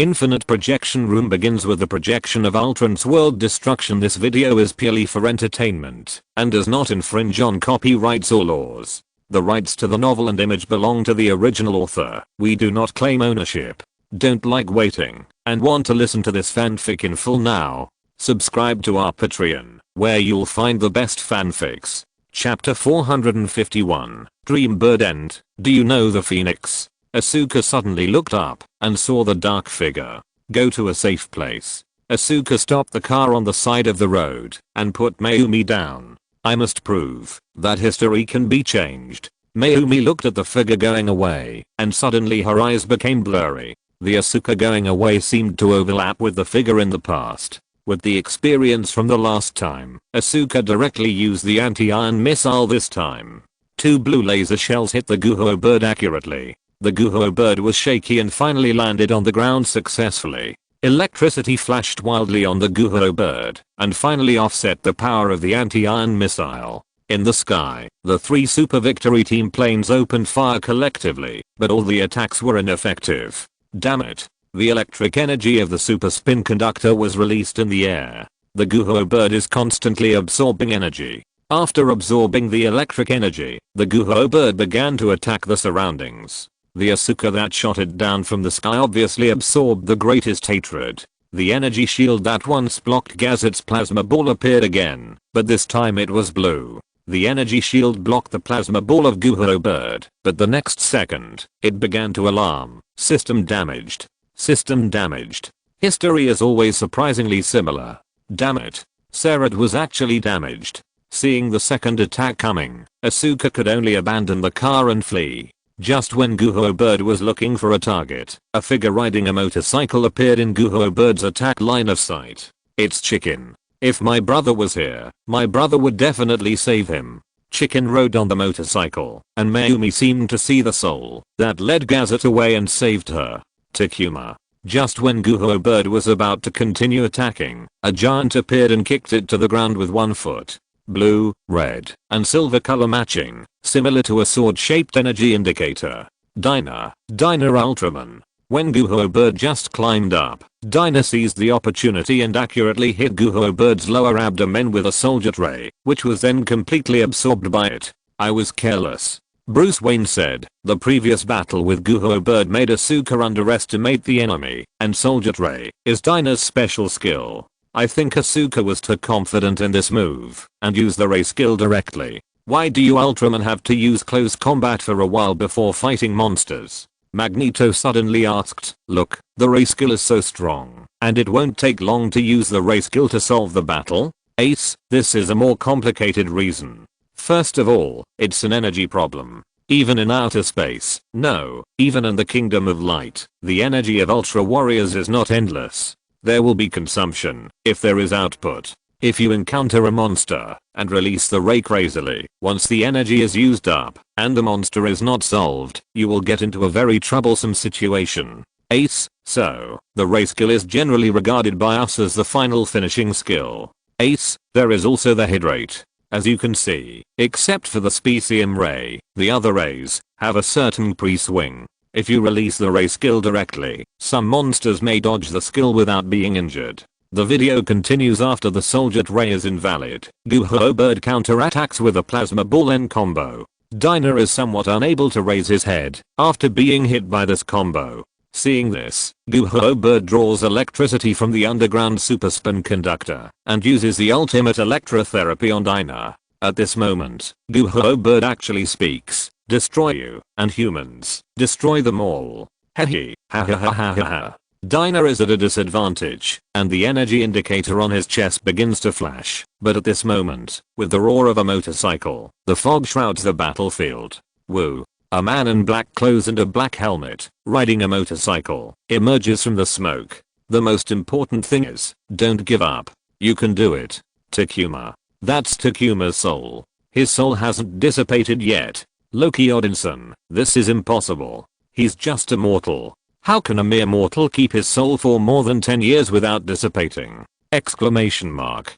Infinite projection room begins with the projection of Ultron's world destruction. This video is purely for entertainment and does not infringe on copyrights or laws. The rights to the novel and image belong to the original author. We do not claim ownership. Don't like waiting and want to listen to this fanfic in full now? Subscribe to our Patreon, where you'll find the best fanfics. Chapter 451, Dreambird End. Do you know the Phoenix? Asuka suddenly looked up and saw the dark figure. Go to a safe place. Asuka stopped the car on the side of the road and put Mayumi down. I must prove that history can be changed. Mayumi looked at the figure going away and suddenly her eyes became blurry. The Asuka going away seemed to overlap with the figure in the past. With the experience from the last time, Asuka directly used the anti-iron missile this time. 2 blue laser shells hit the Guho bird accurately. The Guho bird was shaky and finally landed on the ground successfully. Electricity flashed wildly on the Guho bird and finally offset the power of the anti-iron missile. In the sky, the 3 Super Victory Team planes opened fire collectively, but all the attacks were ineffective. Damn it. The electric energy of the super spin conductor was released in the air. The Guho bird is constantly absorbing energy. After absorbing the electric energy, the Guho bird began to attack the surroundings. The Asuka that shot it down from the sky obviously absorbed the greatest hatred. The energy shield that once blocked Gazzet's plasma ball appeared again, but this time it was blue. The energy shield blocked the plasma ball of Guho bird, but the next second, it began to alarm. System damaged. System damaged. History is always surprisingly similar. Damn it. Sarah was actually damaged. Seeing the second attack coming, Asuka could only abandon the car and flee. Just when Guho bird was looking for a target, a figure riding a motorcycle appeared in Guho bird's attack line of sight. It's Chicken. If my brother was here, my brother would definitely save him. Chicken rode on the motorcycle, and Mayumi seemed to see the soul that led Gazette away and saved her. Takuma. Just when Guho bird was about to continue attacking, a giant appeared and kicked it to the ground with 1 foot. Blue, red, and silver color matching, similar to a sword-shaped energy indicator. Dinah Ultraman. When Guho bird just climbed up, Dinah seized the opportunity and accurately hit Guho bird's lower abdomen with a soldier ray, which was then completely absorbed by it. I was careless. Bruce Wayne said, the previous battle with Guho bird made Asuka underestimate the enemy, and soldier ray is Dinah's special skill. I think Asuka was too confident in this move and used the ray skill directly. Why do you Ultraman have to use close combat for a while before fighting monsters? Magneto suddenly asked. Look, the ray skill is so strong, and it won't take long to use the ray skill to solve the battle. Ace, this is a more complicated reason. First of all, it's an energy problem. Even in outer space, no, even in the Kingdom of Light, the energy of Ultra Warriors is not endless. There will be consumption if there is output. If you encounter a monster and release the ray crazily, once the energy is used up and the monster is not solved, you will get into a very troublesome situation. Ace, so, the ray skill is generally regarded by us as the final finishing skill. Ace, there is also the hit rate. As you can see, except for the specium ray, the other rays have a certain pre-swing. If you release the ray skill directly, some monsters may dodge the skill without being injured. The video continues after the soldier ray is invalid. Guho bird counterattacks with a plasma ball end combo. Dinah is somewhat unable to raise his head after being hit by this combo. Seeing this, Guho bird draws electricity from the underground super spin conductor and uses the ultimate electrotherapy on Dinah. At this moment, Guho bird actually speaks. Destroy you, and humans. Destroy them all. Hehe, ha ha ha ha ha ha. Dinah is at a disadvantage, and the energy indicator on his chest begins to flash. But at this moment, with the roar of a motorcycle, the fog shrouds the battlefield. Woo. A man in black clothes and a black helmet, riding a motorcycle, emerges from the smoke. The most important thing is, don't give up. You can do it. Takuma. That's Takuma's soul. His soul hasn't dissipated yet. Loki Odinson, this is impossible. He's just a mortal. How can a mere mortal keep his soul for more than 10 years without dissipating? Exclamation mark.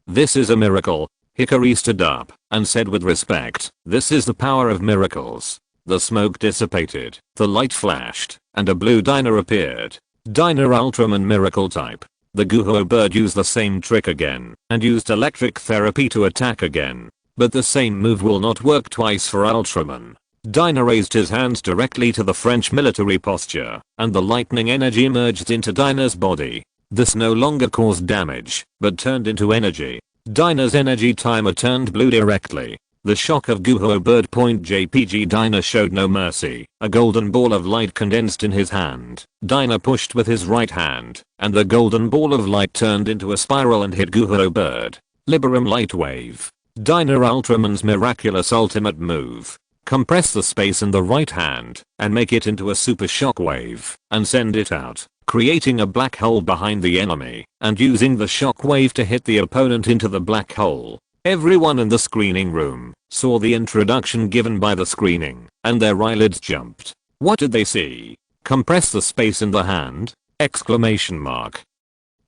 This is a miracle. Hikari stood up and said with respect, this is the power of miracles. The smoke dissipated, the light flashed, and a blue Dinah appeared. Dyna Ultraman Miracle Type. The Guho bird used the same trick again and used electric therapy to attack again. But the same move will not work twice for Ultraman. Dyna raised his hands directly to the French military posture, and the lightning energy merged into Dyna's body. This no longer caused damage, but turned into energy. Dyna's energy timer turned blue directly. The shock of Guho bird. JPG Dyna showed no mercy. A golden ball of light condensed in his hand. Dyna pushed with his right hand, and the golden ball of light turned into a spiral and hit Guho bird. Liberum light wave. Dyna Ultraman's miraculous ultimate move. Compress the space in the right hand and make it into a super shock wave and send it out, creating a black hole behind the enemy and using the shock wave to hit the opponent into the black hole. Everyone in the screening room saw the introduction given by the screening and their eyelids jumped. What did they see? Compress the space in the hand? Exclamation mark.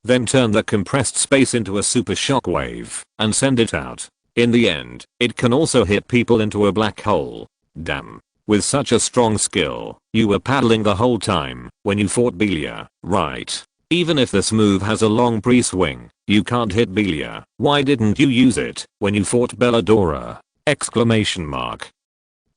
Then turn the compressed space into a super shock wave and send it out. In the end, it can also hit people into a black hole. Damn. With such a strong skill, you were paddling the whole time when you fought Belia, right? Even if this move has a long pre-swing, you can't hit Belia. Why didn't you use it when you fought Belladora? Exclamation mark.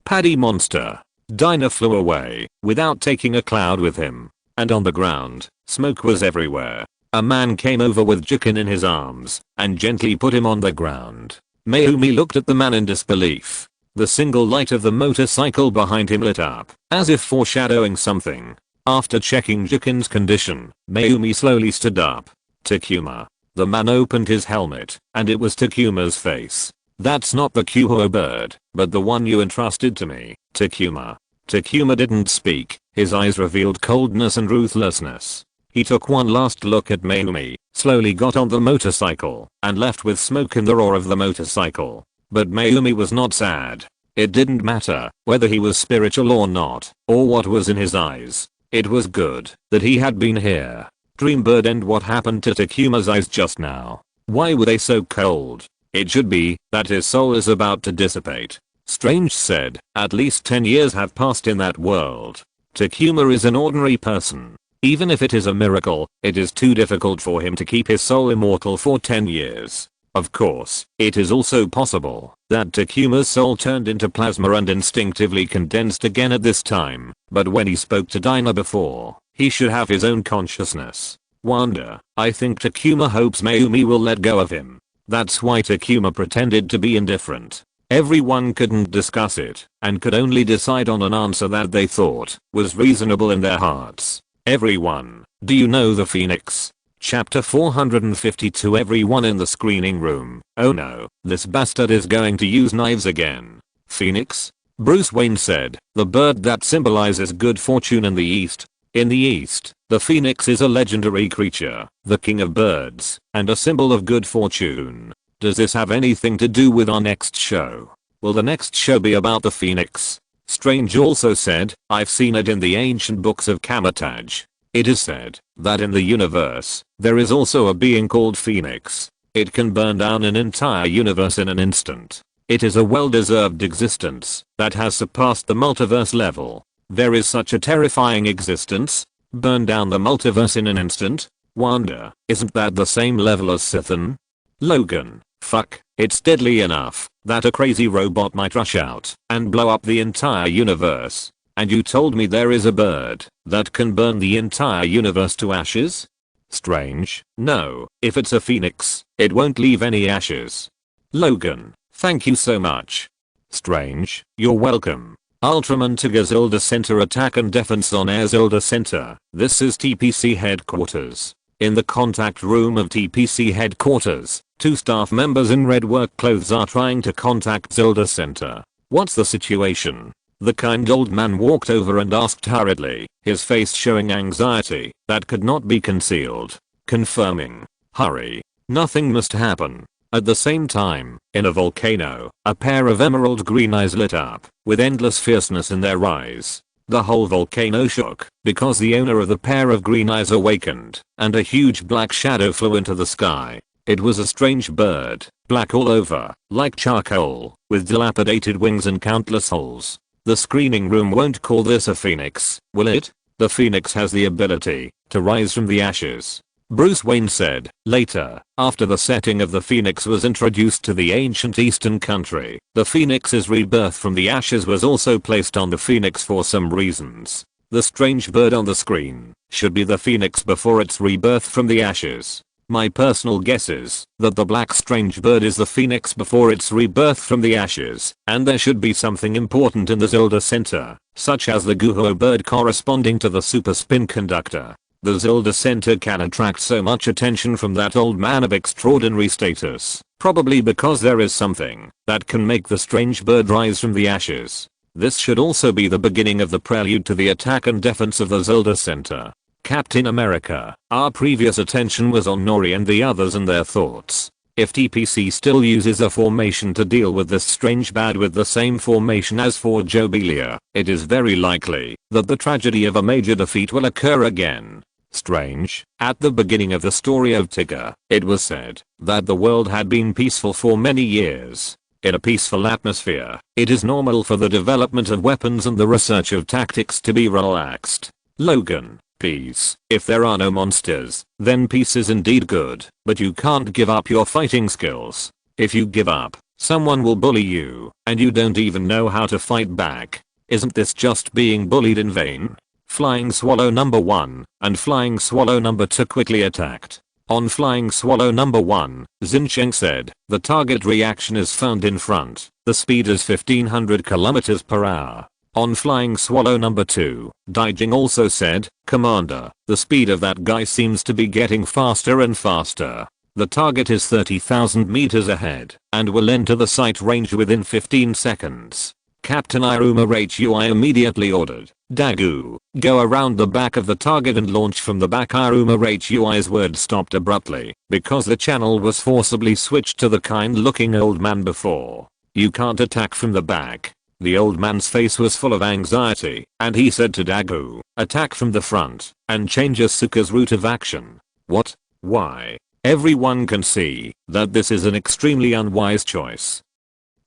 Paddy monster. Dyna flew away without taking a cloud with him. And on the ground, smoke was everywhere. A man came over with Jikin in his arms and gently put him on the ground. Mayumi looked at the man in disbelief. The single light of the motorcycle behind him lit up, as if foreshadowing something. After checking Jikin's condition, Mayumi slowly stood up. Takuma. The man opened his helmet, and it was Takuma's face. That's not the Guho bird, but the one you entrusted to me, Takuma. Takuma didn't speak, his eyes revealed coldness and ruthlessness. He took one last look at Mayumi, slowly got on the motorcycle, and left with smoke in the roar of the motorcycle. But Mayumi was not sad. It didn't matter whether he was spiritual or not, or what was in his eyes. It was good that he had been here. Dreambird, and what happened to Takuma's eyes just now? Why were they so cold? It should be that his soul is about to dissipate. Strange said, at least 10 years have passed in that world. Takuma is an ordinary person. Even if it is a miracle, it is too difficult for him to keep his soul immortal for 10 years. Of course, it is also possible that Takuma's soul turned into plasma and instinctively condensed again at this time, but when he spoke to Dyna before, he should have his own consciousness. Wonder, I think Takuma hopes Mayumi will let go of him. That's why Takuma pretended to be indifferent. Everyone couldn't discuss it, and could only decide on an answer that they thought was reasonable in their hearts. Everyone, do you know the Phoenix? Chapter 452. Everyone in the screening room. Oh no, this bastard is going to use knives again. Phoenix? Bruce Wayne said, the bird that symbolizes good fortune in the East. In the East, the Phoenix is a legendary creature, the king of birds, and a symbol of good fortune. Does this have anything to do with our next show? Will the next show be about the Phoenix? Strange also said, I've seen it in the ancient books of Kamatage. It is said that in the universe, there is also a being called Phoenix. It can burn down an entire universe in an instant. It is a well-deserved existence that has surpassed the multiverse level. There is such a terrifying existence? Burn down the multiverse in an instant? Wonder, isn't that the same level as Sithan? Logan, fuck, it's deadly enough that a crazy robot might rush out and blow up the entire universe. And you told me there is a bird that can burn the entire universe to ashes? Strange. No, if it's a phoenix, it won't leave any ashes. Logan, thank you so much. Strange, you're welcome. Ultraman to Gazilda Center. Attack and defense on Air Zilda Center. This is TPC headquarters. In the contact room of TPC headquarters, 2 staff members in red work clothes are trying to contact Zilda Center. What's the situation? The kind old man walked over and asked hurriedly, his face showing anxiety that could not be concealed. Confirming. Hurry. Nothing must happen. At the same time, in a volcano, a pair of emerald green eyes lit up, with endless fierceness in their eyes. The whole volcano shook, because the owner of the pair of green eyes awakened, and a huge black shadow flew into the sky. It was a strange bird, black all over, like charcoal, with dilapidated wings and countless holes. The screening room won't call this a phoenix, will it? The Phoenix has the ability to rise from the ashes. Bruce Wayne said. Later, after the setting of the Phoenix was introduced to the ancient Eastern country, the Phoenix's rebirth from the ashes was also placed on the Phoenix for some reasons. The strange bird on the screen should be the Phoenix before its rebirth from the ashes. My personal guess is that the black strange bird is the Phoenix before its rebirth from the ashes, and there should be something important in the Zilda Center, such as the Guho bird corresponding to the super spin conductor. The Zilda Center can attract so much attention from that old man of extraordinary status, probably because there is something that can make the strange bird rise from the ashes. This should also be the beginning of the prelude to the attack and defense of the Zilda Center. Captain America, our previous attention was on Nori and the others and their thoughts. If TPC still uses a formation to deal with this strange bad with the same formation as for Jobelia, it is very likely that the tragedy of a major defeat will occur again. Strange, at the beginning of the story of Tigger, it was said that the world had been peaceful for many years. In a peaceful atmosphere, it is normal for the development of weapons and the research of tactics to be relaxed. Logan. Peace. If there are no monsters, then peace is indeed good, but you can't give up your fighting skills. If you give up, someone will bully you, and you don't even know how to fight back. Isn't this just being bullied in vain? Flying Swallow number 1 and Flying Swallow number 2 quickly attacked. On Flying Swallow number 1, Xincheng said, the target reaction is found in front, the speed is 1500 km per hour. On Flying Swallow number 2, Daijing also said, Commander, the speed of that guy seems to be getting faster and faster. The target is 30,000 meters ahead and will enter the sight range within 15 seconds. Captain Iruma Hui immediately ordered, Dagu, go around the back of the target and launch from the back. Iruma Hui's words stopped abruptly because the channel was forcibly switched to the kind-looking old man before. You can't attack from the back. The old man's face was full of anxiety, and he said to Dagu, attack from the front, and change Asuka's route of action. What? Why? Everyone can see that this is an extremely unwise choice.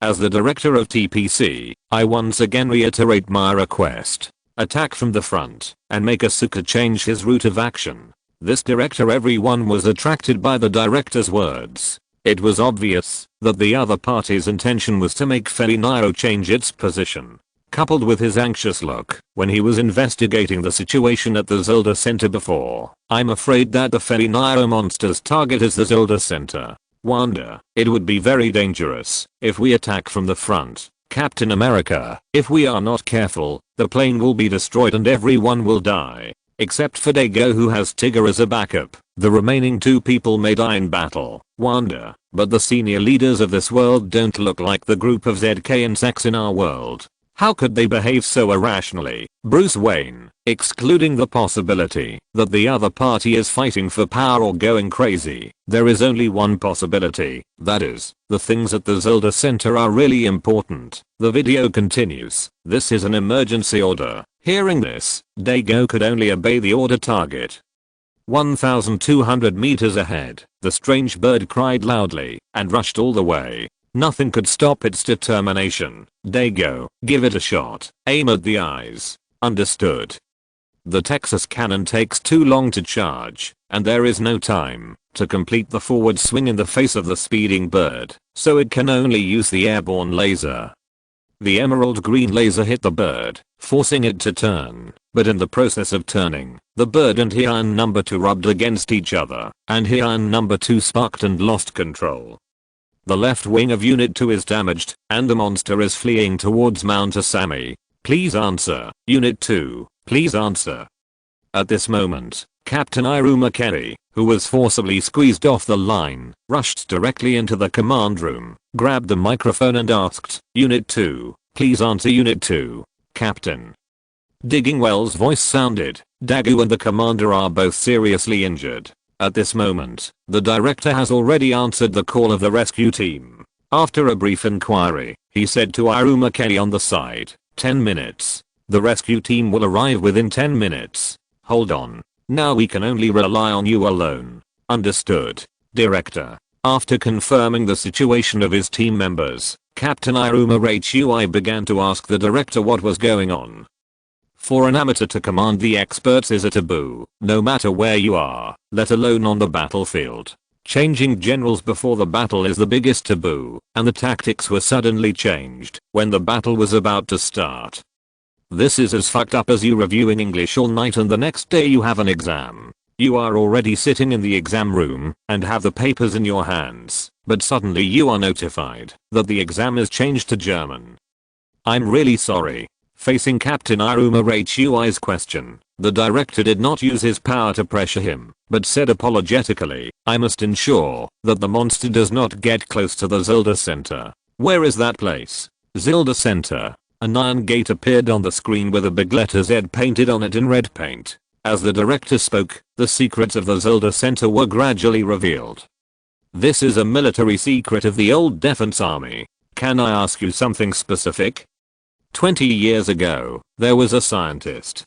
As the director of TPC, I once again reiterate my request. Attack from the front, and make Asuka change his route of action. This director everyone was attracted by the director's words. It was obvious that the other party's intention was to make Felinaro change its position. Coupled with his anxious look when he was investigating the situation at the Zilda Center before, I'm afraid that the Felinaro monster's target is the Zilda Center. Wanda, it would be very dangerous if we attack from the front. Captain America, if we are not careful, the plane will be destroyed and everyone will die. Except for Dago, who has Tigger as a backup. The remaining 2 people may die in battle. Wanda, but the senior leaders of this world don't look like the group of ZK and Sex in our world. How could they behave so irrationally? Bruce Wayne, excluding the possibility that the other party is fighting for power or going crazy, there is only one possibility, that is, the things at the Zilda Center are really important. The video continues. This is an emergency order. Hearing this, Dago could only obey the order. Target 1,200 meters ahead. The strange bird cried loudly and rushed all the way. Nothing could stop its determination. Dago, give it a shot. Aim at the eyes. Understood. The Texas cannon takes too long to charge, and there is no time to complete the forward swing in the face of the speeding bird, so it can only use the airborne laser. The emerald green laser hit the bird, forcing it to turn, but in the process of turning, the bird and Heian number 2 rubbed against each other, and Heian number 2 sparked and lost control. The left wing of Unit 2 is damaged, and the monster is fleeing towards Mount Asami. Please answer, Unit 2, please answer. At this moment, Captain Iruma, who was forcibly squeezed off the line, rushed directly into the command room, grabbed the microphone and asked, Unit 2, please answer. Unit 2, Captain. Digging Wells' voice sounded, Dagu and the commander are both seriously injured. At this moment, the director has already answered the call of the rescue team. After a brief inquiry, he said to Iruma on the side, 10 minutes. The rescue team will arrive within 10 minutes. Hold on. Now we can only rely on you alone. Understood, Director. After confirming the situation of his team members, Captain Iruma Hui began to ask the director what was going on. For an amateur to command the experts is a taboo, no matter where you are, let alone on the battlefield. Changing generals before the battle is the biggest taboo, and the tactics were suddenly changed when the battle was about to start. This is as fucked up as you reviewing English all night and the next day you have an exam. You are already sitting in the exam room and have the papers in your hands, but suddenly you are notified that the exam is changed to German. I'm really sorry. Facing Captain Iruma Hui's question, the director did not use his power to pressure him, but said apologetically, I must ensure that the monster does not get close to the Zilda Center. Where is that place? Zilda Center. A neon gate appeared on the screen with a big letter Z painted on it in red paint. As the director spoke, the secrets of the Zilda Center were gradually revealed. This is a military secret of the old Defense Army. Can I ask you something specific? 20 years ago, there was a scientist.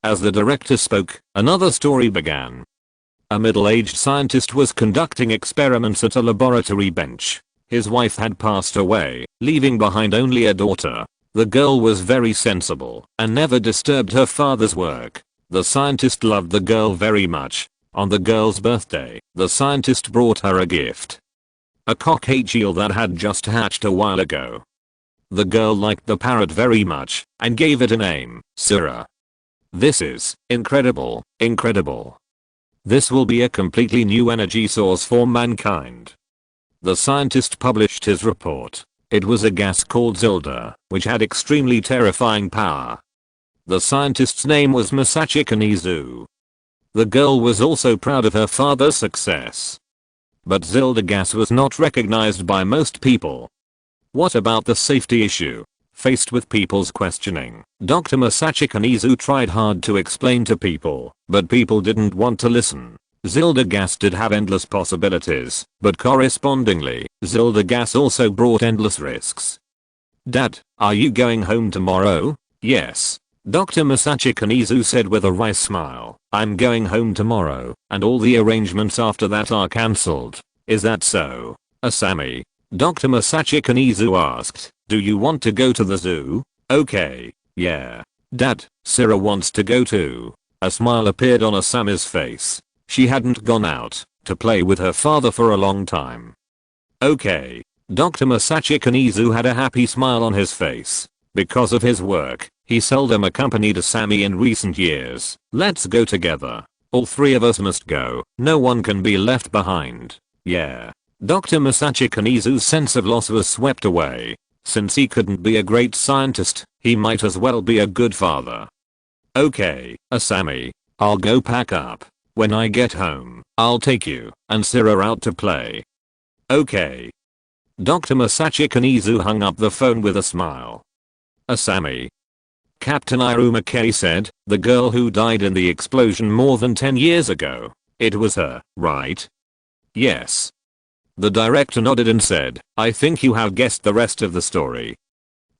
As the director spoke, another story began. A middle-aged scientist was conducting experiments at a laboratory bench. His wife had passed away, leaving behind only a daughter. The girl was very sensible and never disturbed her father's work. The scientist loved the girl very much. On the girl's birthday, the scientist brought her a gift. A cockade eel that had just hatched a while ago. The girl liked the parrot very much and gave it a name, Sura. This is incredible, incredible. This will be a completely new energy source for mankind. The scientist published his report. It was a gas called Zilda, which had extremely terrifying power. The scientist's name was Masachi Kanizu. The girl was also proud of her father's success. But Zilda gas was not recognized by most people. What about the safety issue? Faced with people's questioning, Dr. Masachi Kanizu tried hard to explain to people, but people didn't want to listen. Zilda gas did have endless possibilities, but correspondingly, Zilda gas also brought endless risks. Dad, are you going home tomorrow? Yes. Dr. Masachi Kanizu said with a wry smile, I'm going home tomorrow, and all the arrangements after that are cancelled. Is that so? Asami. Dr. Masachi Kanizu asked, do you want to go to the zoo? Okay, yeah. Dad, Sira wants to go too. A smile appeared on Asami's face. She hadn't gone out to play with her father for a long time. Okay. Dr. Masachi Kanizu had a happy smile on his face. Because of his work, he seldom accompanied Asami in recent years. Let's go together. All three of us must go. No one can be left behind. Yeah. Dr. Masachi Kanizu's sense of loss was swept away. Since he couldn't be a great scientist, he might as well be a good father. Okay, Asami. I'll go pack up. When I get home, I'll take you and Sira out to play. Okay. Dr. Masachi Kanizu hung up the phone with a smile. Asami. Captain Iruma Kei said, the girl who died in the explosion more than 10 years ago. It was her, right? Yes. The director nodded and said, I think you have guessed the rest of the story.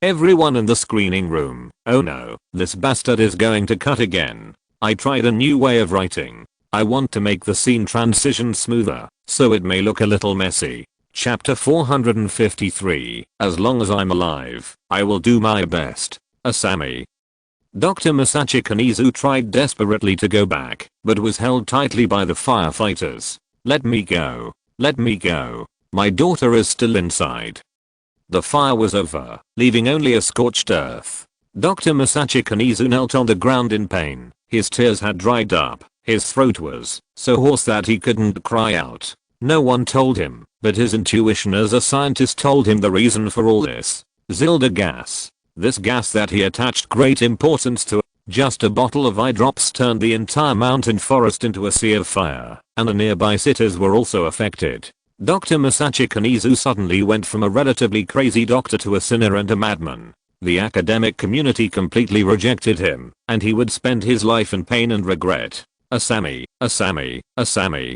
Everyone in the screening room, oh no, this bastard is going to cut again. I tried a new way of writing. I want to make the scene transition smoother, so it may look a little messy. Chapter 453, as long as I'm alive, I will do my best. Asami. Dr. Masachi Kanizu tried desperately to go back, but was held tightly by the firefighters. Let me go. Let me go. My daughter is still inside. The fire was over, leaving only a scorched earth. Dr. Masachi Kanizu knelt on the ground in pain. His tears had dried up. His throat was so hoarse that he couldn't cry out. No one told him, but his intuition as a scientist told him the reason for all this. Zilda gas. This gas that he attached great importance to. Just a bottle of eye drops turned the entire mountain forest into a sea of fire, and the nearby cities were also affected. Dr. Masachi Kanizu suddenly went from a relatively crazy doctor to a sinner and a madman. The academic community completely rejected him, and he would spend his life in pain and regret. Asami, Asami, Asami.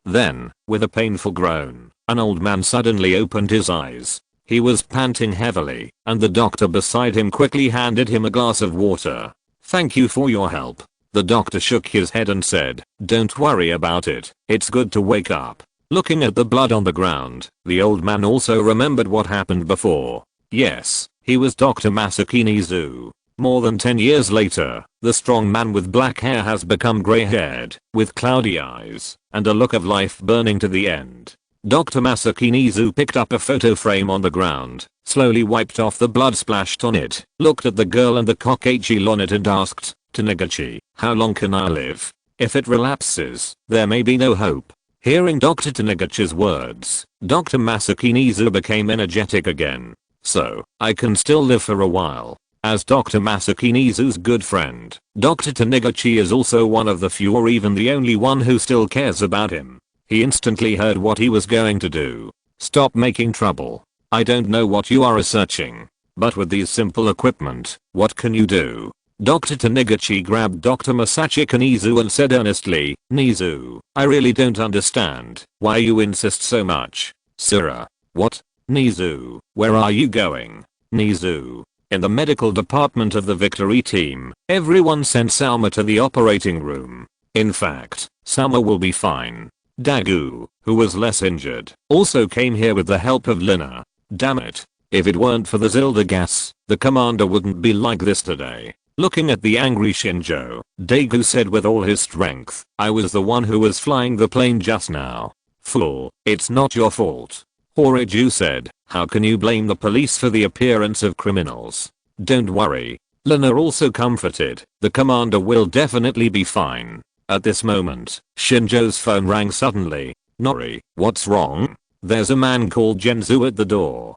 Then, with a painful groan, an old man suddenly opened his eyes. He was panting heavily, and the doctor beside him quickly handed him a glass of water. Thank you for your help. The doctor shook his head and said, don't worry about it, it's good to wake up. Looking at the blood on the ground, the old man also remembered what happened before. Yes, he was Dr. Masakinizu. More than 10 years later, the strong man with black hair has become gray-haired, with cloudy eyes, and a look of life burning to the end. Dr. Masakinizu picked up a photo frame on the ground, slowly wiped off the blood splashed on it, looked at the girl and the Kokkaichi on it and asked, "Taniguchi, how long can I live? If it relapses, there may be no hope." Hearing Dr. Taniguchi's words, Dr. Masakinizu became energetic again. "So, I can still live for a while." As Dr. Masakinizu's good friend, Dr. Taniguchi is also one of the few or even the only one who still cares about him. He instantly heard what he was going to do. "Stop making trouble. I don't know what you are researching, but with these simple equipment, what can you do?" Dr. Taniguchi grabbed Dr. Masashi Kanizu and said earnestly, "Nizu, I really don't understand why you insist so much." "Sura." "What? Nizu, where are you going?" "Nizu." In the medical department of the Victory team, everyone sent Salma to the operating room. In fact, Salma will be fine. Dagu, who was less injured, also came here with the help of Lina. Damn it. If it weren't for the Zilda gas, the commander wouldn't be like this today. Looking at the angry Shinjo, Daegu said with all his strength, "I was the one who was flying the plane just now." "Fool, it's not your fault." Horiju said, "How can you blame the police for the appearance of criminals?" "Don't worry." Lina also comforted, "The commander will definitely be fine." At this moment, Shinjo's phone rang suddenly. "Nori, what's wrong?" "There's a man called Genzu at the door."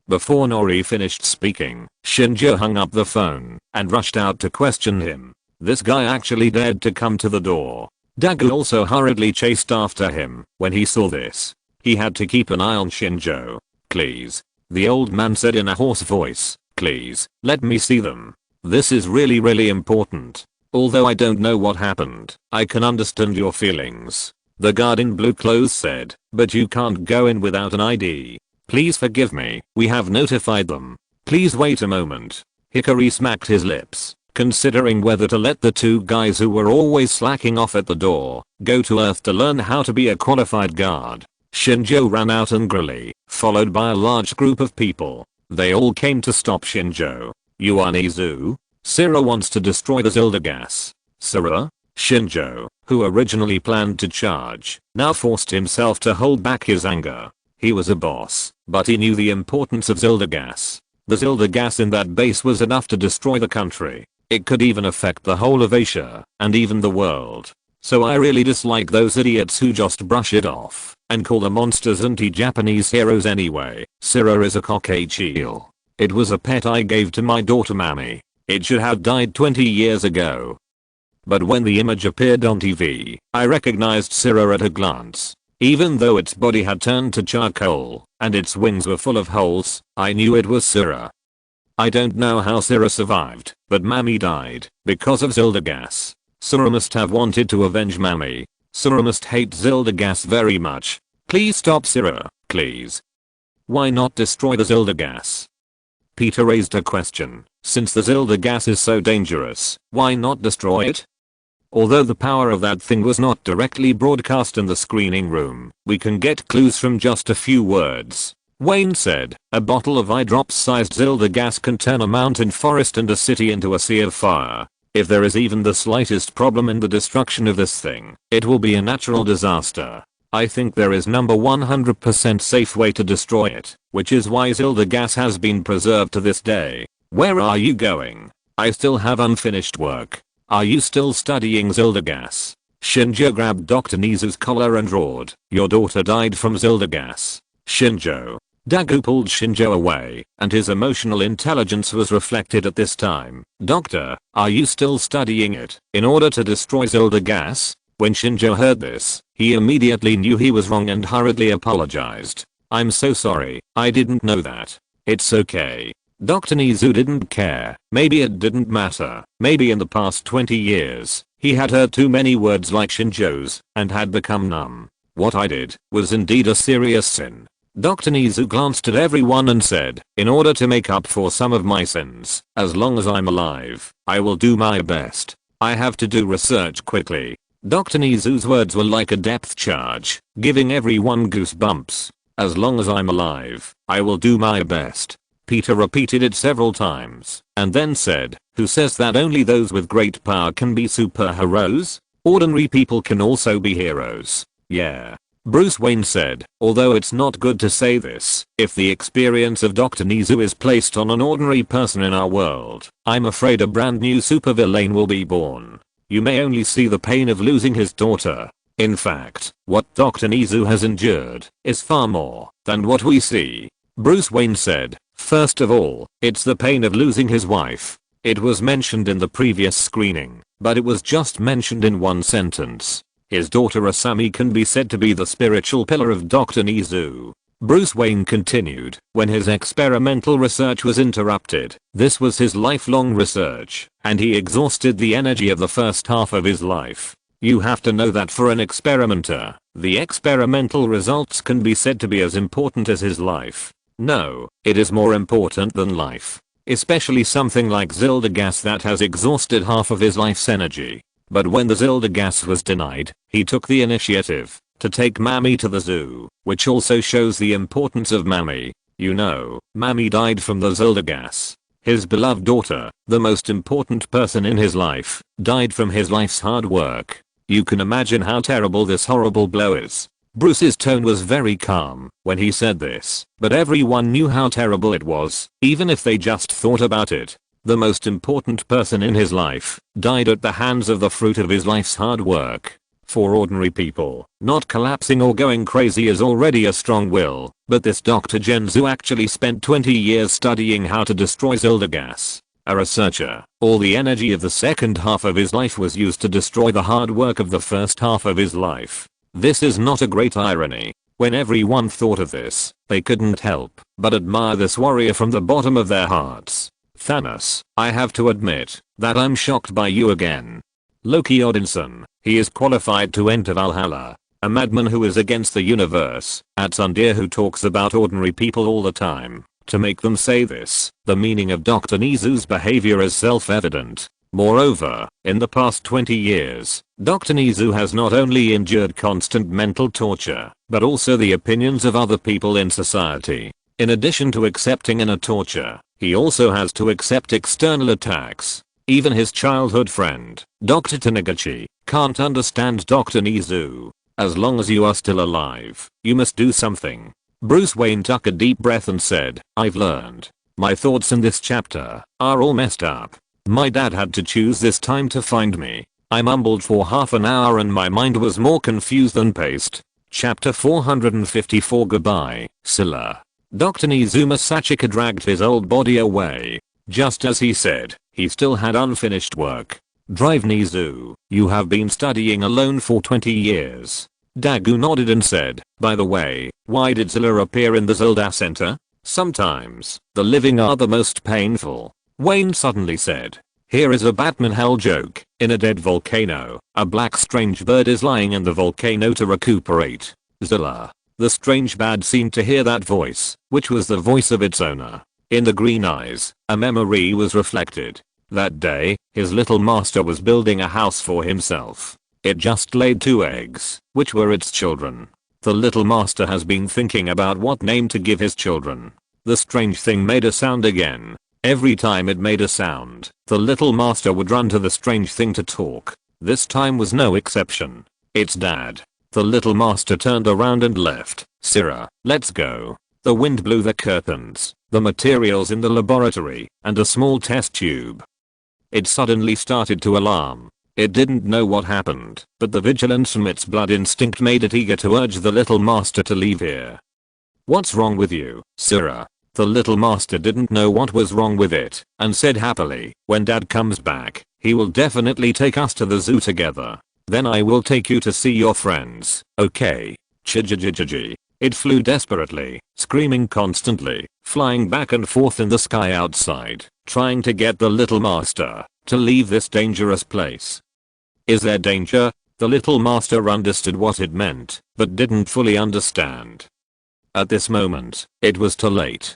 Before Nori finished speaking, Shinjo hung up the phone and rushed out to question him. This guy actually dared to come to the door. Dagu also hurriedly chased after him. When he saw this, he had to keep an eye on Shinjo. "Please," the old man said in a hoarse voice, "please, let me see them. This is really important. Although I don't know what happened, I can understand your feelings." The guard in blue clothes said, "But you can't go in without an ID. Please forgive me, we have notified them. Please wait a moment." Hikari smacked his lips, considering whether to let the two guys who were always slacking off at the door go to Earth to learn how to be a qualified guard. Shinjo ran out angrily, followed by a large group of people. They all came to stop Shinjo. "You are Nizu? Sira wants to destroy the Zilda gas." "Sira?" Shinjo, who originally planned to charge, now forced himself to hold back his anger. He was a boss, but he knew the importance of Zilda gas. The Zilda gas in that base was enough to destroy the country. It could even affect the whole of Asia, and even the world. So I really dislike those idiots who just brush it off and call the monsters anti-Japanese heroes anyway. Sira is a Kokkaichi. It was a pet I gave to my daughter Mami. It should have died 20 years ago. But when the image appeared on TV, I recognized Sira at a glance. Even though its body had turned to charcoal, and its wings were full of holes, I knew it was Sira. I don't know how Sira survived, but Mami died, because of Zilda gas. Sira must have wanted to avenge Mami. Sira must hate Zilda gas very much. Please stop Sira, please. Why not destroy the Zilda gas? Peter raised a question. Since the Zilda gas is so dangerous, why not destroy it? Although the power of that thing was not directly broadcast in the screening room, we can get clues from just a few words. Wayne said, "A bottle of eye drops sized Zilda gas can turn a mountain forest and a city into a sea of fire. If there is even the slightest problem in the destruction of this thing, it will be a natural disaster. I think there is number 100% safe way to destroy it, which is why Zilda gas has been preserved to this day." "Where are you going?" "I still have unfinished work." "Are you still studying Zilda gas?" Shinjo grabbed Dr. Nizu's collar and roared, "Your daughter died from Zilda gas." "Shinjo." Dagu pulled Shinjo away, and his emotional intelligence was reflected at this time. "Doctor, are you still studying it in order to destroy Zilda gas?" When Shinjo heard this, he immediately knew he was wrong and hurriedly apologized. "I'm so sorry, I didn't know that." "It's okay." Dr. Nizu didn't care. Maybe it didn't matter. Maybe in the past 20 years, he had heard too many words like Shinjo's and had become numb. What I did was indeed a serious sin. Dr. Nizu glanced at everyone and said, "In order to make up for some of my sins, as long as I'm alive, I will do my best. I have to do research quickly." Dr. Nizu's words were like a depth charge, giving everyone goosebumps. "As long as I'm alive, I will do my best." Peter repeated it several times and then said, "Who says that only those with great power can be superheroes? Ordinary people can also be heroes." Yeah. Bruce Wayne said, "Although it's not good to say this, if the experience of Dr. Nizu is placed on an ordinary person in our world, I'm afraid a brand new supervillain will be born. You may only see the pain of losing his daughter. In fact, what Dr. Nizu has endured is far more than what we see." Bruce Wayne said, "First of all, it's the pain of losing his wife. It was mentioned in the previous screening, but it was just mentioned in one sentence. His daughter Asami can be said to be the spiritual pillar of Dr. Nizu." Bruce Wayne continued, "When his experimental research was interrupted, this was his lifelong research, and he exhausted the energy of the first half of his life. You have to know that for an experimenter, the experimental results can be said to be as important as his life. No, it is more important than life. Especially something like Zilda gas that has exhausted half of his life's energy." But when the Zilda gas was denied, he took the initiative to take Mammy to the zoo, which also shows the importance of Mammy. You know, Mammy died from the Zilda gas. His beloved daughter, the most important person in his life, died from his life's hard work. You can imagine how terrible this horrible blow is. Bruce's tone was very calm when he said this, but everyone knew how terrible it was, even if they just thought about it. The most important person in his life died at the hands of the fruit of his life's hard work. For ordinary people, not collapsing or going crazy is already a strong will, but this Dr. Genzu actually spent 20 years studying how to destroy Zilda gas. A researcher, all the energy of the second half of his life was used to destroy the hard work of the first half of his life. This is not a great irony. When everyone thought of this, they couldn't help but admire this warrior from the bottom of their hearts. Thanos, I have to admit that I'm shocked by you again. Loki Odinson, he is qualified to enter Valhalla. A madman who is against the universe. At Sundir who talks about ordinary people all the time. To make them say this, the meaning of Dr. Nizu's behavior is self-evident. Moreover, in the past 20 years, Dr. Nizu has not only endured constant mental torture, but also the opinions of other people in society. In addition to accepting inner torture, he also has to accept external attacks. Even his childhood friend, Dr. Taniguchi, can't understand Dr. Nizu. As long as you are still alive, you must do something. Bruce Wayne took a deep breath and said, I've learned. My thoughts in this chapter are all messed up. My dad had to choose this time to find me. I mumbled for half an hour and my mind was more confused than paced. Chapter 454 Goodbye, Scylla. Dr. Nizuma Sachika dragged his old body away. Just as he said, he still had unfinished work. Drive Nizu, you have been studying alone for 20 years. Dagu nodded and said, by the way, why did Zilla appear in the Zelda Center? Sometimes, the living are the most painful. Wayne suddenly said. Here is a Batman hell joke. In a dead volcano, a black strange bird is lying in the volcano to recuperate. Zilla. The strange bird seemed to hear that voice, which was the voice of its owner. In the green eyes, a memory was reflected. That day, his little master was building a house for himself. It just laid 2 eggs, which were its children. The little master has been thinking about what name to give his children. The strange thing made a sound again. Every time it made a sound, the little master would run to the strange thing to talk. This time was no exception. It's Dad. The little master turned around and left. Syrah, let's go. The wind blew the curtains, the materials in the laboratory, and a small test tube. It suddenly started to alarm. It didn't know what happened, but the vigilance from its blood instinct made it eager to urge the little master to leave here. What's wrong with you, Syrah? The little master didn't know what was wrong with it, and said happily, when Dad comes back, he will definitely take us to the zoo together. Then I will take you to see your friends, okay? Chijijijiji. It flew desperately, screaming constantly, flying back and forth in the sky outside, trying to get the little master to leave this dangerous place. Is there danger? The little master understood what it meant, but didn't fully understand. At this moment, it was too late.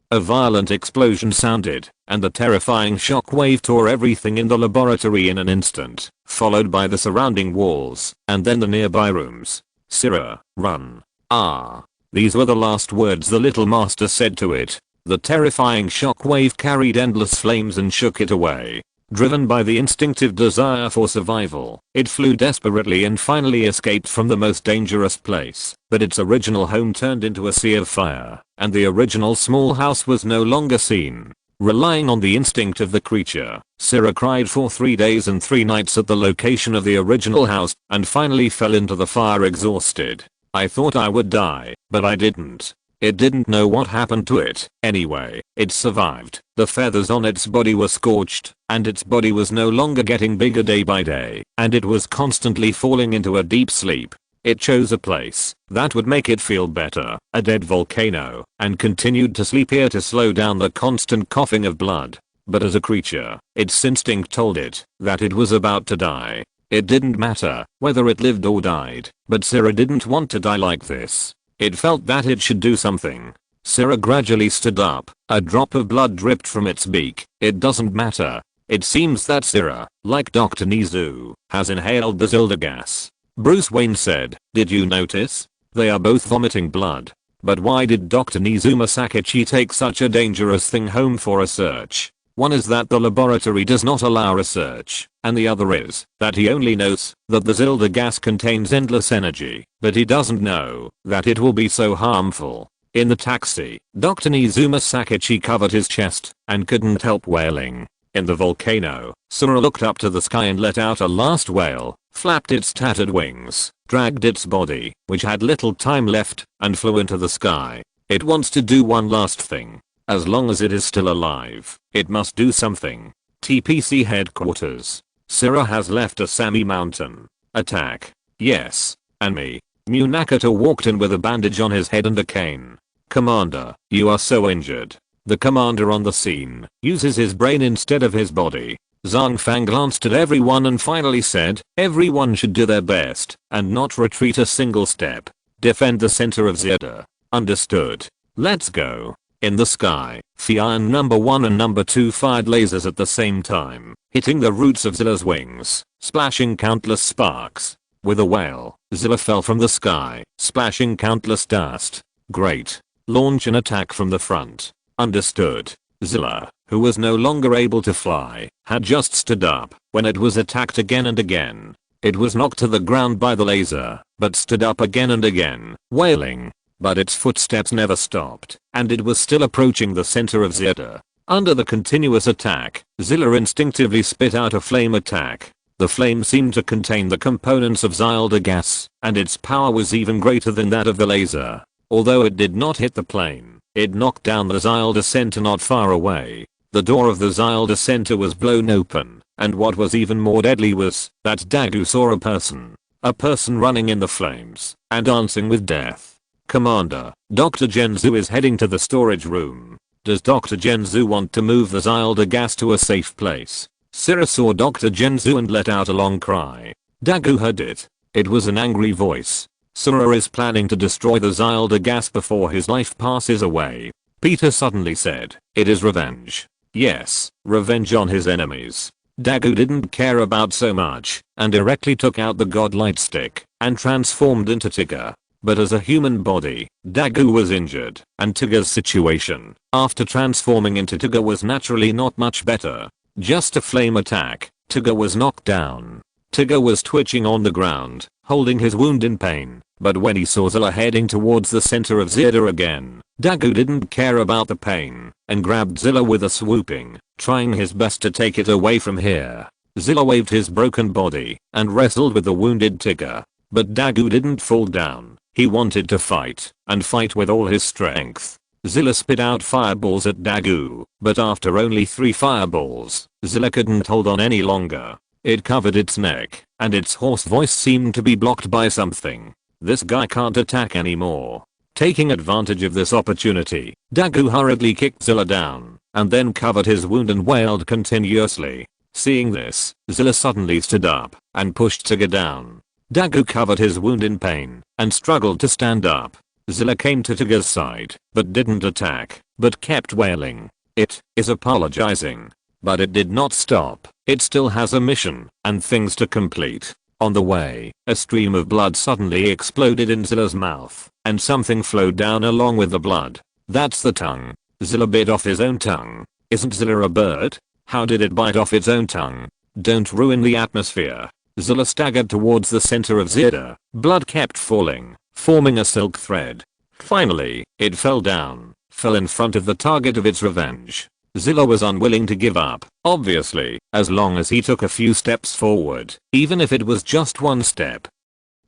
A violent explosion sounded, and the terrifying shockwave tore everything in the laboratory in an instant, followed by the surrounding walls, and then the nearby rooms. Syrah, run. Ah. These were the last words the little master said to it. The terrifying shockwave carried endless flames and shook it away. Driven by the instinctive desire for survival, it flew desperately and finally escaped from the most dangerous place. But its original home turned into a sea of fire, and the original small house was no longer seen. Relying on the instinct of the creature, Sarah cried for 3 days and 3 nights at the location of the original house, and finally fell into the fire exhausted. I thought I would die, but I didn't. It didn't know what happened to it. Anyway, it survived. The feathers on its body were scorched, and its body was no longer getting bigger day by day, and it was constantly falling into a deep sleep. It chose a place that would make it feel better, a dead volcano, and continued to sleep here to slow down the constant coughing of blood. But as a creature, its instinct told it that it was about to die. It didn't matter whether it lived or died, but Sarah didn't want to die like this. It felt that it should do something. Sarah gradually stood up. A drop of blood dripped from its beak. It doesn't matter. It seems that Sarah, like Dr. Nizu, has inhaled the Zilda gas. Bruce Wayne said, "Did you notice? They are both vomiting blood. But why did Dr. Nizuma Sakachi take such a dangerous thing home for research? One is that the laboratory does not allow research, and the other is that he only knows that the Zilda gas contains endless energy, but he doesn't know that it will be so harmful." In the taxi, Dr. Nizuma Sakachi covered his chest and couldn't help wailing. In the volcano, Sarah looked up to the sky and let out a last wail, flapped its tattered wings, dragged its body, which had little time left, and flew into the sky. It wants to do one last thing. As long as it is still alive, it must do something. TPC headquarters. Sarah has left a Sami Mountain. Attack. Yes. And me. Munakata walked in with a bandage on his head and a cane. "Commander, you are so injured." The commander on the scene uses his brain instead of his body. Zhang Fang glanced at everyone and finally said, "Everyone should do their best and not retreat a single step. Defend the center of Zeta." Understood. Let's go. In the sky, Fian number 1 and number 2 fired lasers at the same time, hitting the roots of Zilla's wings, splashing countless sparks. With a wail, Zilla fell from the sky, splashing countless dust. Great. Launch an attack from the front. Understood. Zilla, who was no longer able to fly, had just stood up when it was attacked again and again. It was knocked to the ground by the laser, but stood up again and again, wailing. But its footsteps never stopped, and it was still approaching the center of Zeta. Under the continuous attack, Zilla instinctively spit out a flame attack. The flame seemed to contain the components of Zilda gas, and its power was even greater than that of the laser. Although it did not hit the plane, it knocked down the Zilda center not far away. The door of the Zilda center was blown open, and what was even more deadly was that Dagu saw a person. A person running in the flames, and dancing with death. "Commander, Dr. Genzu is heading to the storage room. Does Dr. Genzu want to move the Zilda gas to a safe place?" Sarah saw Dr. Genzu and let out a long cry. Dagu heard it. It was an angry voice. Sarah is planning to destroy the Zilda gas before his life passes away. Peter suddenly said, "It is revenge." Yes, revenge on his enemies. Dagu didn't care about so much, and directly took out the godlight stick, and transformed into Tigger. But as a human body, Dagu was injured, and Tigger's situation, after transforming into Tigger, was naturally not much better. Just a flame attack, Tigger was knocked down. Tigger was twitching on the ground, holding his wound in pain, but when he saw Zilla heading towards the center of Zeta again, Dagu didn't care about the pain, and grabbed Zilla with a swooping, trying his best to take it away from here. Zilla waved his broken body, and wrestled with the wounded Tigger. But Dagu didn't fall down. He wanted to fight, and fight with all his strength. Zilla spit out fireballs at Dagu, but after only 3 fireballs, Zilla couldn't hold on any longer. It covered its neck, and its hoarse voice seemed to be blocked by something. This guy can't attack anymore. Taking advantage of this opportunity, Dagu hurriedly kicked Zilla down, and then covered his wound and wailed continuously. Seeing this, Zilla suddenly stood up, and pushed Tigger down. Dagu covered his wound in pain, and struggled to stand up. Zilla came to Tigger's side, but didn't attack, but kept wailing. It is apologizing. But it did not stop. It still has a mission, and things to complete. On the way, a stream of blood suddenly exploded in Zilla's mouth, and something flowed down along with the blood. That's the tongue. Zilla bit off his own tongue. Isn't Zilla a bird? How did it bite off its own tongue? Don't ruin the atmosphere. Zilla staggered towards the center of Zilla. Blood kept falling, forming a silk thread. Finally, it fell down, fell in front of the target of its revenge. Zilla was unwilling to give up, obviously, as long as he took a few steps forward, even if it was just one step.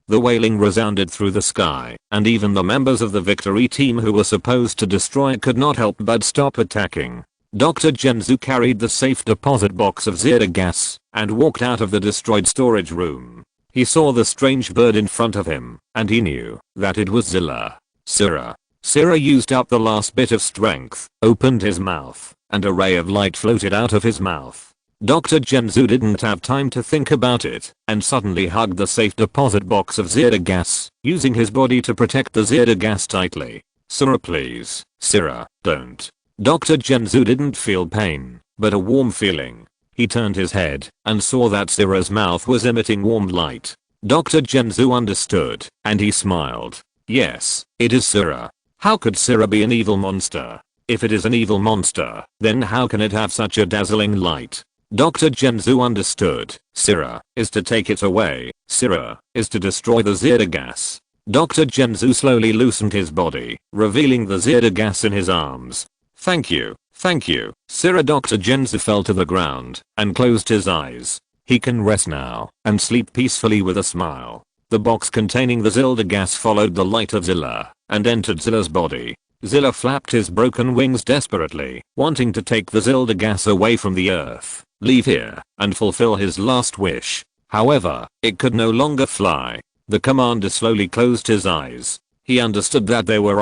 The wailing resounded through the sky, and even the members of the victory team who were supposed to destroy it could not help but stop attacking. Dr. Genzu carried the safe deposit box of Zeta gas and walked out of the destroyed storage room. He saw the strange bird in front of him, and he knew that it was Zilla. Sira used up the last bit of strength, opened his mouth, and a ray of light floated out of his mouth. Dr. Genzu didn't have time to think about it, and suddenly hugged the safe deposit box of Zeta gas, using his body to protect the Zeta gas tightly. Sira, please. Sira, don't. Dr. Genzu didn't feel pain, but a warm feeling. He turned his head and saw that Sira's mouth was emitting warm light. Dr. Genzu understood, and he smiled. Yes, it is Sira. How could Sira be an evil monster? If it is an evil monster, then how can it have such a dazzling light? Dr. Genzu understood. Sira is to take it away. Sira is to destroy the Zeta gas. Dr. Genzu slowly loosened his body, revealing the Zeta gas in his arms. Thank you. Thank you, Sira. Dr. Genzu fell to the ground and closed his eyes. He can rest now and sleep peacefully with a smile. The box containing the Zilda gas followed the light of Zilla and entered Zilla's body. Zilla flapped his broken wings desperately, wanting to take the Zilda gas away from the earth, leave here, and fulfill his last wish. However, it could no longer fly. The commander slowly closed his eyes. He understood that they were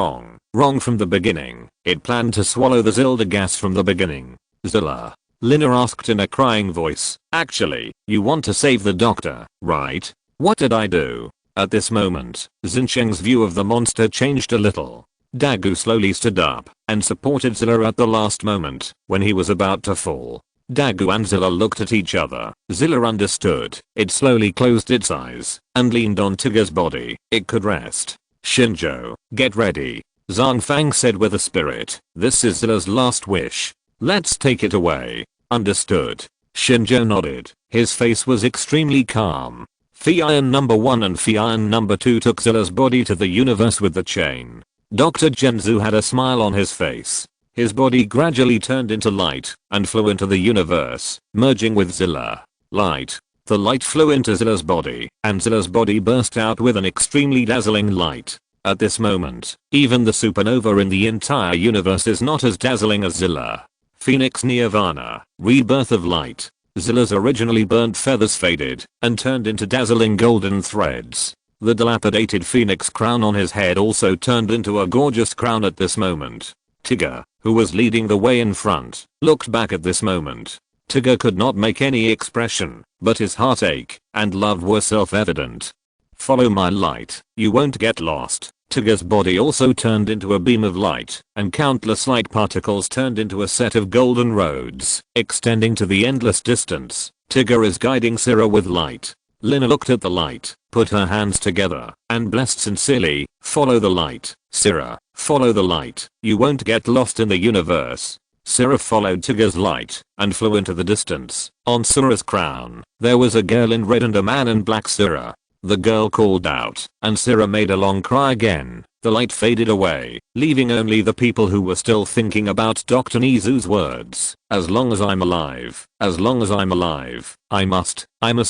wrong from the beginning. It planned to swallow the Zilda gas from the beginning. Zilla, Lina asked in a crying voice. Actually, you want to save the doctor, right? What did I do? At this moment, Xinsheng's view of the monster changed a little. Dagu slowly stood up and supported Zilla at the last moment when he was about to fall. Dagu and Zilla looked at each other. Zilla understood. It slowly closed its eyes and leaned on Tiga's body. It could rest. Shinjo, get ready. Zhang Fang said with a spirit. This is Zilla's last wish. Let's take it away. Understood. Shinjo nodded. His face was extremely calm. Fion number 1 and Fion number 2 took Zilla's body to the universe with the chain. Dr. Genzu had a smile on his face. His body gradually turned into light and flew into the universe, merging with Zilla. Light. The light flew into Zilla's body, and Zilla's body burst out with an extremely dazzling light. At this moment, even the supernova in the entire universe is not as dazzling as Zilla. Phoenix Nirvana, rebirth of light. Zilla's originally burnt feathers faded and turned into dazzling golden threads. The dilapidated phoenix crown on his head also turned into a gorgeous crown at this moment. Tiga, who was leading the way in front, looked back at this moment. Tiga could not make any expression, but his heartache and love were self-evident. Follow my light, you won't get lost. Tiga's body also turned into a beam of light, and countless light particles turned into a set of golden roads, extending to the endless distance. Tiga is guiding Sira with light. Lina looked at the light, put her hands together, and blessed sincerely. Follow the light, Sira, follow the light, you won't get lost in the universe. Sira followed Tiga's light, and flew into the distance. On Sira's crown, there was a girl in red and a man in black. Sira. The girl called out, and Sira made a long cry again. The light faded away, leaving only the people who were still thinking about Dr. Nizu's words. As long as I'm alive, as long as I'm alive, I must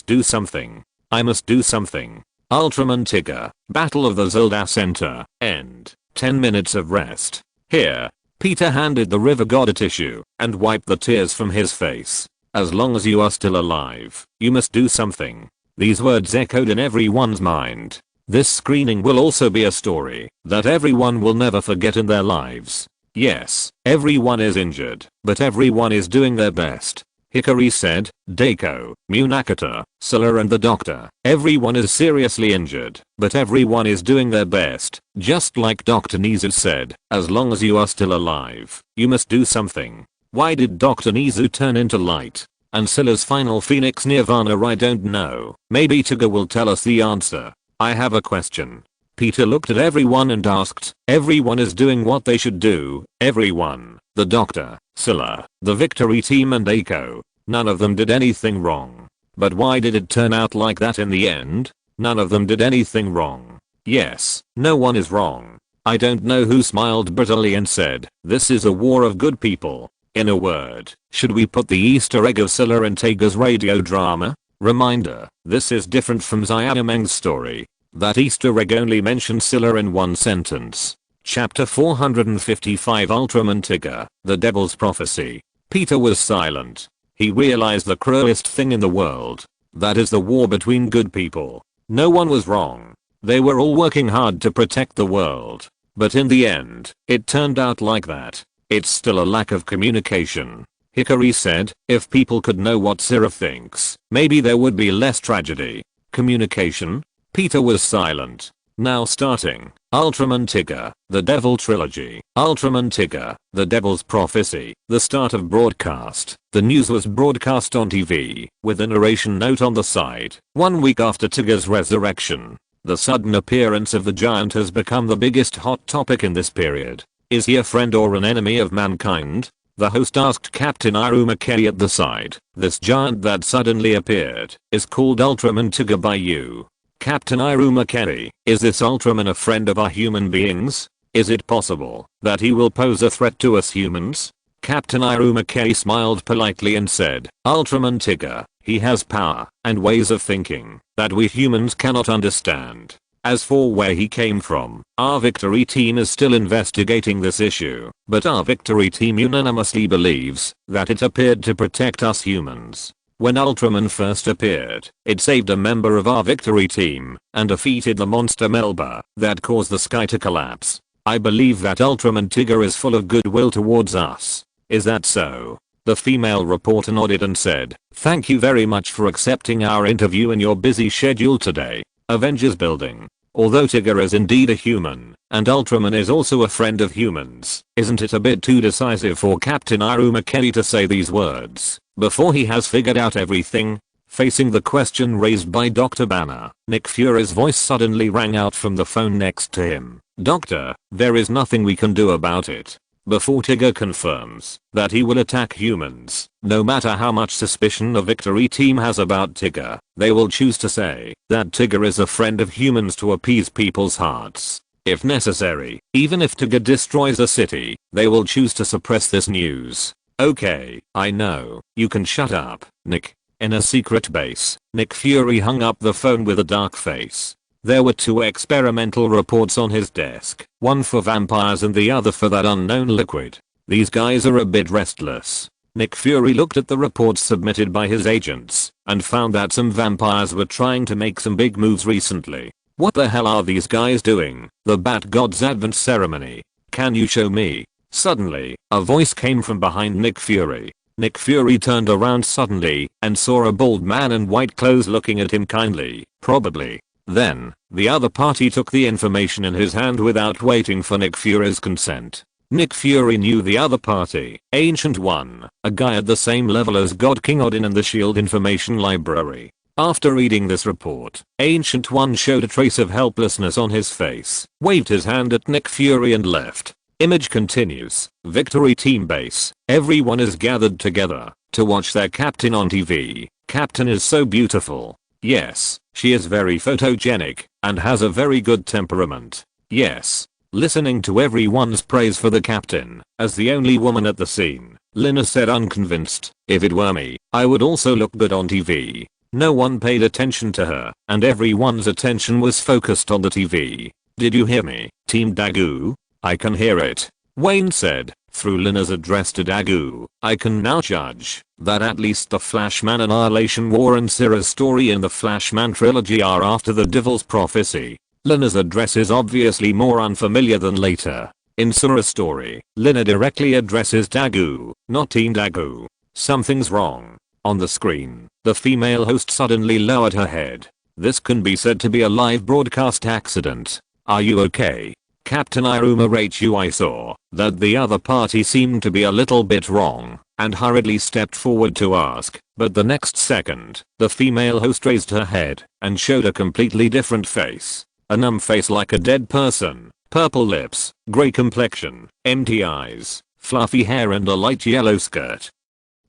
do something. I must do something. Ultraman Tiga, Battle of the Zilda Center, end. 10 minutes of rest. Here, Peter handed the river god a tissue and wiped the tears from his face. As long as you are still alive, you must do something. These words echoed in everyone's mind. This screening will also be a story that everyone will never forget in their lives. Yes, everyone is injured, but everyone is doing their best. Hikari said. Deiko, Munakata, Scylla and the doctor. Everyone is seriously injured, but everyone is doing their best. Just like Dr. Nizu said, as long as you are still alive, you must do something. Why did Dr. Nizu turn into light? And Scylla's final Phoenix Nirvana? I don't know. Maybe Tiga will tell us the answer. I have a question. Peter looked at everyone and asked. Everyone is doing what they should do. Everyone. the Doctor, Scylla, the Victory Team and Echo. None of them did anything wrong. But why did it turn out like that in the end? None of them did anything wrong. Yes, no one is wrong. I don't know who smiled bitterly and said, "This is a war of good people." In a word, should we put the Easter egg of Scylla in Tega's radio drama? Reminder, this is different from Xiaomeng's story. That Easter egg only mentions Scylla in one sentence. Chapter 455 Ultraman Tigger, The Devil's Prophecy. Peter was silent. He realized the cruelest thing in the world. That is the war between good people. No one was wrong. They were all working hard to protect the world. But in the end, it turned out like that. It's still a lack of communication. Hikari said, if people could know what Scylla thinks, maybe there would be less tragedy. Communication? Peter was silent. Now starting. Ultraman Tigger, The Devil Trilogy. Ultraman Tigger, The Devil's Prophecy. The start of broadcast. The news was broadcast on TV, with a narration note on the side. 1 week after Tigger's resurrection. The sudden appearance of the giant has become the biggest hot topic in this period. Is he a friend or an enemy of mankind? The host asked Captain Iruma Kerry at the side. This giant that suddenly appeared is called Ultraman Tigger by you. Captain Iruma Kerry, is this Ultraman a friend of our human beings? Is it possible that he will pose a threat to us humans? Captain Iruma Kerry smiled politely and said, Ultraman Tigger, he has power and ways of thinking that we humans cannot understand. As for where he came from, our Victory Team is still investigating this issue, but our Victory Team unanimously believes that it appeared to protect us humans. When Ultraman first appeared, it saved a member of our Victory Team and defeated the monster Melba that caused the sky to collapse. I believe that Ultraman Tigger is full of goodwill towards us. Is that so? The female reporter nodded and said, thank you very much for accepting our interview in your busy schedule today. Avengers building. Although Tigger is indeed a human, and Ultraman is also a friend of humans, isn't it a bit too decisive for Captain Iruma Kerry to say these words before he has figured out everything? Facing the question raised by Dr. Banner, Nick Fury's voice suddenly rang out from the phone next to him. Doctor, there is nothing we can do about it. Before Tigger confirms that he will attack humans, no matter how much suspicion the Victory Team has about Tigger, they will choose to say that Tigger is a friend of humans to appease people's hearts. If necessary, even if Tigger destroys a city, they will choose to suppress this news. Okay, I know, you can shut up, Nick. In a secret base, Nick Fury hung up the phone with a dark face. There were 2 experimental reports on his desk, one for vampires and the other for that unknown liquid. These guys are a bit restless. Nick Fury looked at the reports submitted by his agents and found that some vampires were trying to make some big moves recently. What the hell are these guys doing? The Bat God's Advent ceremony. Can you show me? Suddenly, a voice came from behind Nick Fury. Nick Fury turned around suddenly and saw a bald man in white clothes looking at him kindly, probably. Then, the other party took the information in his hand without waiting for Nick Fury's consent. Nick Fury knew the other party, Ancient One, a guy at the same level as God King Odin in the SHIELD information library. After reading this report, Ancient One showed a trace of helplessness on his face, waved his hand at Nick Fury and left. Image continues. Victory Team base. Everyone is gathered together to watch their captain on TV. Captain is so beautiful. Yes, she is very photogenic and has a very good temperament. Yes. Listening to everyone's praise for the captain, as the only woman at the scene, Lina said unconvinced, if it were me, I would also look good on TV. No one paid attention to her, and everyone's attention was focused on the TV. Did you hear me, Team Dagu? I can hear it. Wayne said, through Lina's address to Dagu, I can now judge that at least the Flashman Annihilation War and Scylla's story in the Flashman trilogy are after the Devil's Prophecy. Lina's address is obviously more unfamiliar than later. In Scylla's story, Lina directly addresses Dagu, not Team Dagu. Something's wrong. On the screen, the female host suddenly lowered her head. This can be said to be a live broadcast accident. Are you okay? Captain Iruma Rachu, I saw that the other party seemed to be a little bit wrong and hurriedly stepped forward to ask, but the next second, the female host raised her head and showed a completely different face. A numb face like a dead person, purple lips, grey complexion, empty eyes, fluffy hair and a light yellow skirt.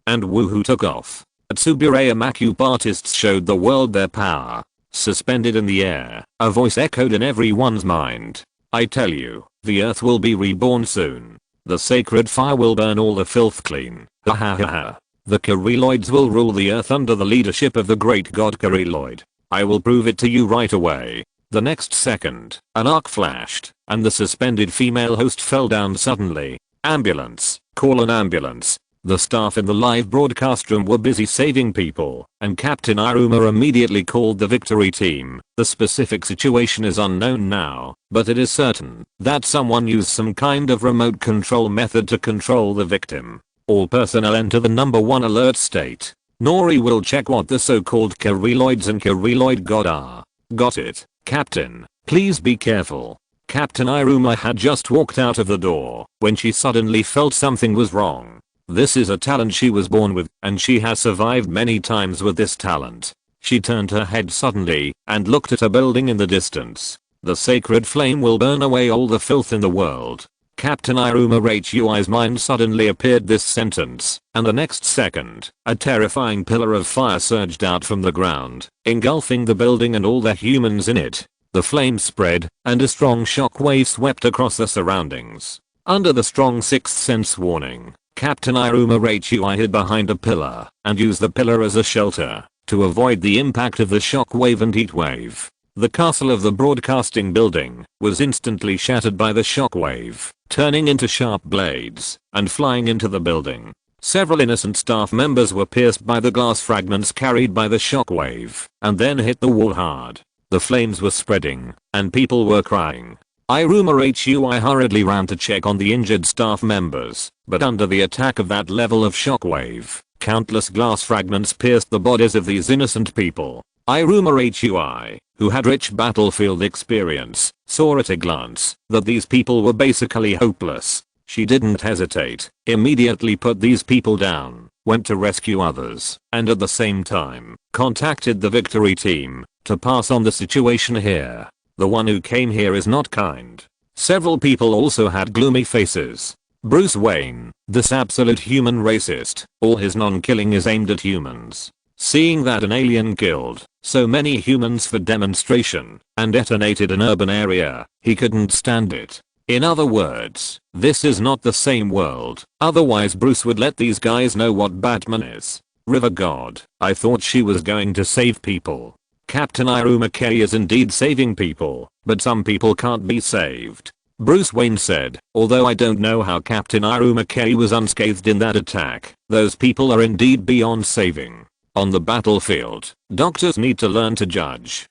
And woohoo took off. Tsuburaya makeup artists showed the world their power. Suspended in the air, a voice echoed in everyone's mind. I tell you, the earth will be reborn soon. The sacred fire will burn all the filth clean. Ha ha ha ha. The Kiriloids will rule the earth under the leadership of the great god Kiriloid. I will prove it to you right away. The next second, an arc flashed, and the suspended female host fell down suddenly. Ambulance, call an ambulance. The staff in the live broadcast room were busy saving people, and Captain Iruma immediately called the victory team. The specific situation is unknown now, but it is certain that someone used some kind of remote control method to control the victim. All personnel enter the number 1 alert state. Nori will check what the so-called Kiriloids and Kiriloid god are. Got it, Captain. Please be careful. Captain Iruma had just walked out of the door when she suddenly felt something was wrong. This is a talent she was born with, and she has survived many times with this talent. She turned her head suddenly and looked at a building in the distance. The sacred flame will burn away all the filth in the world. Captain Iruma Hui's mind suddenly appeared this sentence, and the next second, a terrifying pillar of fire surged out from the ground, engulfing the building and all the humans in it. The flame spread, and a strong shockwave swept across the surroundings. Under the strong sixth sense warning, Captain Iruma Hui hid behind a pillar and used the pillar as a shelter to avoid the impact of the shockwave and heatwave. The castle of the broadcasting building was instantly shattered by the shockwave, turning into sharp blades and flying into the building. Several innocent staff members were pierced by the glass fragments carried by the shockwave and then hit the wall hard. The flames were spreading and people were crying. Iruma Hui hurriedly ran to check on the injured staff members, but under the attack of that level of shockwave, countless glass fragments pierced the bodies of these innocent people. Iruma Hui, who had rich battlefield experience, saw at a glance that these people were basically hopeless. She didn't hesitate, immediately put these people down, went to rescue others, and at the same time, contacted the victory team to pass on the situation here. The one who came here is not kind. Several people also had gloomy faces. Bruce Wayne, this absolute human racist, all his non-killing is aimed at humans. Seeing that an alien killed so many humans for demonstration and detonated an urban area, he couldn't stand it. In other words, this is not the same world, otherwise Bruce would let these guys know what Batman is. River God, I thought she was going to save people. Captain Iruma is indeed saving people, but some people can't be saved. Bruce Wayne said, although I don't know how Captain Iruma was unscathed in that attack, those people are indeed beyond saving. On the battlefield, doctors need to learn to judge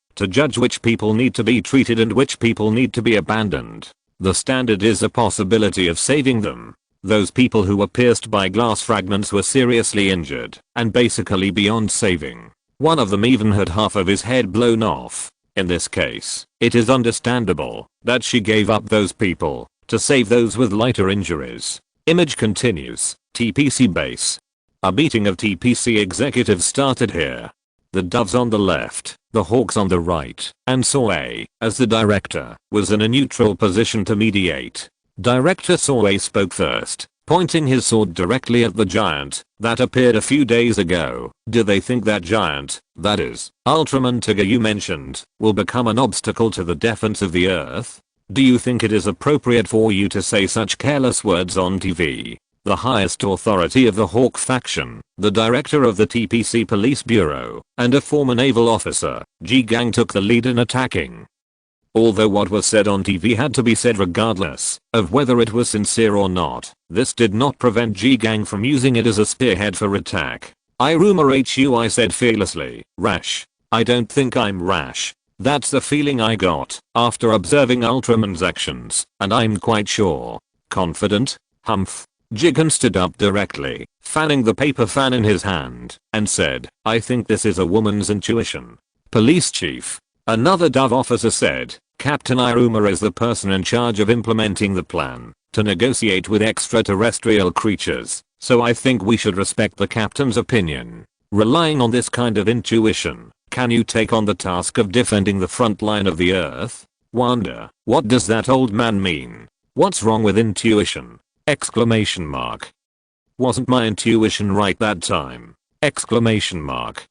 which people need to be treated and which people need to be abandoned. The standard is a possibility of saving them. Those people who were pierced by glass fragments were seriously injured and basically beyond saving. One of them even had half of his head blown off. In this case, it is understandable that she gave up those people to save those with lighter injuries. Image continues. TPC base. A meeting of TPC executives started here. The Doves on the left, the Hawks on the right, and Soe, as the director, was in a neutral position to mediate. Director Soe spoke first, pointing his sword directly at the giant that appeared a few days ago. Do they think that giant, that is, Ultraman Tiger you mentioned, will become an obstacle to the defense of the earth? Do you think it is appropriate for you to say such careless words on TV? The highest authority of the Hawk faction, the director of the TPC Police Bureau, and a former naval officer, G-Gang took the lead in attacking. Although what was said on TV had to be said regardless of whether it was sincere or not, this did not prevent G-Gang from using it as a spearhead for attack. Iruma Hui said fearlessly, "Rash. I don't think I'm rash. That's the feeling I got after observing Ultraman's actions, and I'm quite sure." Confident? Humph. Jigen stood up directly, fanning the paper fan in his hand, and said, "I think this is a woman's intuition." Police chief. Another Dove officer said, "Captain Iruma is the person in charge of implementing the plan to negotiate with extraterrestrial creatures, so I think we should respect the captain's opinion. Relying on this kind of intuition, can you take on the task of defending the front line of the earth?" Wonder, what does that old man mean? What's wrong with intuition? Exclamation mark. Wasn't my intuition right that time? Exclamation mark.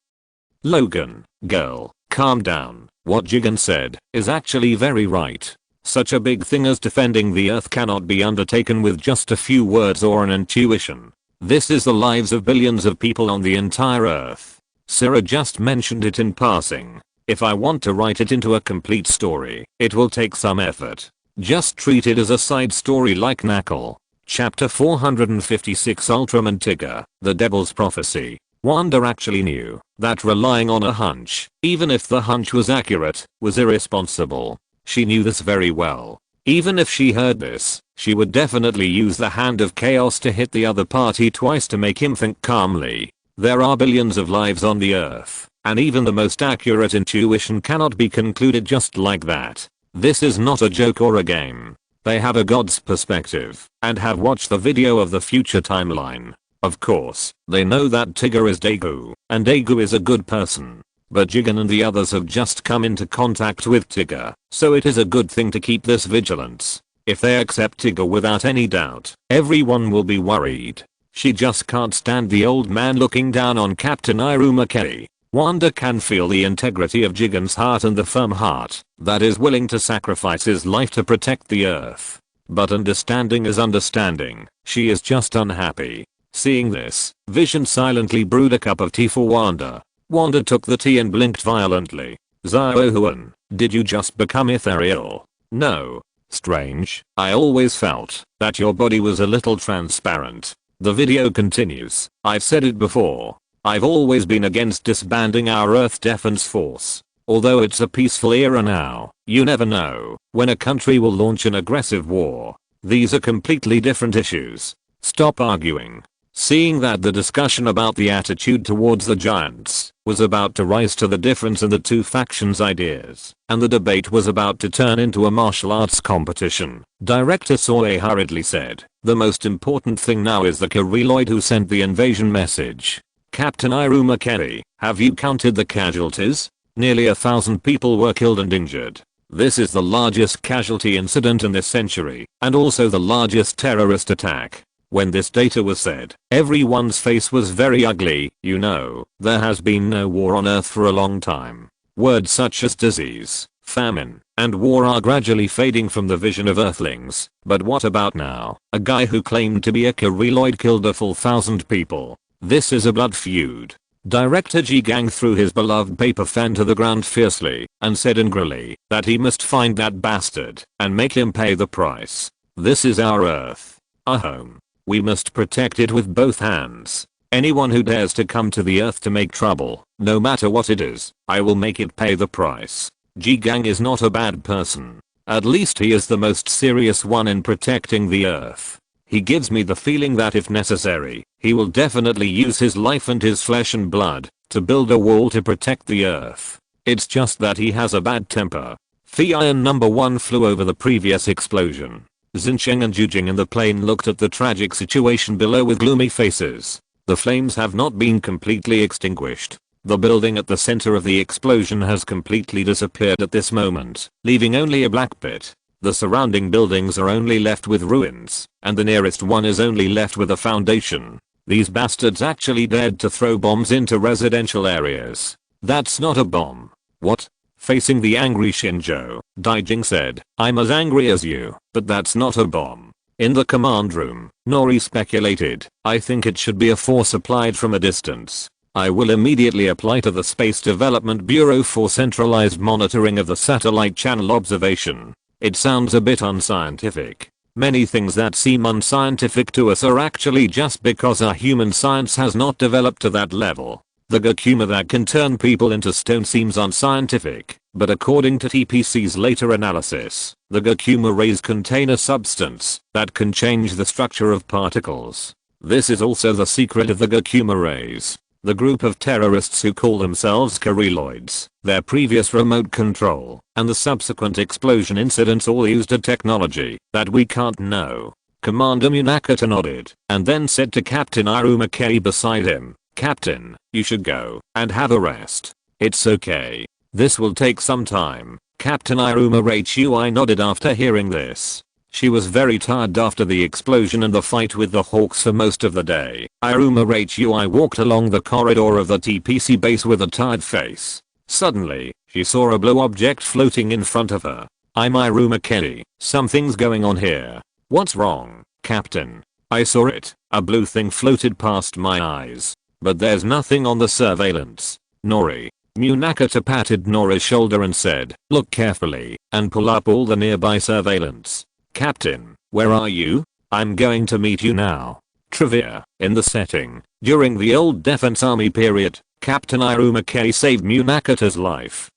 Logan, girl, calm down. What Jigen said is actually very right. Such a big thing as defending the earth cannot be undertaken with just a few words or an intuition. This is the lives of billions of people on the entire earth. Sarah just mentioned it in passing. If I want to write it into a complete story, it will take some effort. Just treat it as a side story like Knuckle. Chapter 456 Ultraman Tigger, The Devil's Prophecy. Wanda actually knew that relying on a hunch, even if the hunch was accurate, was irresponsible. She knew this very well. Even if she heard this, she would definitely use the hand of chaos to hit the other party twice to make him think calmly. There are billions of lives on the earth, and even the most accurate intuition cannot be concluded just like that. This is not a joke or a game. They have a god's perspective and have watched the video of the future timeline. Of course, they know that Tigger is Daegu, and Daegu is a good person. But Jigen and the others have just come into contact with Tigger, so it is a good thing to keep this vigilance. If they accept Tigger without any doubt, everyone will be worried. She just can't stand the old man looking down on Captain Iruma. Wanda can feel the integrity of Jigen's heart and the firm heart that is willing to sacrifice his life to protect the earth. But understanding is understanding. She is just unhappy. Seeing this, Vision silently brewed a cup of tea for Wanda. Wanda took the tea and blinked violently. Xiaohuan, did you just become ethereal? No. Strange. I always felt that your body was a little transparent. The video continues. I've said it before. I've always been against disbanding our Earth Defense Force. Although it's a peaceful era now, you never know when a country will launch an aggressive war. These are completely different issues. Stop arguing. Seeing that the discussion about the attitude towards the giants was about to rise to the difference in the two factions' ideas, and the debate was about to turn into a martial arts competition, Director Soye hurriedly said, the most important thing now is the Kiriloid who sent the invasion message. Captain Iruma, have you counted the casualties? Nearly 1,000 people were killed and injured. This is the largest casualty incident in this century, and also the largest terrorist attack. When this data was said, everyone's face was very ugly. You know, there has been no war on Earth for a long time. Words such as disease, famine, and war are gradually fading from the vision of Earthlings. But what about now? A guy who claimed to be a Kiriloid killed a full 1,000 people. This is a blood feud. Director Ji Gang threw his beloved paper fan to the ground fiercely and said angrily that he must find that bastard and make him pay the price. This is our Earth. Our home. We must protect it with both hands. Anyone who dares to come to the Earth to make trouble, no matter what it is, I will make it pay the price. Ji Gang is not a bad person. At least he is the most serious one in protecting the Earth. He gives me the feeling that if necessary, he will definitely use his life and his flesh and blood to build a wall to protect the Earth. It's just that he has a bad temper. Fian number 1 flew over the previous explosion. Xincheng and Jujing in the plane looked at the tragic situation below with gloomy faces. The flames have not been completely extinguished. The building at the center of the explosion has completely disappeared at this moment, leaving only a black pit. The surrounding buildings are only left with ruins, and the nearest one is only left with a foundation. These bastards actually dared to throw bombs into residential areas. That's not a bomb. What? Facing the angry Shinjo, Daijing said, I'm as angry as you, but that's not a bomb. In the command room, Nori speculated, I think it should be a force applied from a distance. I will immediately apply to the Space Development Bureau for centralized monitoring of the satellite channel observation. It sounds a bit unscientific. Many things that seem unscientific to us are actually just because our human science has not developed to that level. The Gakuma that can turn people into stone seems unscientific, but according to TPC's later analysis, the Gakuma rays contain a substance that can change the structure of particles. This is also the secret of the Gakuma rays. The group of terrorists who call themselves Kiriloids, their previous remote control, and the subsequent explosion incidents all used a technology that we can't know. Commander Munakata nodded, and then said to Captain Iruma beside him, Captain, you should go and have a rest. It's okay. This will take some time. Captain Iruma Chui nodded after hearing this. She was very tired after the explosion and the fight with the Hawks for most of the day. Iruma Hui walked along the corridor of the TPC base with a tired face. Suddenly, she saw a blue object floating in front of her. I'm Iruma Kelly. Something's going on here. What's wrong, Captain? I saw it. A blue thing floated past my eyes. But there's nothing on the surveillance. Nori. Munakata patted Nori's shoulder and said, look carefully and pull up all the nearby surveillance. Captain, where are you? I'm going to meet you now. Trivia. In the setting, during the old Defense Army period, Captain Iruma Kelly saved Munakata's life.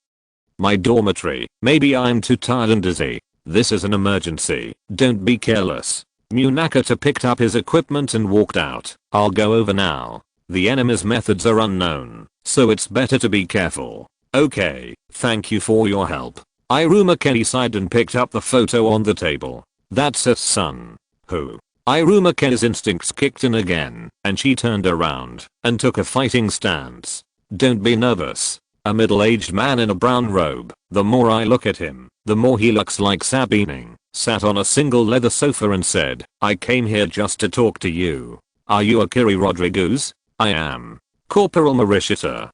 My dormitory. Maybe I'm too tired and dizzy. This is an emergency. Don't be careless. Munakata picked up his equipment and walked out. I'll go over now. The enemy's methods are unknown, so it's better to be careful. Okay, thank you for your help. Iruma Kelly sighed and picked up the photo on the table. That's her son. Who? Iruma Kelly's instincts kicked in again, and she turned around and took a fighting stance. Don't be nervous. A middle-aged man in a brown robe. The more I look at him, the more he looks like Sabining. Sat on a single leather sofa and said, I came here just to talk to you. Are you Akiri Rodriguez? I am. Corporal Marishita.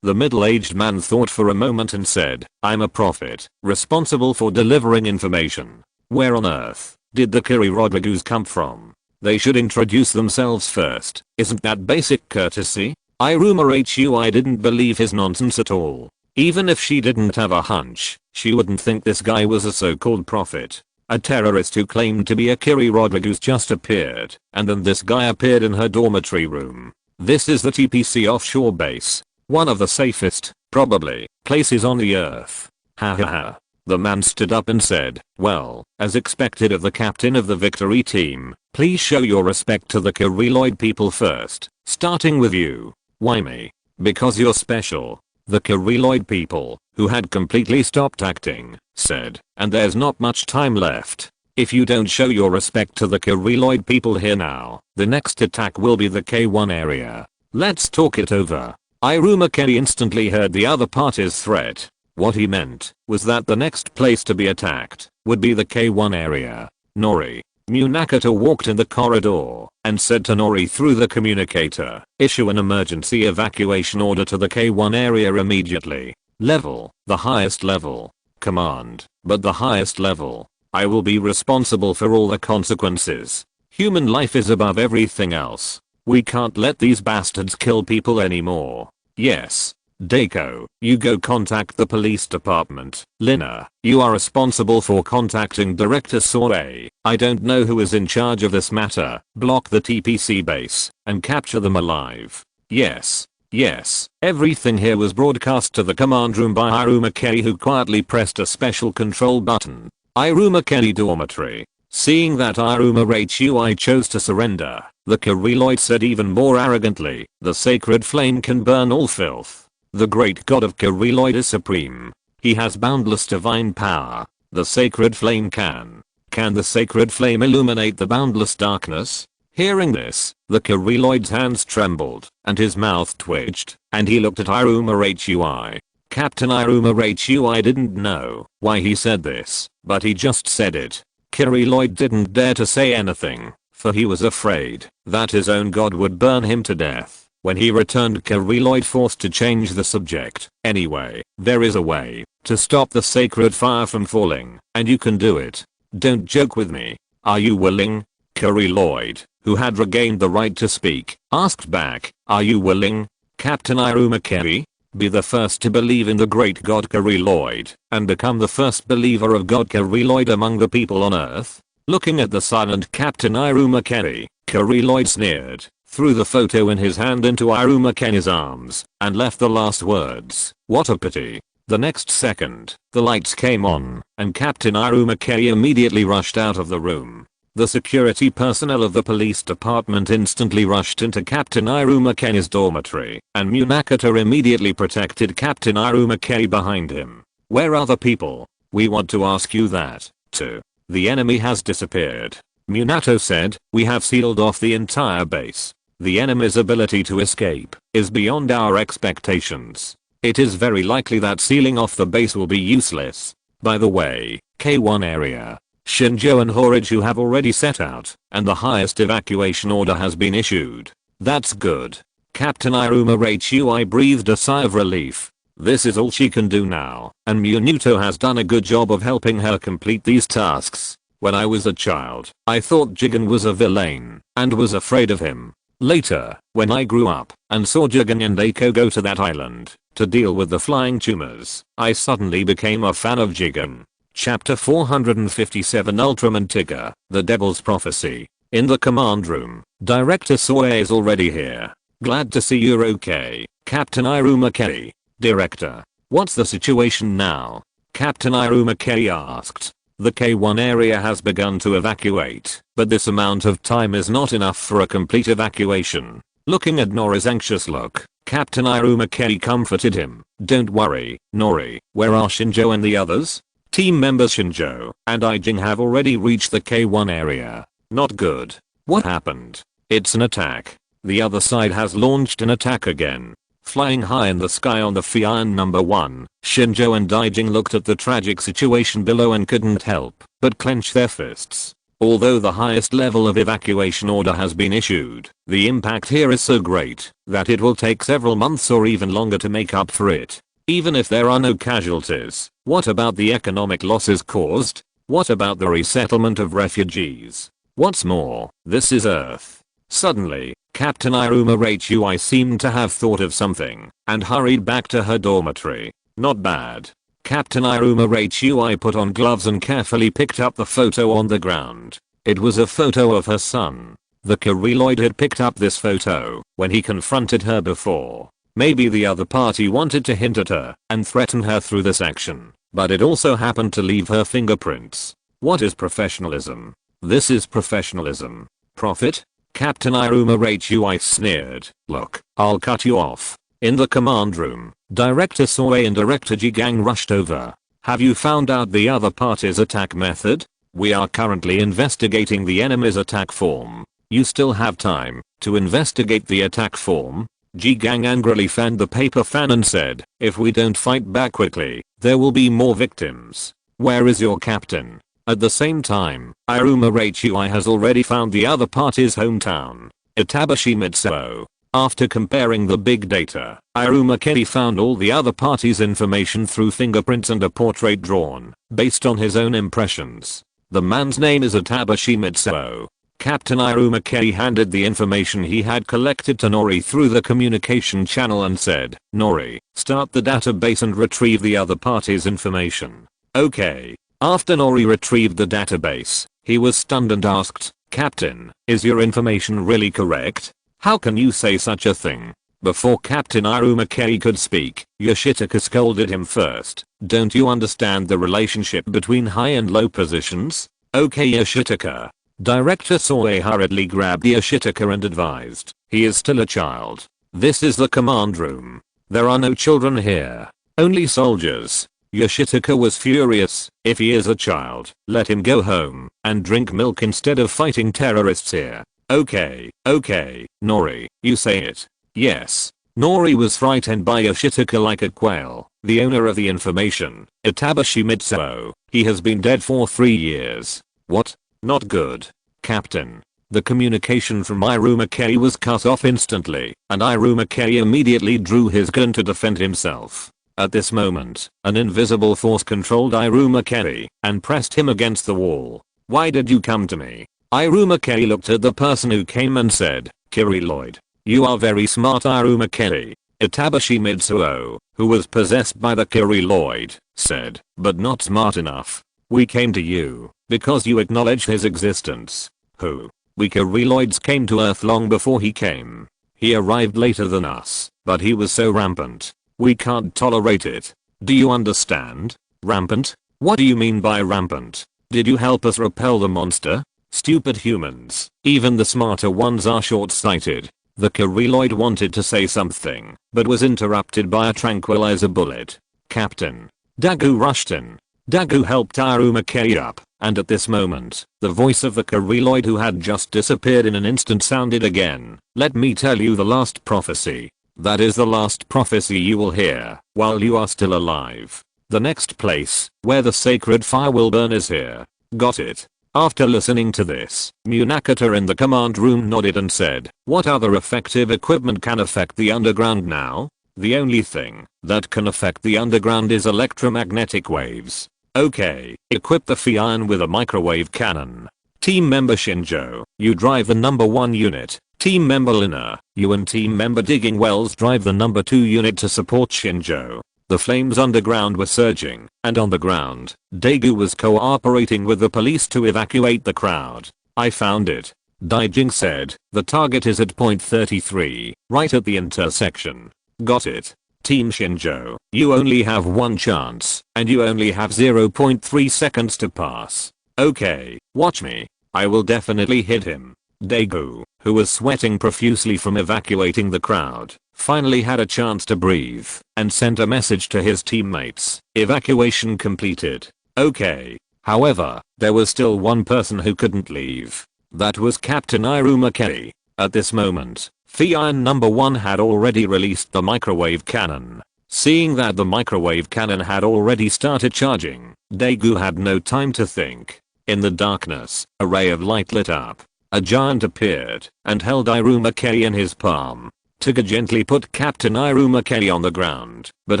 The middle-aged man thought for a moment and said, I'm a prophet, responsible for delivering information. Where on earth did the Kiri Rodriguez come from? They should introduce themselves first. Isn't that basic courtesy? Iruma Hui didn't believe his nonsense at all. Even if she didn't have a hunch, she wouldn't think this guy was a so-called prophet. A terrorist who claimed to be Akiri Rodriguez just appeared, and then this guy appeared in her dormitory room. This is the TPC offshore base. One of the safest, probably, places on the earth. Ha ha ha. The man stood up and said, well, as expected of the captain of the victory team, please show your respect to the Kiriloid people first, starting with you. Why me? Because you're special. The Kiriloid people, who had completely stopped acting, said, and there's not much time left. If you don't show your respect to the Kiriloid people here now, the next attack will be the K1 area. Let's talk it over. Iruma Kelly instantly heard the other party's threat. What he meant was that the next place to be attacked would be the K1 area. Nori. Munakata walked in the corridor and said to Nori through the communicator, issue an emergency evacuation order to the K1 area immediately. Level, the highest level. Command, but the highest level. I will be responsible for all the consequences. Human life is above everything else. We can't let these bastards kill people anymore. Yes. Deiko, you go contact the police department. Lina, you are responsible for contacting Director Soe. I don't know who is in charge of this matter. Block the TPC base and capture them alive. Yes. Yes. Everything here was broadcast to the command room by Iruma Kelly, who quietly pressed a special control button. Iruma Kelly dormitory. Seeing that Iruma Hui chose to surrender, the Kiriloid said even more arrogantly, the sacred flame can burn all filth. The great god of Kiriloid is supreme. He has boundless divine power. The sacred flame can. Can the sacred flame illuminate the boundless darkness? Hearing this, the Kiriloid's hands trembled, and his mouth twitched, and he looked at Iruma Hui. Captain Iruma Hui didn't know why he said this, but he just said it. Kiriloid didn't dare to say anything, for he was afraid that his own god would burn him to death. When he returned, Kiriloid forced to change the subject. Anyway, there is a way to stop the sacred fire from falling, and you can do it. Don't joke with me. Are you willing? Kiriloid, who had regained the right to speak, asked back, are you willing? Captain Iruma Kelly? Be the first to believe in the great god Kiriloid, and become the first believer of god Kiriloid among the people on earth? Looking at the silent Captain Iruma Kelly, Kiriloid sneered, threw the photo in his hand into Iruma Kelly's arms, and left the last words, what a pity. The next second, the lights came on, and Captain Iruma Kelly immediately rushed out of the room. The security personnel of the police department instantly rushed into Captain Iruma Kelly's dormitory, and Munakata immediately protected Captain Iruma Kelly behind him. Where are the people? We want to ask you that, too. The enemy has disappeared. Minato said, we have sealed off the entire base. The enemy's ability to escape is beyond our expectations. It is very likely that sealing off the base will be useless. By the way, K1 area. Shinjo and Horichu have already set out, and the highest evacuation order has been issued. That's good. Captain Iruma Rachui breathed a sigh of relief. This is all she can do now, and Minato has done a good job of helping her complete these tasks. When I was a child, I thought Jigen was a villain, and was afraid of him. Later, when I grew up, and saw Jigen and Eiko go to that island, to deal with the flying tumors, I suddenly became a fan of Jigen. Chapter 457 Ultraman Tiger, The Devil's Prophecy. In the command room, Director Soe is already here. Glad to see you're okay, Captain Iruma Kei. Director, what's the situation now? Captain Iruma Kei asked. The K1 area has begun to evacuate, but this amount of time is not enough for a complete evacuation. Looking at Nori's anxious look, Captain Iruma Kei comforted him. Don't worry, Nori, where are Shinjo and the others? Team members Shinjo and Ijing have already reached the K1 area. Not good. What happened? It's an attack. The other side has launched an attack again. Flying high in the sky on the Fian number 1, Shinjo and Ijing looked at the tragic situation below and couldn't help but clench their fists. Although the highest level of evacuation order has been issued, the impact here is so great that it will take several months or even longer to make up for it. Even if there are no casualties, what about the economic losses caused? What about the resettlement of refugees? What's more, this is Earth. Suddenly, Captain Iruma Rachui seemed to have thought of something and hurried back to her dormitory. Not bad. Captain Iruma Rachui put on gloves and carefully picked up the photo on the ground. It was a photo of her son. The Kiriloid had picked up this photo when he confronted her before. Maybe the other party wanted to hint at her and threaten her through this action, but it also happened to leave her fingerprints. What is professionalism? This is professionalism. Profit? Captain Iruma Rachui sneered. Look, I'll cut you off. In the command room, Director Soe and Director Jigang rushed over. Have you found out the other party's attack method? We are currently investigating the enemy's attack form. You still have time to investigate the attack form. Jigang angrily fanned the paper fan and said, if we don't fight back quickly, there will be more victims. Where is your captain? At the same time, Iruma Rachui has already found the other party's hometown, Itabashi Mitsuo. After comparing the big data, Iruma Kei found all the other party's information through fingerprints and a portrait drawn, based on his own impressions. The man's name is Itabashi Mitsuo. Captain Iruma Kei handed the information he had collected to Nori through the communication channel and said, Nori, start the database and retrieve the other party's information. Okay. After Nori retrieved the database, he was stunned and asked, Captain, is your information really correct? How can you say such a thing? Before Captain Iruma Kei could speak, Yoshitaka scolded him first. Don't you understand the relationship between high and low positions? Okay Yoshitaka. Director Soe hurriedly grabbed Yoshitaka and advised, he is still a child. This is the command room. There are no children here. Only soldiers. Yoshitaka was furious. If he is a child, let him go home and drink milk instead of fighting terrorists here. Okay, Nori, you say it. Yes. Nori was frightened by Yoshitaka like a quail. The owner of the information, Itabashi Mitsuo, he has been dead for 3 years. What? Not good. Captain. The communication from Iruma Kei was cut off instantly, and Iruma Kei immediately drew his gun to defend himself. At this moment, an invisible force controlled Iruma Kei and pressed him against the wall. Why did you come to me? Iruma Kei looked at the person who came and said, Kiriloid. You are very smart Iruma Kei. Itabashi Mitsuo, who was possessed by the Kiriloid, said, but not smart enough. We came to you because you acknowledged his existence. Who? We Kiriloids came to Earth long before he came. He arrived later than us, but he was so rampant. We can't tolerate it. Do you understand? Rampant? What do you mean by rampant? Did you help us repel the monster? Stupid humans. Even the smarter ones are short-sighted. The Kiriloid wanted to say something, but was interrupted by a tranquilizer bullet. Captain. Dagu rushed in. Dagu helped Iruma Kei up, and at this moment, the voice of the Kiriloid who had just disappeared in an instant sounded again. Let me tell you the last prophecy. That is the last prophecy you will hear while you are still alive. The next place where the sacred fire will burn is here. Got it. After listening to this, Munakata in the command room nodded and said, what other effective equipment can affect the underground now? The only thing that can affect the underground is electromagnetic waves. Okay, equip the Fion with a microwave cannon. Team member Shinjo, you drive the number 1 unit. Team member Lina, you and team member Digging Wells drive the number 2 unit to support Shinjo. The flames underground were surging, and on the ground, Daegu was cooperating with the police to evacuate the crowd. I found it. Daijing said, the target is at point 33, right at the intersection. Got it. Team Shinjo, you only have one chance, and you only have 0.3 seconds to pass. Okay, watch me. I will definitely hit him. Daegu, who was sweating profusely from evacuating the crowd, finally had a chance to breathe and sent a message to his teammates. Evacuation completed. Okay. However, there was still one person who couldn't leave. That was Captain Iruma. At this moment, Fion number 1 had already released the microwave cannon. Seeing that the microwave cannon had already started charging, Daegu had no time to think. In the darkness, a ray of light lit up. A giant appeared and held Iruma in his palm. Tigger gently put Captain Iruma on the ground, but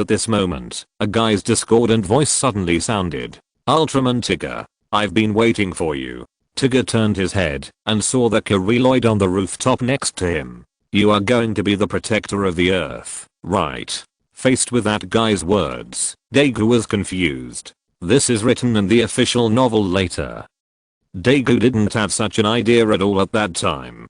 at this moment, a guy's discordant voice suddenly sounded. Ultraman Tigger, I've been waiting for you. Tigger turned his head and saw the Kiriloid on the rooftop next to him. You are going to be the protector of the earth, right? Faced with that guy's words, Daegu was confused. This is written in the official novel later. Daegu didn't have such an idea at all at that time.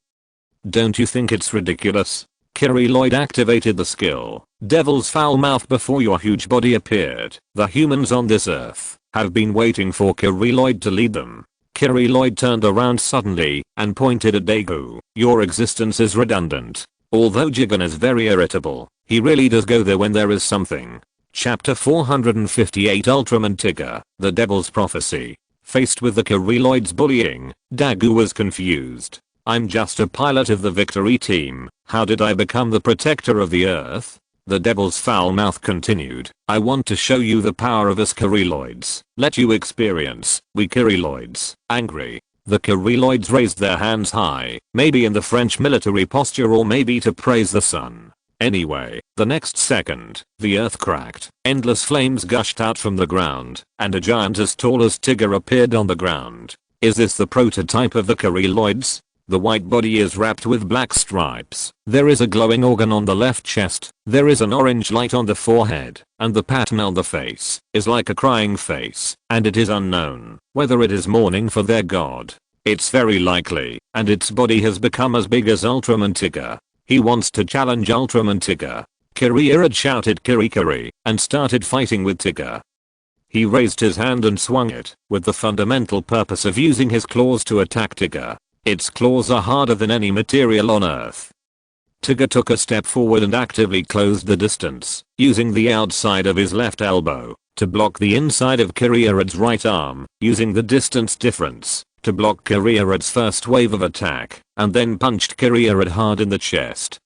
Don't you think it's ridiculous? Kiriloid activated the skill, Devil's Foul Mouth, before your huge body appeared. The humans on this earth have been waiting for Kiriloid to lead them. Kiriloid turned around suddenly and pointed at Daegu. Your existence is redundant. Although Jigen is very irritable, he really does go there when there is something. Chapter 458 Ultraman Tigger, The Devil's Prophecy. Faced with the Kiriloid's bullying, Daegu was confused. I'm just a pilot of the victory team. How did I become the protector of the earth? The Devil's Foul Mouth continued. I want to show you the power of us Kiriloids. Let you experience, we Kiriloids. Angry. The Kiriloids raised their hands high, maybe in the French military posture or maybe to praise the sun. Anyway, the next second, the earth cracked, endless flames gushed out from the ground, and a giant as tall as Tigger appeared on the ground. Is this the prototype of the Kiriloids? The white body is wrapped with black stripes. There is a glowing organ on the left chest. There is an orange light on the forehead, and the pattern on the face is like a crying face, and it is unknown whether it is mourning for their god. It's very likely, and its body has become as big as Ultraman Tigger. He wants to challenge Ultraman Tigger. Kiriirad shouted Kirikiri and started fighting with Tigger. He raised his hand and swung it with the fundamental purpose of using his claws to attack Tigger. Its claws are harder than any material on earth. Tigger took a step forward and actively closed the distance, using the outside of his left elbow to block the inside of Kiriirad's right arm, using the distance difference to block Kiriirad's first wave of attack, and then punched Kiriirad hard in the chest.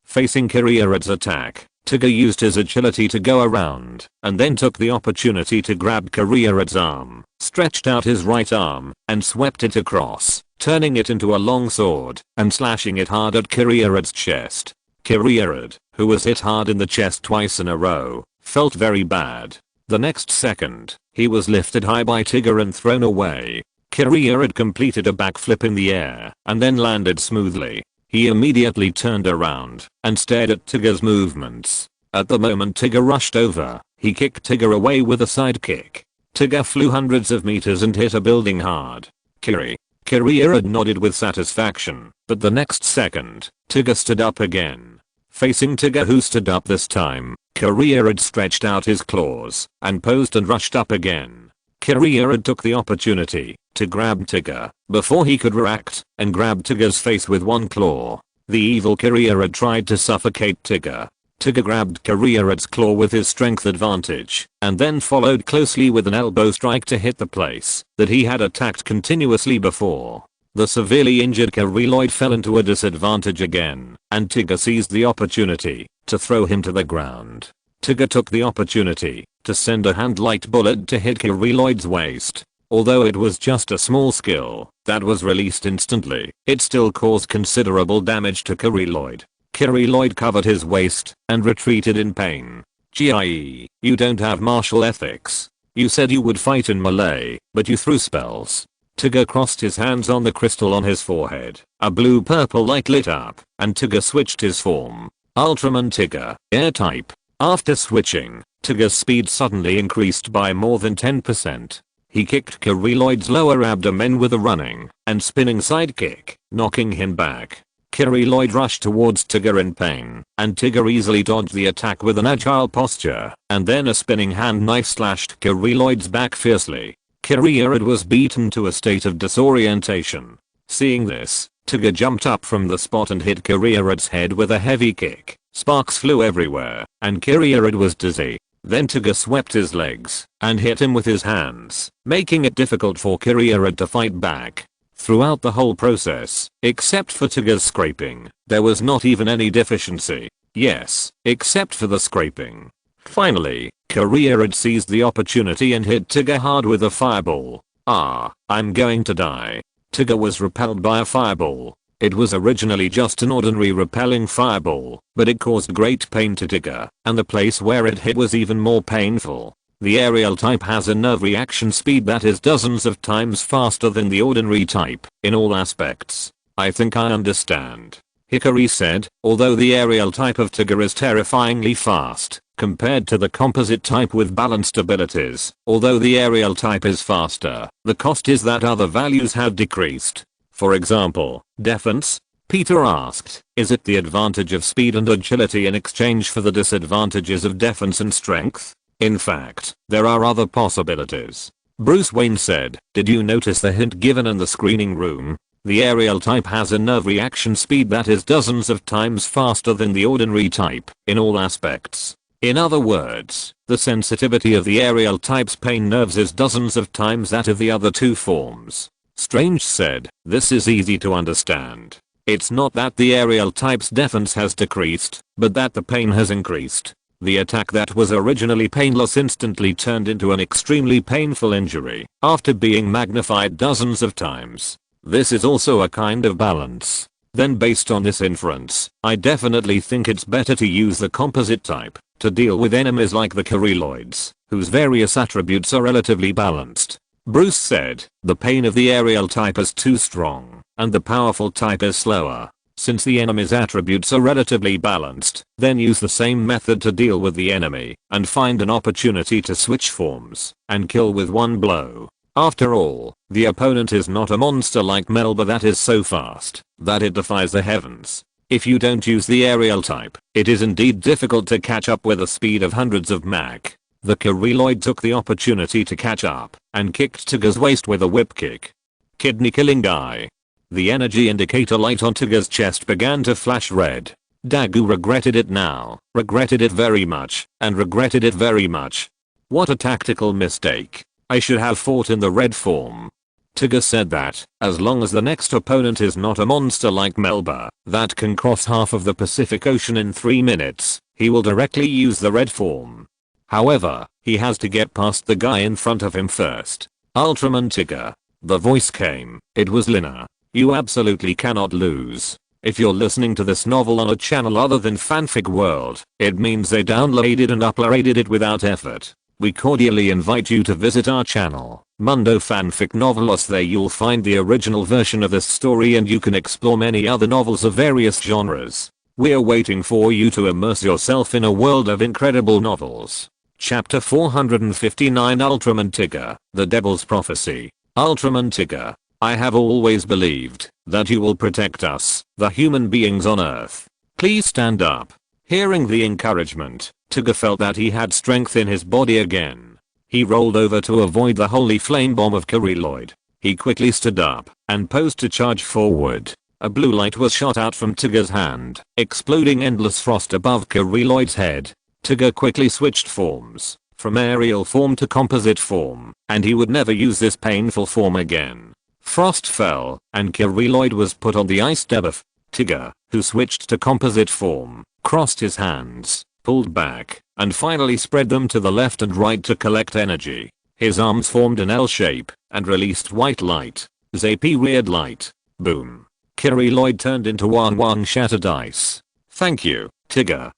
Facing Kiriirad's attack, Tigger used his agility to go around, and then took the opportunity to grab Kiriirad's arm, stretched out his right arm, and swept it across, turning it into a long sword, and slashing it hard at Kiriirad's chest. Kiriirad, who was hit hard in the chest twice in a row, felt very bad. The next second, he was lifted high by Tigger and thrown away. Kiriirad completed a backflip in the air and then landed smoothly. He immediately turned around and stared at Tigger's movements. At the moment Tigger rushed over, he kicked Tigger away with a side kick. Tigger flew hundreds of meters and hit a building hard. Kiriirad nodded with satisfaction, but the next second, Tigger stood up again. Facing Tigger, who stood up this time, Kiriirad stretched out his claws and posed and rushed up again. Kiriirad took the opportunity to grab Tigger before he could react and grab Tigger's face with one claw. The evil Kiriirad tried to suffocate Tigger. Tigger grabbed Kiriirad's claw with his strength advantage and then followed closely with an elbow strike to hit the place that he had attacked continuously before. The severely injured Kiriloid fell into a disadvantage again, and Tigger seized the opportunity to throw him to the ground. Tigger took the opportunity to send a hand-light bullet to hit Kiriloid's waist. Although it was just a small skill that was released instantly, it still caused considerable damage to Lloyd. Lloyd covered his waist and retreated in pain. "Gie, you don't have martial ethics. You said you would fight in melee, but you threw spells." Tigger crossed his hands on the crystal on his forehead. A blue-purple light lit up, and Tigger switched his form. Ultraman Tigger, air type. After switching, Tigger's speed suddenly increased by more than 10%. He kicked Lloyd's lower abdomen with a running and spinning side kick, knocking him back. Lloyd rushed towards Tigger in pain, and Tigger easily dodged the attack with an agile posture, and then a spinning hand knife slashed Lloyd's back fiercely. Lloyd was beaten to a state of disorientation. Seeing this, Tigger jumped up from the spot and hit Lloyd's head with a heavy kick. Sparks flew everywhere, and Lloyd was dizzy. Then Tigger swept his legs and hit him with his hands, making it difficult for Lloyd to fight back. Throughout the whole process, except for Tigger's scraping, there was not even any deficiency. Yes, except for the scraping. Finally, Lloyd seized the opportunity and hit Tigger hard with a fireball. "Ah, I'm going to die." Tigger was repelled by a fireball. It was originally just an ordinary repelling fireball, but it caused great pain to Tigger, and the place where it hit was even more painful. The aerial type has a nerve reaction speed that is dozens of times faster than the ordinary type, in all aspects. "I think I understand," Hikari said, although the aerial type of Tigger is terrifyingly fast, compared to the composite type with balanced abilities. Although the aerial type is faster, the cost is that other values have decreased. For example, defense? Peter asked, is it the advantage of speed and agility in exchange for the disadvantages of defense and strength? In fact, there are other possibilities. Bruce Wayne said, did you notice the hint given in the screening room? The aerial type has a nerve reaction speed that is dozens of times faster than the ordinary type, in all aspects. In other words, the sensitivity of the aerial type's pain nerves is dozens of times that of the other two forms. Strange said, this is easy to understand. It's not that the aerial type's defense has decreased, but that the pain has increased. The attack that was originally painless instantly turned into an extremely painful injury, after being magnified dozens of times. This is also a kind of balance. Then based on this inference, I definitely think it's better to use the composite type to deal with enemies like the Lloyds, whose various attributes are relatively balanced. Bruce said, the pain of the aerial type is too strong, and the powerful type is slower. Since the enemy's attributes are relatively balanced, then use the same method to deal with the enemy, and find an opportunity to switch forms, and kill with one blow. After all, the opponent is not a monster like Melba that is so fast that it defies the heavens. If you don't use the aerial type, it is indeed difficult to catch up with a speed of hundreds of Mach. The Lloyd took the opportunity to catch up, and kicked Tigger's waist with a whip kick. Kidney killing guy. The energy indicator light on Tigger's chest began to flash red. Dagu regretted it now, regretted it very much, and regretted it very much. What a tactical mistake. I should have fought in the red form. Tigger said that, as long as the next opponent is not a monster like Melba, that can cross half of the Pacific Ocean in 3 minutes, he will directly use the red form. However, he has to get past the guy in front of him first. Ultraman Tigger. The voice came. It was Lina. You absolutely cannot lose. If you're listening to this novel on a channel other than Fanfic World, it means they downloaded and uploaded it without effort. We cordially invite you to visit our channel, Mundo Fanfic Novelos. There you'll find the original version of this story and you can explore many other novels of various genres. We're waiting for you to immerse yourself in a world of incredible novels. Chapter 459 Ultraman Tigger, The Devil's Prophecy. Ultraman Tigger. I have always believed that you will protect us, the human beings on Earth. Please stand up. Hearing the encouragement, Tigger felt that he had strength in his body again. He rolled over to avoid the holy flame bomb of Lloyd. He quickly stood up and posed to charge forward. A blue light was shot out from Tigger's hand, exploding endless frost above Lloyd's head. Tigger quickly switched forms, from aerial form to composite form, and he would never use this painful form again. Frost fell, and Lloyd was put on the ice debuff. Tigger, who switched to composite form, crossed his hands, pulled back, and finally spread them to the left and right to collect energy. His arms formed an L shape, and released white light. Zappy weird light. Boom. Kiri Lloyd turned into one shattered ice. Thank you, Tigger.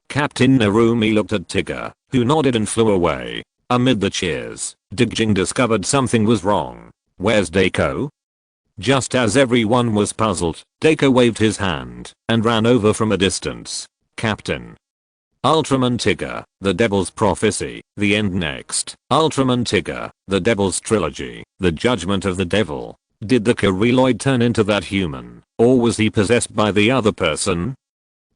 Captain Narumi looked at Tigger, who nodded and flew away. Amid the cheers, Digjing discovered something was wrong. Where's Dako? Just as everyone was puzzled, Dako waved his hand and ran over from a distance. Captain. Ultraman Tigger, The Devil's Prophecy, The End Next. Ultraman Tigger, The Devil's Trilogy, The Judgment of the Devil. Did the Kiri Lloyd turn into that human, or was he possessed by the other person?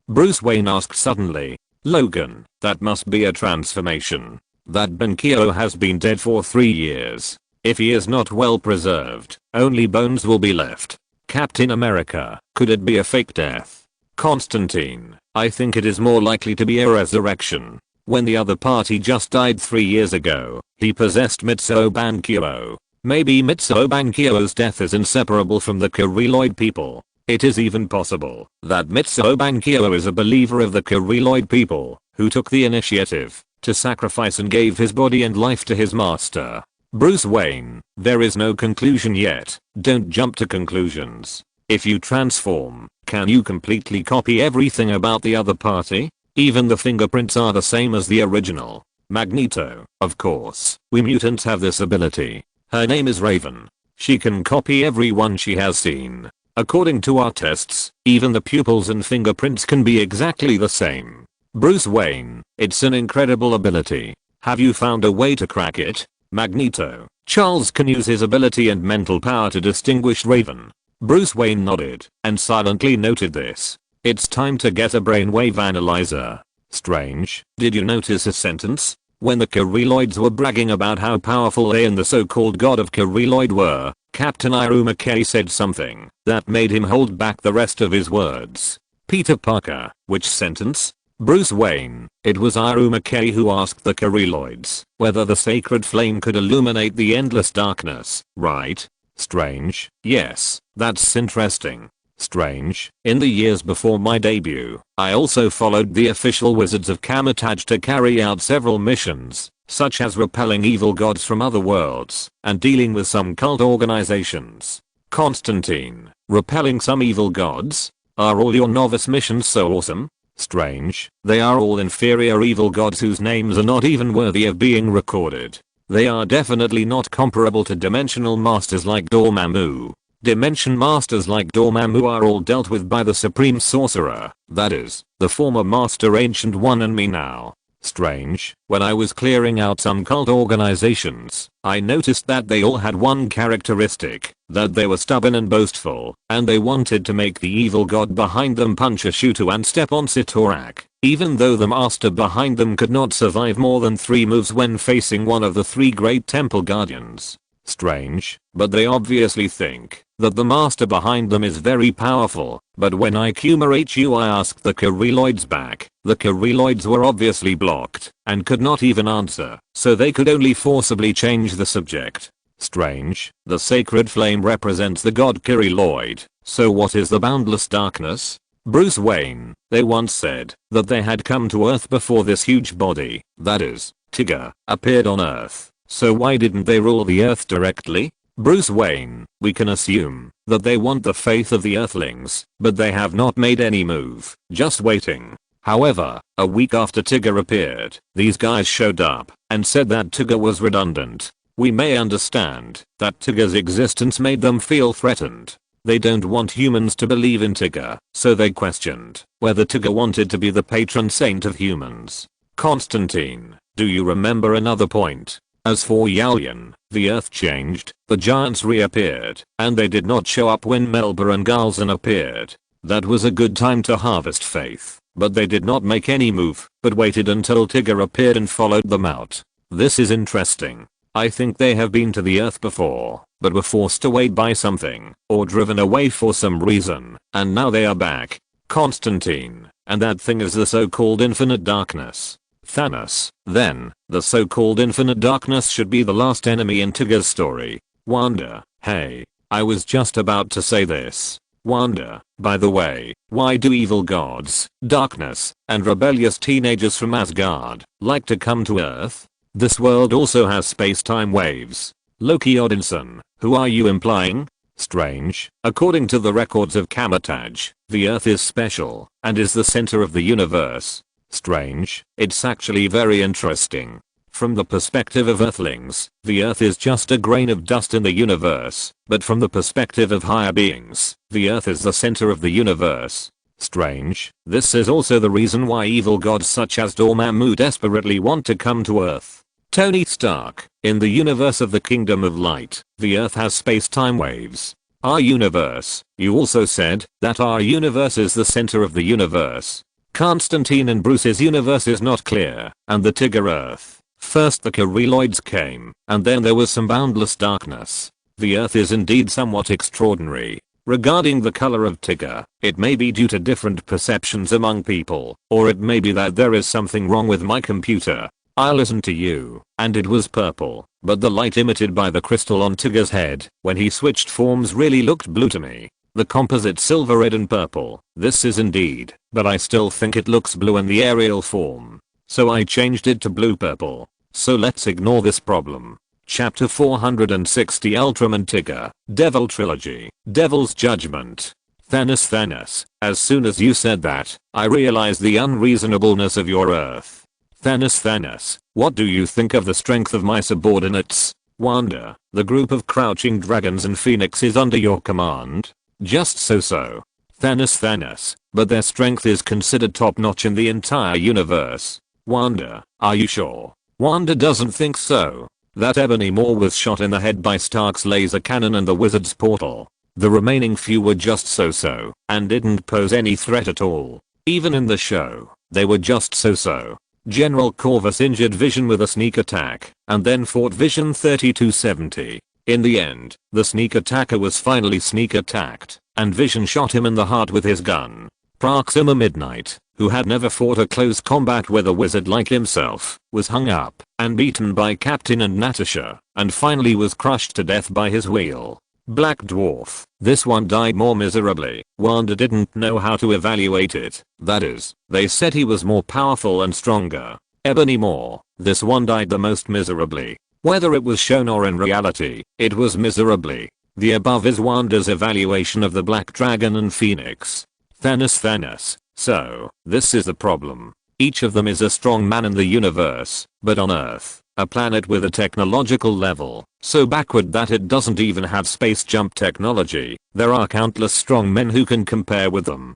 Bruce Wayne asked suddenly. Logan, that must be a transformation. That Benkyo has been dead for 3 years. If he is not well preserved, only bones will be left. Captain America, could it be a fake death? Constantine, I think it is more likely to be a resurrection. When the other party just died 3 years ago, he possessed Mitsuo Bankyo. Maybe Mitsuo Bankyo's death is inseparable from the Kiri Lloyd people. It is even possible that Mitsuo Bankyo is a believer of the Kiri Lloyd people, who took the initiative to sacrifice and gave his body and life to his master. Bruce Wayne, there is no conclusion yet. Don't jump to conclusions. If you transform, can you completely copy everything about the other party? Even the fingerprints are the same as the original. Magneto, of course. We mutants have this ability. Her name is Raven. She can copy everyone she has seen. According to our tests, even the pupils and fingerprints can be exactly the same. Bruce Wayne, it's an incredible ability. Have you found a way to crack it? Magneto, Charles can use his ability and mental power to distinguish Raven. Bruce Wayne nodded and silently noted this. It's time to get a brainwave analyzer. Strange, did you notice his sentence? When the Kiri Lloyds were bragging about how powerful they and the so-called god of Kiri Lloyd were, Captain Iruma K said something that made him hold back the rest of his words. Peter Parker, which sentence? Bruce Wayne, it was Iruma K who asked the Kiri Lloyds whether the sacred flame could illuminate the endless darkness, right? Strange, yes, that's interesting. Strange, in the years before my debut, I also followed the official Wizards of Kamatage to carry out several missions, such as repelling evil gods from other worlds and dealing with some cult organizations. Constantine, repelling some evil gods? Are all your novice missions so awesome? Strange, they are all inferior evil gods whose names are not even worthy of being recorded. They are definitely not comparable to dimensional masters like Dormammu. Dimension masters like Dormammu are all dealt with by the supreme sorcerer, that is, the former master Ancient One and me now. Strange, when I was clearing out some cult organizations, I noticed that they all had one characteristic, that they were stubborn and boastful, and they wanted to make the evil god behind them punch a Shuto and step on Sitorak, even though the master behind them could not survive more than 3 moves when facing one of the 3 great temple guardians. Strange, but they obviously think that the master behind them is very powerful, but when I asked the Kiri Lloyds back, the Kiri Lloyds were obviously blocked and could not even answer, so they could only forcibly change the subject. Strange, the sacred flame represents the god Kiri Lloyd, so what is the boundless darkness? Bruce Wayne, they once said that they had come to Earth before this huge body, that is, Tigger, appeared on Earth, so why didn't they rule the Earth directly? Bruce Wayne, we can assume that they want the faith of the Earthlings, but they have not made any move, just waiting. However, a week after Tigger appeared, these guys showed up and said that Tigger was redundant. We may understand that Tigger's existence made them feel threatened. They don't want humans to believe in Tigger, so they questioned whether Tigger wanted to be the patron saint of humans. Constantine, do you remember another point? As for Yalian, the earth changed, the giants reappeared, and they did not show up when Melba and Galzan appeared. That was a good time to harvest faith, but they did not make any move, but waited until Tigger appeared and followed them out. This is interesting. I think they have been to the earth before, but were forced away by something, or driven away for some reason, and now they are back. Constantine, and that thing is the so-called infinite darkness. Thanos, then, the so-called infinite darkness should be the last enemy in Tigger's story. Wanda, hey, I was just about to say this. Wanda, by the way, why do evil gods, darkness, and rebellious teenagers from Asgard like to come to Earth? This world also has space-time waves. Loki Odinson, who are you implying? Strange. According to the records of Kamataj, the Earth is special and is the center of the universe. Strange. It's actually very interesting. From the perspective of Earthlings, the Earth is just a grain of dust in the universe, but from the perspective of higher beings, the Earth is the center of the universe. Strange. This is also the reason why evil gods such as Dormammu desperately want to come to Earth. Tony Stark, in the universe of the Kingdom of Light, the Earth has space-time waves. Our universe, you also said, that our universe is the center of the universe. Constantine and Bruce's universe is not clear, and the Tigger Earth. First the Kereloids came, and then there was some boundless darkness. The Earth is indeed somewhat extraordinary. Regarding the color of Tigger, it may be due to different perceptions among people, or it may be that there is something wrong with my computer. I listened to you, and it was purple, but the light emitted by the crystal on Tigger's head when he switched forms really looked blue to me. The composite silver, red and purple, this is indeed, but I still think it looks blue in the aerial form. So I changed it to blue purple. So let's ignore this problem. Chapter 460 Ultraman Tigger, Devil Trilogy, Devil's Judgment. Thanos, as soon as you said that, I realized the unreasonableness of your Earth. Thanos, what do you think of the strength of my subordinates? Wanda, the group of crouching dragons and phoenixes under your command? Just so. Thanos, but their strength is considered top-notch in the entire universe. Wanda, are you sure? Wanda doesn't think so. That Ebony Maw was shot in the head by Stark's laser cannon and the wizard's portal. The remaining few were just so, and didn't pose any threat at all. Even in the show, they were just so. General Corvus injured Vision with a sneak attack, and then fought Vision 3270. In the end, the sneak attacker was finally sneak attacked, and Vision shot him in the heart with his gun. Proxima Midnight, who had never fought a close combat with a wizard like himself, was hung up and beaten by Captain and Natasha, and finally was crushed to death by his wheel. Black Dwarf, this one died more miserably. Wanda didn't know how to evaluate it. That is, they said he was more powerful and stronger. Ebony Maw, this one died the most miserably. Whether it was shown or in reality, it was miserably. The above is Wanda's evaluation of the Black Dragon and Phoenix. Thanos, so, this is the problem. Each of them is a strong man in the universe, but on Earth, a planet with a technological level so backward that it doesn't even have space jump technology, there are countless strong men who can compare with them.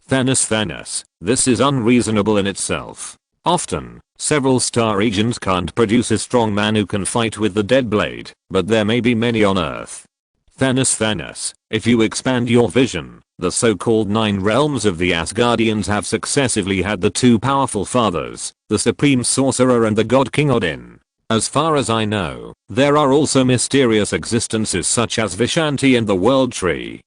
Thanos, this is unreasonable in itself. Often, several star regions can't produce a strong man who can fight with the dead blade, but there may be many on Earth. Thanos, if you expand your vision, the so-called 9 realms of the Asgardians have successively had the 2 powerful fathers, the Supreme Sorcerer and the God King Odin. As far as I know, there are also mysterious existences such as Vishanti and the World Tree.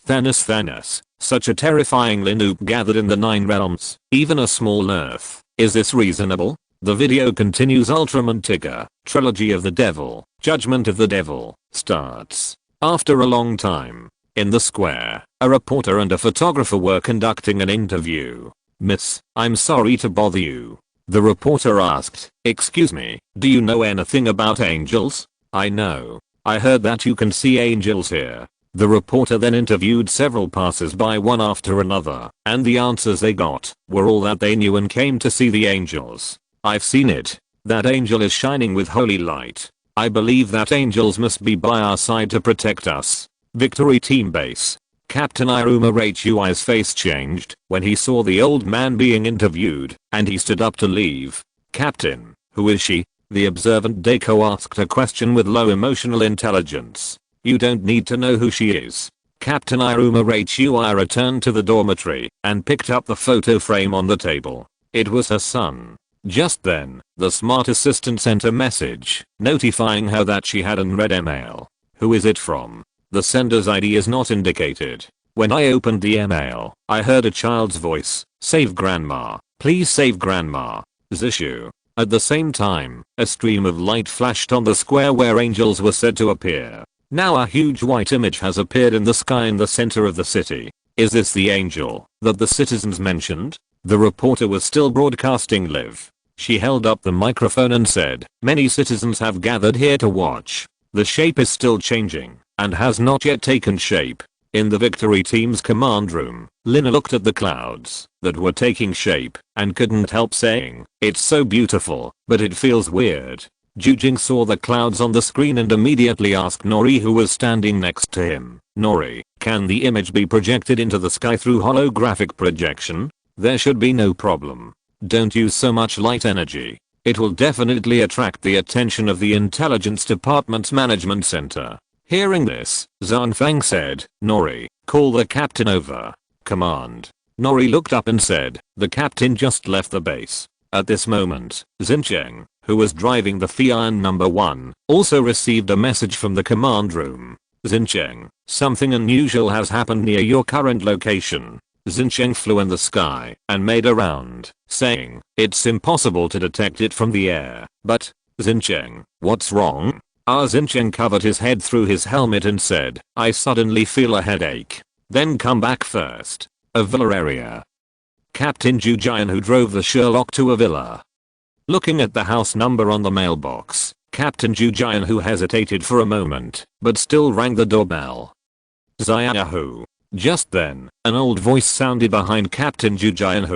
Thanos, such a terrifying Linux gathered in the 9 realms, even a small Earth. Is this reasonable? The video continues. Ultraman Tigger, Trilogy of the Devil, Judgment of the Devil, starts. After a long time. In the square, a reporter and a photographer were conducting an interview. "Miss, I'm sorry to bother you." The reporter asked, "Excuse me, do you know anything about angels?" "I know. I heard that you can see angels here." The reporter then interviewed several passers-by one after another, and the answers they got were all that they knew and came to see the angels. "I've seen it. That angel is shining with holy light. I believe that angels must be by our side to protect us." Victory Team Base. Captain Iruma Hui's face changed when he saw the old man being interviewed, and he stood up to leave. "Captain, who is she?" The observant Dako asked a question with low emotional intelligence. "You don't need to know who she is." Captain Iruma Hui returned to the dormitory and picked up the photo frame on the table. It was her son. Just then, the smart assistant sent a message notifying her that she had unread email. "Who is it from?" The sender's ID is not indicated. When I opened the email, I heard a child's voice, "Save grandma, please save grandma. Zisshu." At the same time, a stream of light flashed on the square where angels were said to appear. Now a huge white image has appeared in the sky in the center of the city. Is this the angel that the citizens mentioned? The reporter was still broadcasting live. She held up the microphone and said, "Many citizens have gathered here to watch. The shape is still changing and has not yet taken shape. In the victory team's command room, Lina looked at the clouds that were taking shape and couldn't help saying, "It's so beautiful, but it feels weird." Jujing saw the clouds on the screen and immediately asked Nori, who was standing next to him, "Nori, can the image be projected into the sky through holographic projection? There should be no problem. Don't use so much light energy. It will definitely attract the attention of the Intelligence Department's Management Center." Hearing this, Zanfang said, "Nori, call the captain over." Command. Nori looked up and said, "The captain just left the base." At this moment, Xincheng, who was driving the Fian number 1, also received a message from the command room. "Xincheng, something unusual has happened near your current location." Xincheng flew in the sky and made a round, saying, "It's impossible to detect it from the air." "But, Xincheng, what's wrong?" Xincheng covered his head through his helmet and said, "I suddenly feel a headache." "Then come back first." A villa area. Captain Zhu Jian, who drove the Sherlock to a villa. Looking at the house number on the mailbox, Captain Zhu Jian, who hesitated for a moment, but still rang the doorbell. Xiaohu. Just then, an old voice sounded behind Captain Zhu Jian,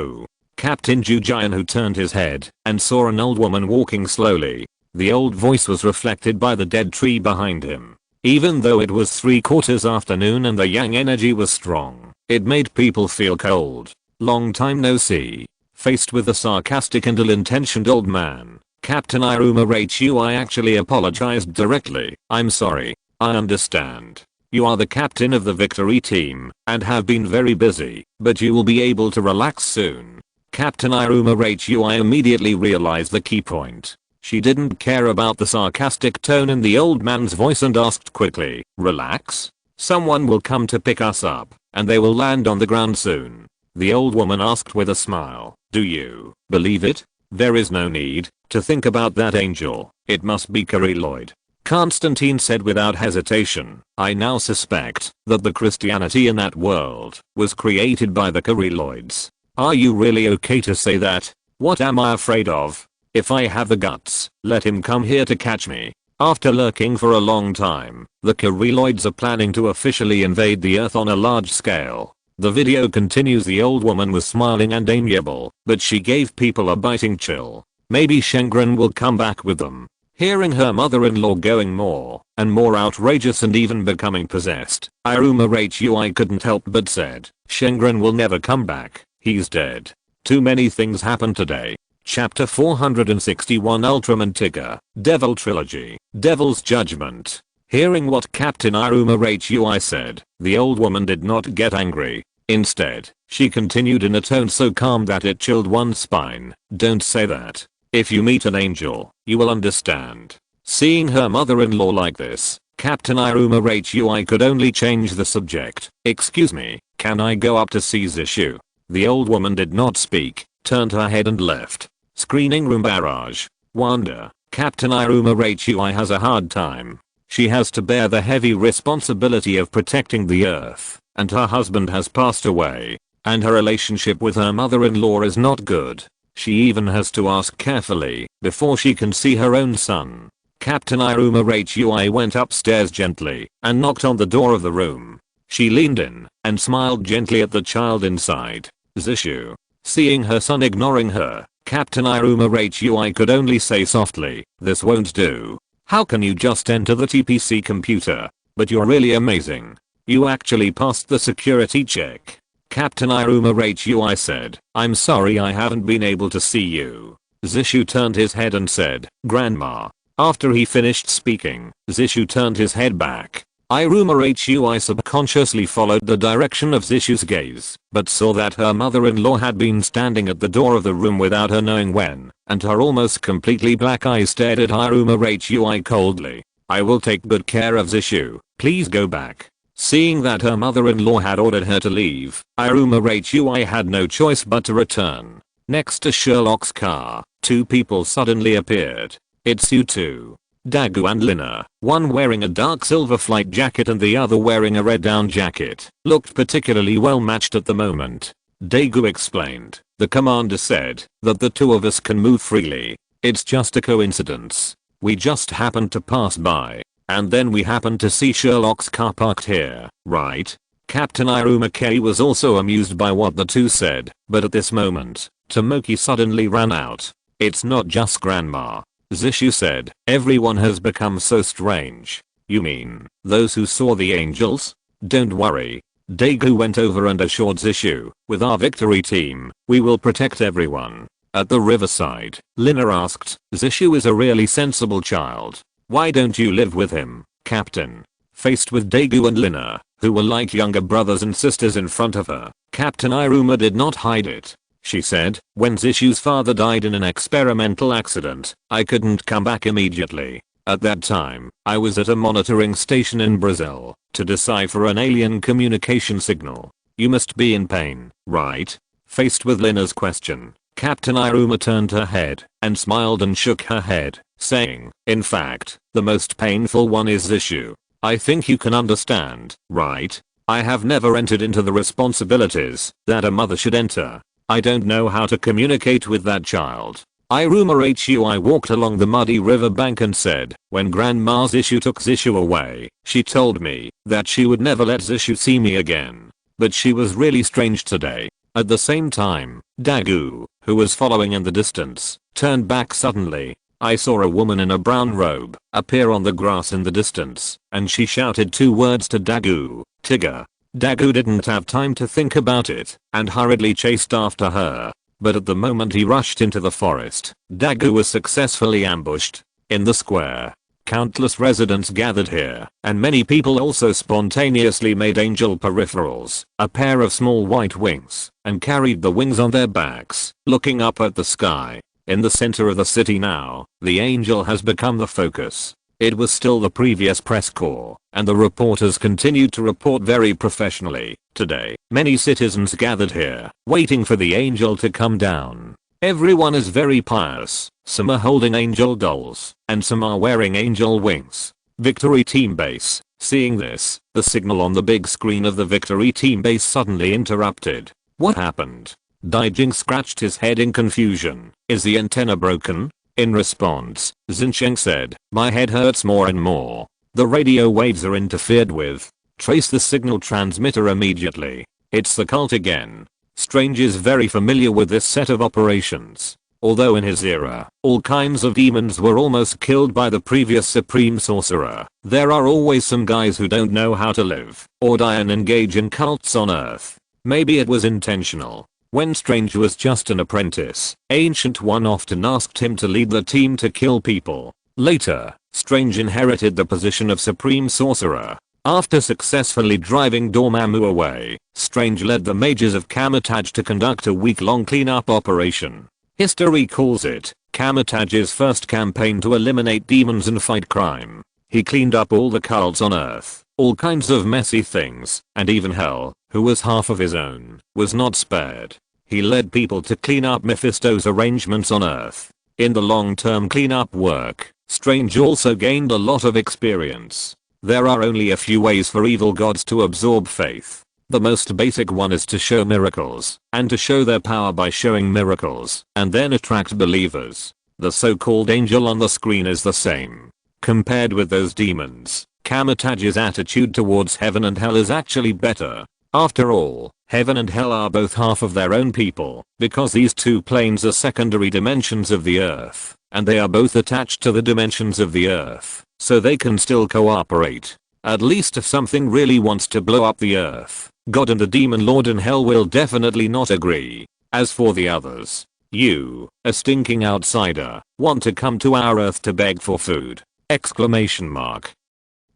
who turned his head and saw an old woman walking slowly. The old voice was reflected by the dead tree behind him. Even though it was 3/4 afternoon and the yang energy was strong, it made people feel cold. "Long time no see." Faced with a sarcastic and ill-intentioned old man, Captain Iruma Hui actually apologized directly. "I'm sorry. I understand. You are the captain of the victory team and have been very busy, but you will be able to relax soon." Captain Iruma Hui immediately realized the key point. She didn't care about the sarcastic tone in the old man's voice and asked quickly, "Relax? Someone will come to pick us up, and they will land on the ground soon." The old woman asked with a smile, "Do you believe it? There is no need to think about that, Angel. It must be Kiriloid." Constantine said without hesitation, "I now suspect that the Christianity in that world was created by the Kiriloids." "Are you really okay to say that? What am I afraid of? If I have the guts, let him come here to catch me." After lurking for a long time, the Kiriloids are planning to officially invade the Earth on a large scale. The video continues. The old woman was smiling and amiable, but she gave people a biting chill. Maybe Shengren will come back with them. Hearing her mother-in-law going more and more outrageous and even becoming possessed, Iruma Hui couldn't help but said, "Shengren will never come back. He's dead." Too many things happened today. Chapter 461, Ultraman Tigger, Devil Trilogy, Devil's Judgment. Hearing what Captain Iruma Hui said, the old woman did not get angry. Instead, she continued in a tone so calm that it chilled one's spine. "Don't say that. If you meet an angel, you will understand." Seeing her mother-in-law like this, Captain Iruma Hui could only change the subject. "Excuse me, can I go up to see Zishu?" The old woman did not speak, turned her head and left. Screening room barrage. Wanda. Captain Iruma Hui has a hard time. She has to bear the heavy responsibility of protecting the Earth, and her husband has passed away, and her relationship with her mother-in-law is not good. She even has to ask carefully before she can see her own son. Captain Iruma Hui went upstairs gently and knocked on the door of the room. She leaned in and smiled gently at the child inside. Zishu. Seeing her son ignoring her, Captain Iruma Hui could only say softly, "This won't do. How can you just enter the TPC computer? But you're really amazing. You actually passed the security check." Captain Iruma Hui said, "I'm sorry I haven't been able to see you." Zishu turned his head and said, "Grandma." After he finished speaking, Zishu turned his head back. Iruma Hui subconsciously followed the direction of Zishu's gaze, but saw that her mother-in-law had been standing at the door of the room without her knowing when, and her almost completely black eyes stared at Iruma Hui coldly. "I will take good care of Zishu. Please go back." Seeing that her mother-in-law had ordered her to leave, Iruma Hui had no choice but to return. Next to Sherlock's car, two people suddenly appeared. It's you two. Dagu and Lina, one wearing a dark silver flight jacket and the other wearing a red down jacket, looked particularly well matched at the moment. Dagu explained, "The commander said that the two of us can move freely. It's just a coincidence. We just happened to pass by." And then we happened to see Sherlock's car parked here, right? Captain Iruma was also amused by what the two said, but at this moment, Tomoki suddenly ran out. It's not just Grandma. Zishu said, everyone has become so strange. You mean, those who saw the angels? Don't worry. Daegu went over and assured Zishu, with our victory team, we will protect everyone. At the riverside, Lina asked, Zishu is a really sensible child. Why don't you live with him, Captain? Faced with Daegu and Lina, who were like younger brothers and sisters in front of her, Captain Iruma did not hide it. She said, when Zishu's father died in an experimental accident, I couldn't come back immediately. At that time, I was at a monitoring station in Brazil to decipher an alien communication signal. You must be in pain, right? Faced with Lina's question, Captain Iruma turned her head and smiled and shook her head, saying, in fact, the most painful one is Zishu. I think you can understand, right? I have never entered into the responsibilities that a mother should enter. I don't know how to communicate with that child. Iruma Hui walked along the muddy riverbank and said, when Grandma Zishu took Zishu away, she told me that she would never let Zishu see me again. But she was really strange today. At the same time, Daegu, who was following in the distance, turned back suddenly. I saw a woman in a brown robe appear on the grass in the distance, and she shouted two words to Daegu, Tigger. Daegu didn't have time to think about it and hurriedly chased after her. But at the moment he rushed into the forest, Daegu was successfully ambushed. In the square, countless residents gathered here, and many people also spontaneously made angel peripherals, a pair of small white wings, and carried the wings on their backs, looking up at the sky. In the center of the city now, the angel has become the focus. It was still the previous press corps, and the reporters continued to report very professionally. Today, many citizens gathered here, waiting for the angel to come down. Everyone is very pious, some are holding angel dolls, and some are wearing angel wings. Victory Team Base. Seeing this, the signal on the big screen of the Victory Team Base suddenly interrupted. What happened? Daijing scratched his head in confusion. Is the antenna broken? In response, Xinsheng said, my head hurts more and more. The radio waves are interfered with. Trace the signal transmitter immediately. It's the cult again. Strange is very familiar with this set of operations. Although in his era, all kinds of demons were almost killed by the previous supreme sorcerer, there are always some guys who don't know how to live or die and engage in cults on Earth. Maybe it was intentional. When Strange was just an apprentice, Ancient One often asked him to lead the team to kill people. Later, Strange inherited the position of Supreme Sorcerer. After successfully driving Dormammu away, Strange led the mages of Kamatage to conduct a week-long cleanup operation. History calls it Kamatage's first campaign to eliminate demons and fight crime. He cleaned up all the cults on Earth, all kinds of messy things, and even hell, who was half of his own, was not spared. He led people to clean up Mephisto's arrangements on Earth. In the long-term cleanup work, Strange also gained a lot of experience. There are only a few ways for evil gods to absorb faith. The most basic one is to show miracles, and to show their power by showing miracles, and then attract believers. The so-called angel on the screen is the same. Compared with those demons, Kamatage's attitude towards heaven and hell is actually better. After all, heaven and hell are both half of their own people, because these two planes are secondary dimensions of the earth, and they are both attached to the dimensions of the earth, so they can still cooperate. At least if something really wants to blow up the earth, God and the demon lord in hell will definitely not agree. As for the others, you, a stinking outsider, want to come to our earth to beg for food! Exclamation mark.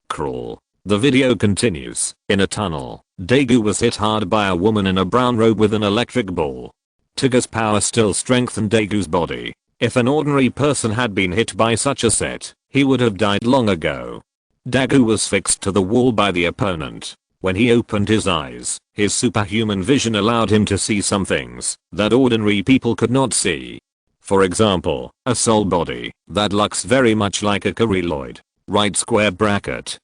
Crawl. The video continues. In a tunnel, Daegu was hit hard by a woman in a brown robe with an electric ball. Tigger's power still strengthened Daegu's body. If an ordinary person had been hit by such a set, he would have died long ago. Daegu was fixed to the wall by the opponent. When he opened his eyes, his superhuman vision allowed him to see some things that ordinary people could not see. For example, a soul body that looks very much like a Kiriloid. Right square bracket.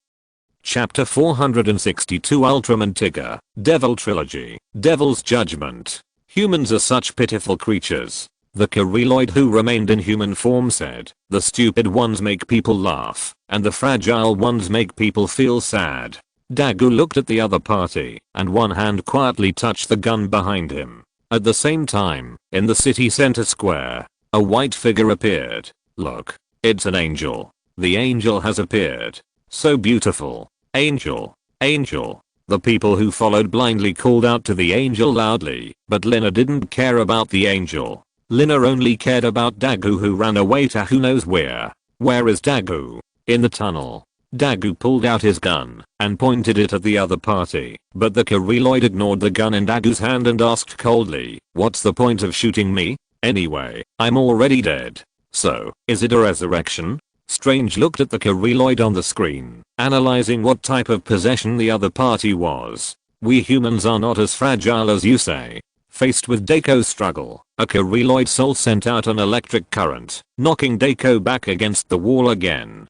Chapter 462 Ultraman Tigger, Devil Trilogy, Devil's Judgment. Humans are such pitiful creatures. The Kyriloid who remained in human form said, "The stupid ones make people laugh, and the fragile ones make people feel sad." Dagu looked at the other party, and one hand quietly touched the gun behind him. At the same time, in the city center square, a white figure appeared. "Look, it's an angel. The angel has appeared. So beautiful. Angel. Angel." The people who followed blindly called out to the angel loudly, but Lina didn't care about the angel. Lina only cared about Dagu who ran away to who knows where. Where is Dagu? In the tunnel. Dagu pulled out his gun and pointed it at the other party, but the Kyriloid ignored the gun in Dagu's hand and asked coldly, "What's the point of shooting me? Anyway, I'm already dead. So, is it a resurrection?" Strange looked at the Kyriloid on the screen, analyzing what type of possession the other party was. "We humans are not as fragile as you say." Faced with Dako's struggle, a Kyriloid soul sent out an electric current, knocking Dako back against the wall again.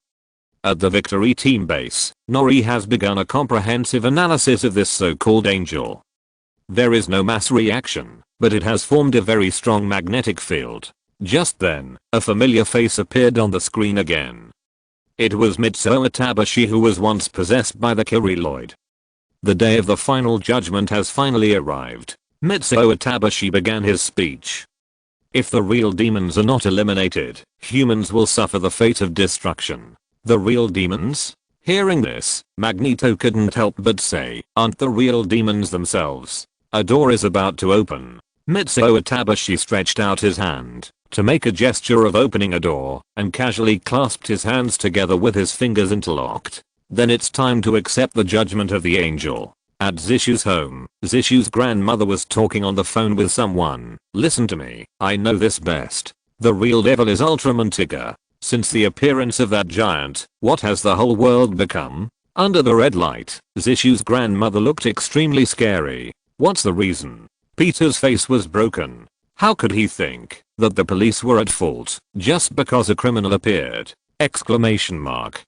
At the Victory Team base, Nori has begun a comprehensive analysis of this so-called angel. There is no mass reaction, but it has formed a very strong magnetic field. Just then, a familiar face appeared on the screen again. It was Mitsuo Atabashi who was once possessed by the Kyriloid. The day of the final judgment has finally arrived. Mitsuo Atabashi began his speech. "If the real demons are not eliminated, humans will suffer the fate of destruction." The real demons? Hearing this, Magneto couldn't help but say, "Aren't the real demons themselves?" A door is about to open. Mitsuo Atabashi stretched out his hand to make a gesture of opening a door and casually clasped his hands together with his fingers interlocked. Then it's time to accept the judgment of the angel. At Zishu's home, Zishu's grandmother was talking on the phone with someone. "Listen to me, I know this best. The real devil is Ultraman Tiga. Since the appearance of that giant, what has the whole world become?" Under the red light, Zishu's grandmother looked extremely scary. "What's the reason?" Peter's face was broken. How could he think that the police were at fault just because a criminal appeared? Exclamation mark.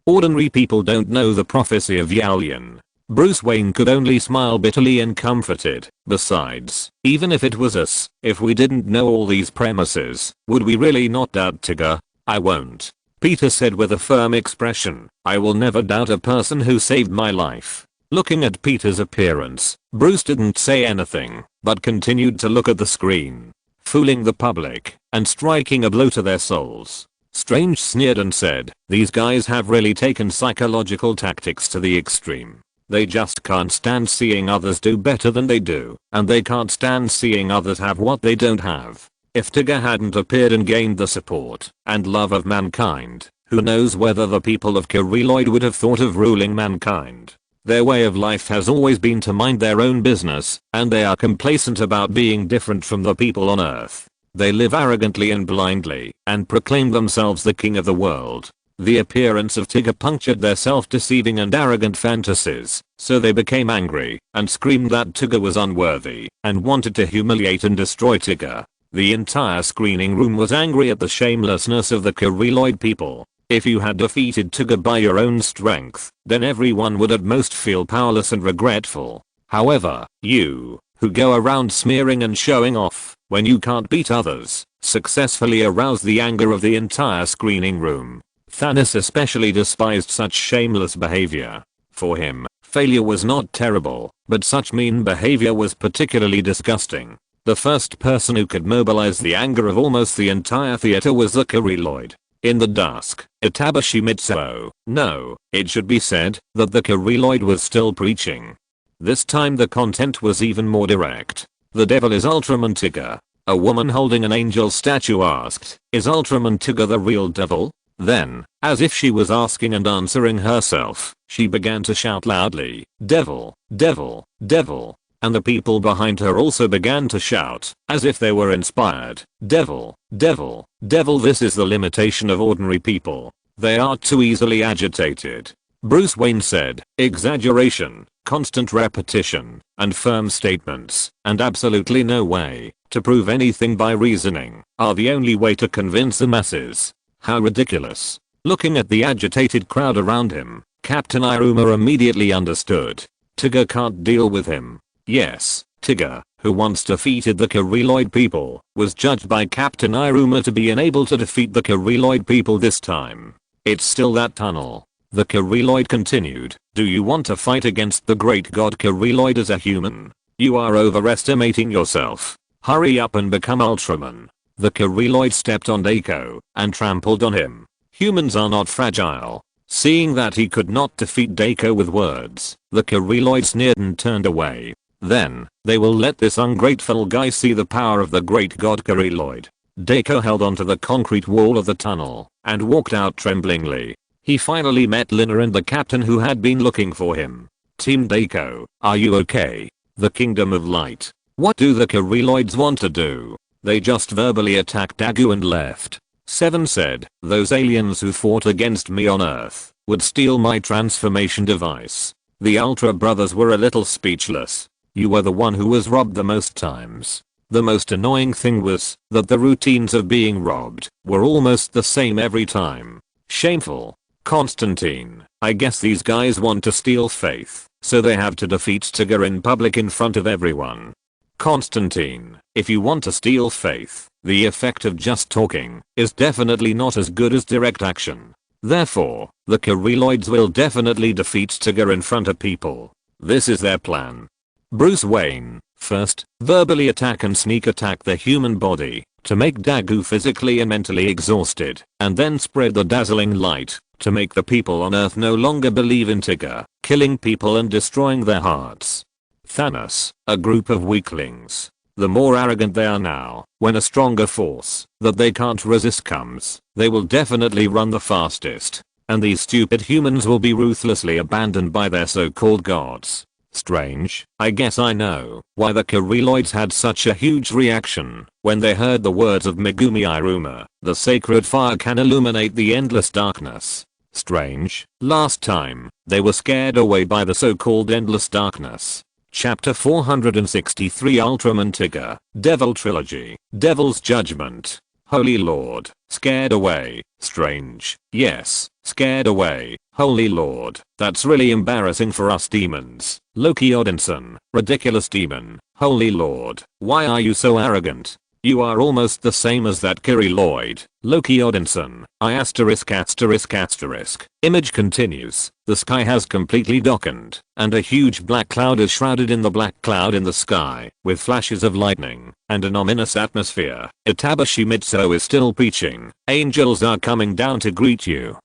Ordinary people don't know the prophecy of Yalian. Bruce Wayne could only smile bitterly and comforted. Besides, even if it was us, if we didn't know all these premises, would we really not doubt Tiga? "I won't," Peter said with a firm expression. "I will never doubt a person who saved my life." Looking at Peter's appearance, Bruce didn't say anything, but continued to look at the screen, fooling the public and striking a blow to their souls. Strange sneered and said, "These guys have really taken psychological tactics to the extreme. They just can't stand seeing others do better than they do, and they can't stand seeing others have what they don't have." If Tiga hadn't appeared and gained the support and love of mankind, who knows whether the people of Kyriloid would have thought of ruling mankind. Their way of life has always been to mind their own business, and they are complacent about being different from the people on Earth. They live arrogantly and blindly, and proclaim themselves the king of the world. The appearance of Tiga punctured their self-deceiving and arrogant fantasies, so they became angry and screamed that Tiga was unworthy and wanted to humiliate and destroy Tiga. The entire screening room was angry at the shamelessness of the Kyriloid people. If you had defeated Tiga by your own strength, then everyone would at most feel powerless and regretful. However, you, who go around smearing and showing off when you can't beat others, successfully aroused the anger of the entire screening room. Thanos especially despised such shameless behavior. For him, failure was not terrible, but such mean behavior was particularly disgusting. The first person who could mobilize the anger of almost the entire theater was the Kyriloid. In the dusk, Itabashi Mitsuo, no, it should be said that the Kyriloid was still preaching. This time the content was even more direct. "The devil is Ultraman Tiga." A woman holding an angel statue asked, "Is Ultraman Tiga the real devil?" Then, as if she was asking and answering herself, she began to shout loudly, "Devil, devil, devil." And the people behind her also began to shout, as if they were inspired, "Devil, devil, devil." This is the limitation of ordinary people. They are too easily agitated. Bruce Wayne said, "Exaggeration, constant repetition, and firm statements, and absolutely no way to prove anything by reasoning, are the only way to convince the masses." How ridiculous. Looking at the agitated crowd around him, Captain Iruma immediately understood. Tiga can't deal with him. Yes, Tiga, who once defeated the Kiriloid people, was judged by Captain Iruma to be unable to defeat the Kiriloid people this time. It's still that tunnel. The Kiriloid continued, do you want to fight against the great god Kiriloid as a human? You are overestimating yourself. Hurry up and become Ultraman. The Kiriloid stepped on Dako and trampled on him. Humans are not fragile. Seeing that he could not defeat Dako with words, the Kiriloid sneered and turned away. Then, they will let this ungrateful guy see the power of the great god Kiriloid. Dako held onto the concrete wall of the tunnel and walked out tremblingly. He finally met Lina and the captain who had been looking for him. Team Dako, are you okay? The Kingdom of Light. What do the Kiriloids want to do? They just verbally attacked Dagu and left. Seven said, those aliens who fought against me on Earth would steal my transformation device. The Ultra brothers were a little speechless. You were the one who was robbed the most times. The most annoying thing was that the routines of being robbed were almost the same every time. Shameful. Constantine, I guess these guys want to steal Faith, so they have to defeat Tigger in public in front of everyone. Constantine, if you want to steal Faith, the effect of just talking is definitely not as good as direct action. Therefore, the Kiriloids will definitely defeat Tigger in front of people. This is their plan. Bruce Wayne, first, verbally attack and sneak attack the human body to make Dagu physically and mentally exhausted, and then spread the dazzling light to make the people on Earth no longer believe in Tigger, killing people and destroying their hearts. Thanos, a group of weaklings. The more arrogant they are now, when a stronger force that they can't resist comes, they will definitely run the fastest, and these stupid humans will be ruthlessly abandoned by their so-called gods. Strange, I guess I know why the Kiriloids had such a huge reaction when they heard the words of Megumi Iruma, the sacred fire can illuminate the endless darkness. Strange, last time, they were scared away by the so-called endless darkness. Chapter 463 Ultraman Tigger, Devil Trilogy, Devil's Judgment. Holy Lord, scared away, strange, yes, scared away, holy Lord, that's really embarrassing for us demons. Loki Odinson, ridiculous demon, holy Lord, why are you so arrogant? You are almost the same as that Kiriloid. Loki Odinson, ****. Image continues. The sky has completely darkened, and a huge black cloud is shrouded in the black cloud in the sky, with flashes of lightning, and an ominous atmosphere. Itabashi Mitsuo is still preaching, angels are coming down to greet you.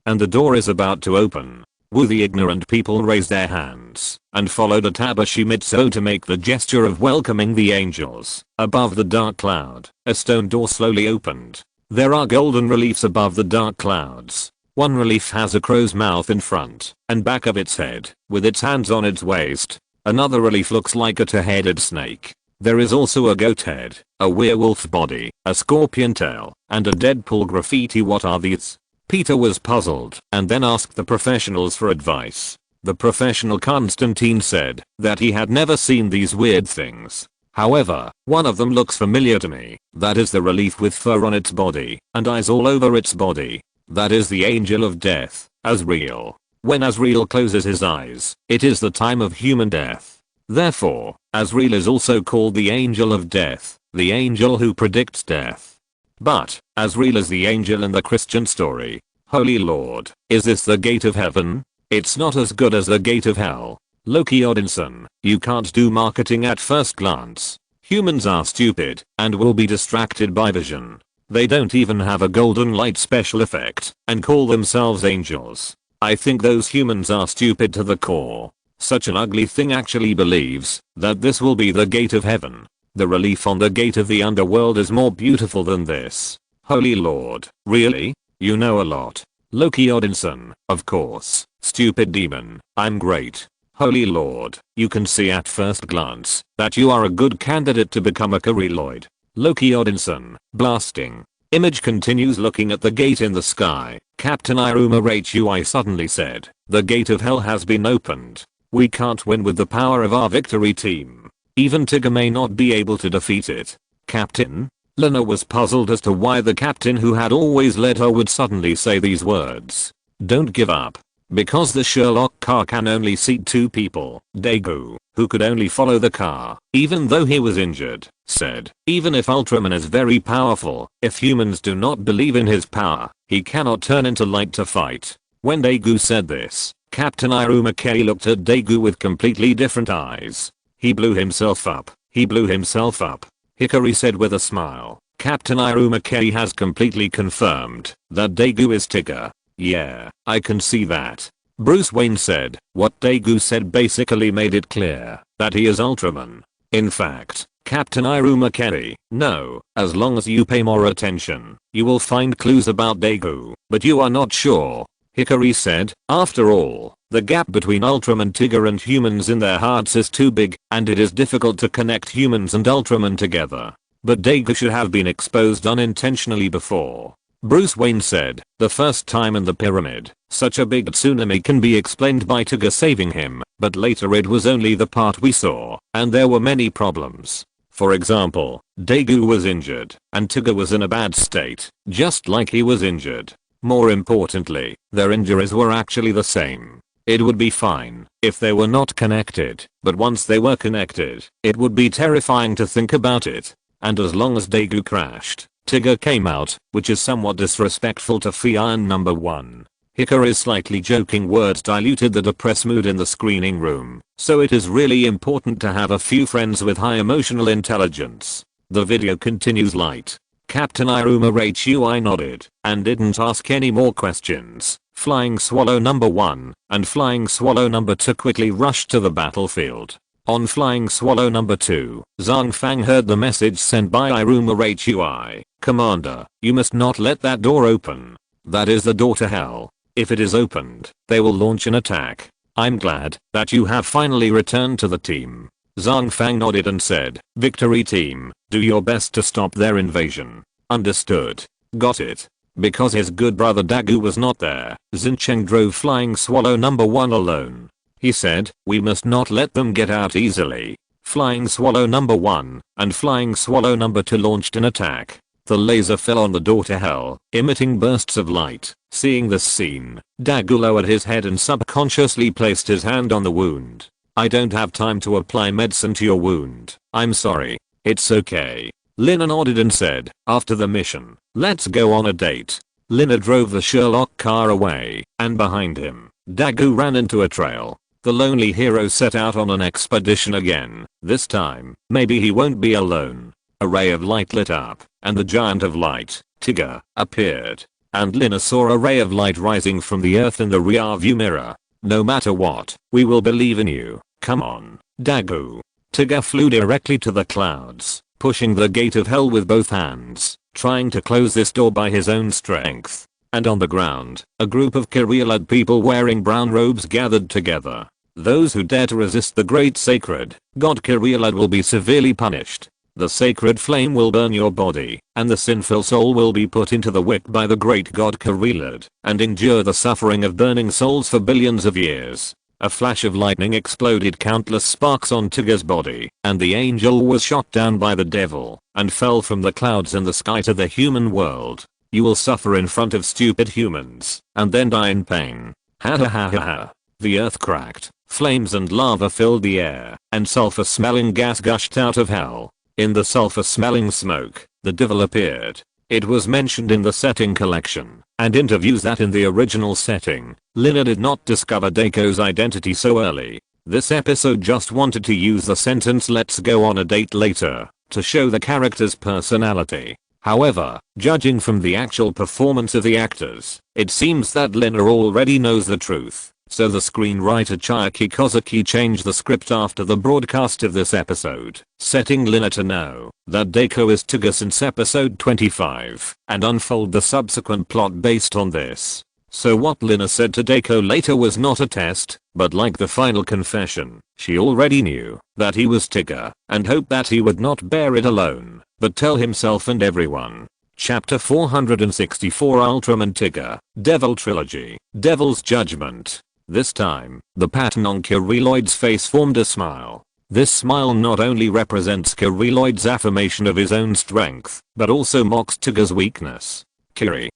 And the door is about to open. Woo, the ignorant people raised their hands and followed Itabashi Mitsuo to make the gesture of welcoming the angels. Above the dark cloud, a stone door slowly opened. There are golden reliefs above the dark clouds. One relief has a crow's mouth in front and back of its head, with its hands on its waist. Another relief looks like a two-headed snake. There is also a goat head, a werewolf body, a scorpion tail, and a Deadpool graffiti. What are these? Peter was puzzled and then asked the professionals for advice. The professional Constantine said that he had never seen these weird things. However, one of them looks familiar to me. That is the relief with fur on its body and eyes all over its body. That is the Angel of Death, Azrael. When Azrael closes his eyes, it is the time of human death. Therefore, Azrael is also called the Angel of Death, the angel who predicts death. But, Azrael is the angel in the Christian story. Holy Lord, is this the gate of heaven? It's not as good as the gate of hell. Loki Odinson, you can't do marketing at first glance. Humans are stupid and will be distracted by vision. They don't even have a golden light special effect and call themselves angels. I think those humans are stupid to the core. Such an ugly thing actually believes that this will be the gate of heaven. The relief on the gate of the underworld is more beautiful than this. Holy Lord, really? You know a lot. Loki Odinson, of course, stupid demon, I'm great. Holy Lord, you can see at first glance that you are a good candidate to become a Kiriloid. Loki Odinson, blasting. Image continues looking at the gate in the sky. Captain Iruma Hui suddenly said, the gate of hell has been opened. We can't win with the power of our victory team. Even Tigger may not be able to defeat it. Captain? Lena was puzzled as to why the captain who had always led her would suddenly say these words. Don't give up. Because the Sherlock car can only seat 2 people, Daegu, who could only follow the car, even though he was injured, said, even if Ultraman is very powerful, if humans do not believe in his power, he cannot turn into light to fight. When Daegu said this, Captain Iruma-Kei looked at Daegu with completely different eyes. He blew himself up. He blew himself up. Hikari said with a smile. Captain Iruma-Kei has completely confirmed that Daegu is Tigger. Yeah, I can see that. Bruce Wayne said. What Daegu said basically made it clear that he is Ultraman. In fact, Captain Iruma-Kei, no, as long as you pay more attention, you will find clues about Daegu, but you are not sure. Hikari said, after all, the gap between Ultraman Tigger and humans in their hearts is too big, and it is difficult to connect humans and Ultraman together. But Daegu should have been exposed unintentionally before. Bruce Wayne said, the first time in the pyramid, such a big tsunami can be explained by Tigger saving him, but later it was only the part we saw, and there were many problems. For example, Daegu was injured, and Tigger was in a bad state, just like he was injured. More importantly, their injuries were actually the same. It would be fine if they were not connected, but once they were connected, it would be terrifying to think about it. And as long as Daegu crashed, Tigger came out, which is somewhat disrespectful to Fian number 1. Hikari's slightly joking words diluted the depressed mood in the screening room, so it is really important to have a few friends with high emotional intelligence. The video continues light. Captain Iruma-Kei nodded and didn't ask any more questions. Flying Swallow number 1 and Flying Swallow number 2 quickly rushed to the battlefield. On Flying Swallow number 2, Zhang Fang heard the message sent by Iruma-Kei. Commander, you must not let that door open. That is the door to hell. If it is opened, they will launch an attack. I'm glad that you have finally returned to the team. Zhang Fang nodded and said, victory team, do your best to stop their invasion. Understood. Got it. Because his good brother Daegu was not there, Xincheng drove Flying Swallow number 1 alone. He said, we must not let them get out easily. Flying Swallow number 1 and Flying Swallow number 2 launched an attack. The laser fell on the door to hell, emitting bursts of light. Seeing this scene, Daegu lowered his head and subconsciously placed his hand on the wound. I don't have time to apply medicine to your wound. I'm sorry. It's okay. Lina nodded and said, after the mission, let's go on a date. Lina drove the Sherlock car away, and behind him, Daegu ran into a trail. The lonely hero set out on an expedition again. This time, maybe he won't be alone. A ray of light lit up, and the giant of light, Tigger, appeared. And Lina saw a ray of light rising from the earth in the rearview mirror. No matter what, we will believe in you. Come on, Daegu. Tigger flew directly to the clouds, pushing the gate of hell with both hands, trying to close this door by his own strength. And on the ground, a group of Kyrielid people wearing brown robes gathered together. Those who dare to resist the great sacred god Kyrielid will be severely punished. The sacred flame will burn your body, and the sinful soul will be put into the wick by the great god Kyrielid, and endure the suffering of burning souls for billions of years. A flash of lightning exploded countless sparks on Tigger's body, and the angel was shot down by the devil, and fell from the clouds in the sky to the human world. You will suffer in front of stupid humans, and then die in pain. Ha ha ha ha ha. The earth cracked, flames and lava filled the air, and sulfur-smelling gas gushed out of hell. In the sulfur-smelling smoke, the devil appeared. It was mentioned in the setting collection, and interviews that in the original setting, Lina did not discover Daeko's identity so early. This episode just wanted to use the sentence "let's go on a date later" to show the character's personality. However, judging from the actual performance of the actors, it seems that Lina already knows the truth. So the screenwriter Chiaki Kozuki changed the script after the broadcast of this episode, setting Lina to know that Daeko is Tigger since episode 25, and unfold the subsequent plot based on this. So what Lina said to Daeko later was not a test, but like the final confession, she already knew that he was Tigger, and hoped that he would not bear it alone, but tell himself and everyone. Chapter 464 Ultraman Tigger, Devil Trilogy, Devil's Judgment. This time, the pattern on Kyriloid's face formed a smile. This smile not only represents Kyriloid's affirmation of his own strength, but also mocks Tigger's weakness. Kiri.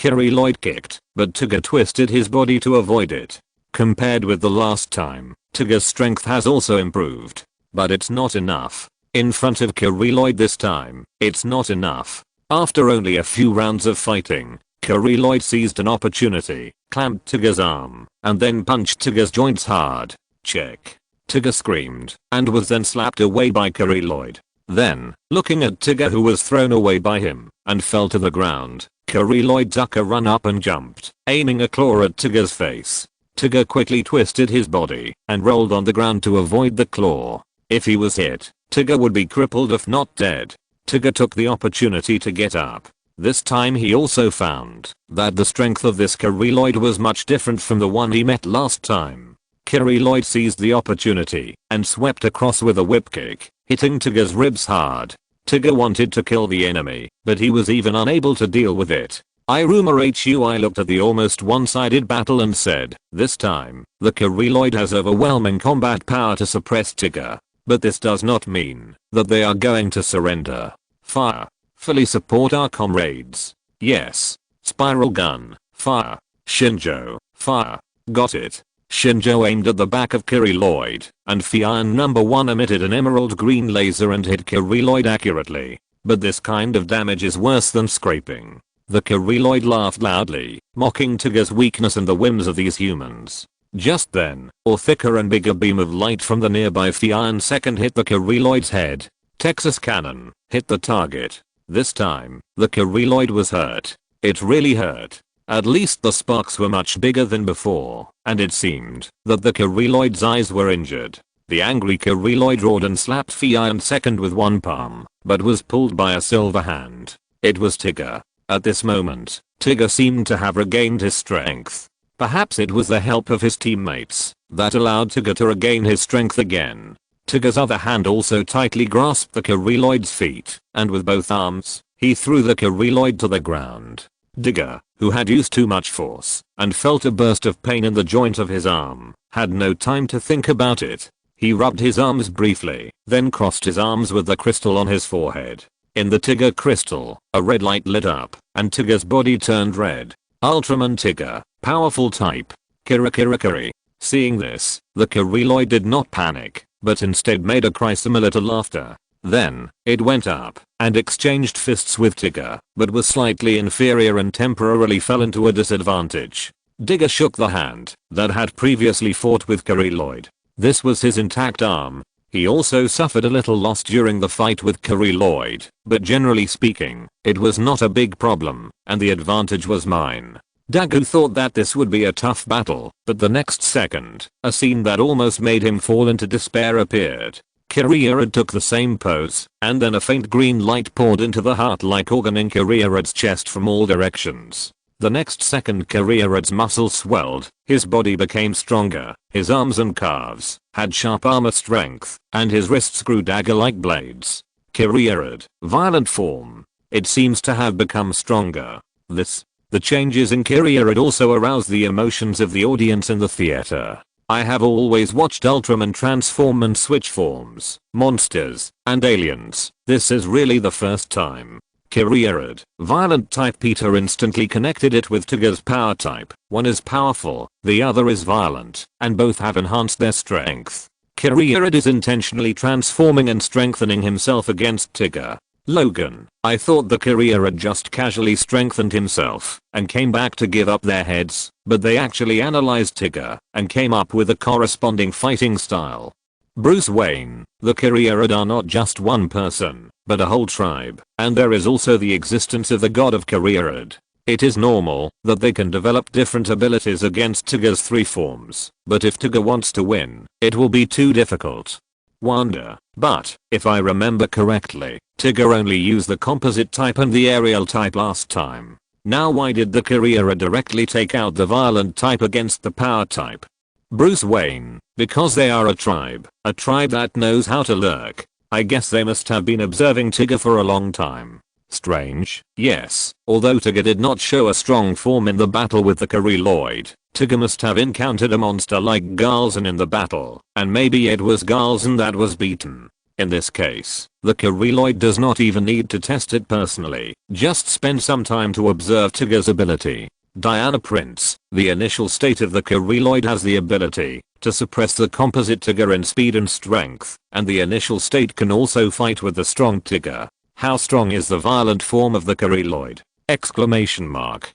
Lloyd kicked, but Tigger twisted his body to avoid it. Compared with the last time, Tigger's strength has also improved. But it's not enough. In front of Lloyd this time, it's not enough. After only a few rounds of fighting, Lloyd seized an opportunity, clamped Tigger's arm, and then punched Tigger's joints hard. Check. Tigger screamed, and was then slapped away by Lloyd. Then, looking at Tigger who was thrown away by him, and fell to the ground, Lloyd took a run up and jumped, aiming a claw at Tigger's face. Tigger quickly twisted his body, and rolled on the ground to avoid the claw. If he was hit, Tigger would be crippled if not dead. Tigger took the opportunity to get up. This time he also found that the strength of this Lloyd was much different from the one he met last time. Lloyd seized the opportunity and swept across with a whip kick, hitting Tigger's ribs hard. Tigger wanted to kill the enemy, but he was even unable to deal with it. I looked at the almost one-sided battle and said, this time, the Lloyd has overwhelming combat power to suppress Tigger. But this does not mean that they are going to surrender. Fire. Fully support our comrades. Yes. Spiral gun. Fire. Shinjo. Fire. Got it. Shinjo aimed at the back of Lloyd, and Fian number 1 emitted an emerald green laser and hit Lloyd accurately. But this kind of damage is worse than scraping. The Lloyd laughed loudly, mocking Tigger's weakness and the whims of these humans. Just then, a thicker and bigger beam of light from the nearby Fian second hit the Lloyd's head. Texas cannon hit the target. This time, the Lloyd was hurt. It really hurt. At least the sparks were much bigger than before, and it seemed that the Lloyd's eyes were injured. The angry Lloyd roared and slapped Fian second with one palm, but was pulled by a silver hand. It was Tigger. At this moment, Tigger seemed to have regained his strength. Perhaps it was the help of his teammates that allowed Tigger to regain his strength again. Tigger's other hand also tightly grasped the Lloyd's feet, and with both arms, he threw the Lloyd to the ground. Tigger, who had used too much force, and felt a burst of pain in the joint of his arm, had no time to think about it. He rubbed his arms briefly, then crossed his arms with the crystal on his forehead. In the Tigger crystal, a red light lit up, and Tigger's body turned red. Ultraman Tigger, powerful type. Kiri. Seeing this, the Lloyd did not panic, but instead made a cry similar to laughter. Then, it went up, and exchanged fists with Tigger, but was slightly inferior and temporarily fell into a disadvantage. Tigger shook the hand that had previously fought with Lloyd. This was his intact arm. He also suffered a little loss during the fight with Lloyd, but generally speaking, it was not a big problem, and the advantage was mine. Dagu thought that this would be a tough battle, but the next second, a scene that almost made him fall into despair appeared. Kiriarad took the same pose, and then a faint green light poured into the heart-like organ in Kiriarad's chest from all directions. The next second Kiriarad's muscles swelled, his body became stronger, his arms and calves had sharp armor strength, and his wrists grew dagger-like blades. Kiriarad, violent form. It seems to have become stronger. The changes in Kiriarad also aroused the emotions of the audience in the theater. I have always watched Ultraman transform and switch forms, monsters, and aliens. This is really the first time. Kiriarad, violent type. Peter instantly connected it with Tigger's power type. One is powerful, the other is violent, and both have enhanced their strength. Kiriarad is intentionally transforming and strengthening himself against Tigger. Logan, I thought the Kiriarad just casually strengthened himself and came back to give up their heads, but they actually analyzed Tigger and came up with a corresponding fighting style. Bruce Wayne, the Kiriarad are not just one person, but a whole tribe, and there is also the existence of the god of Kiriarad. It is normal that they can develop different abilities against Tigger's 3 forms, but if Tigger wants to win, it will be too difficult. Wonder, but, if I remember correctly, Tigger only used the composite type and the aerial type last time. Now why did the Kiriarad directly take out the violent type against the power type? Bruce Wayne, because they are a tribe that knows how to lurk. I guess they must have been observing Tigger for a long time. Strange, yes, although Tigger did not show a strong form in the battle with the Lloyd, Tigger must have encountered a monster like Galzan in the battle, and maybe it was Galzan that was beaten. In this case, the Kiriloid does not even need to test it personally, just spend some time to observe Tigger's ability. Diana Prince, the initial state of the Kiriloid has the ability to suppress the composite Tigger in speed and strength, and the initial state can also fight with the strong Tigger. How strong is the violent form of the Kiriloid? Exclamation mark.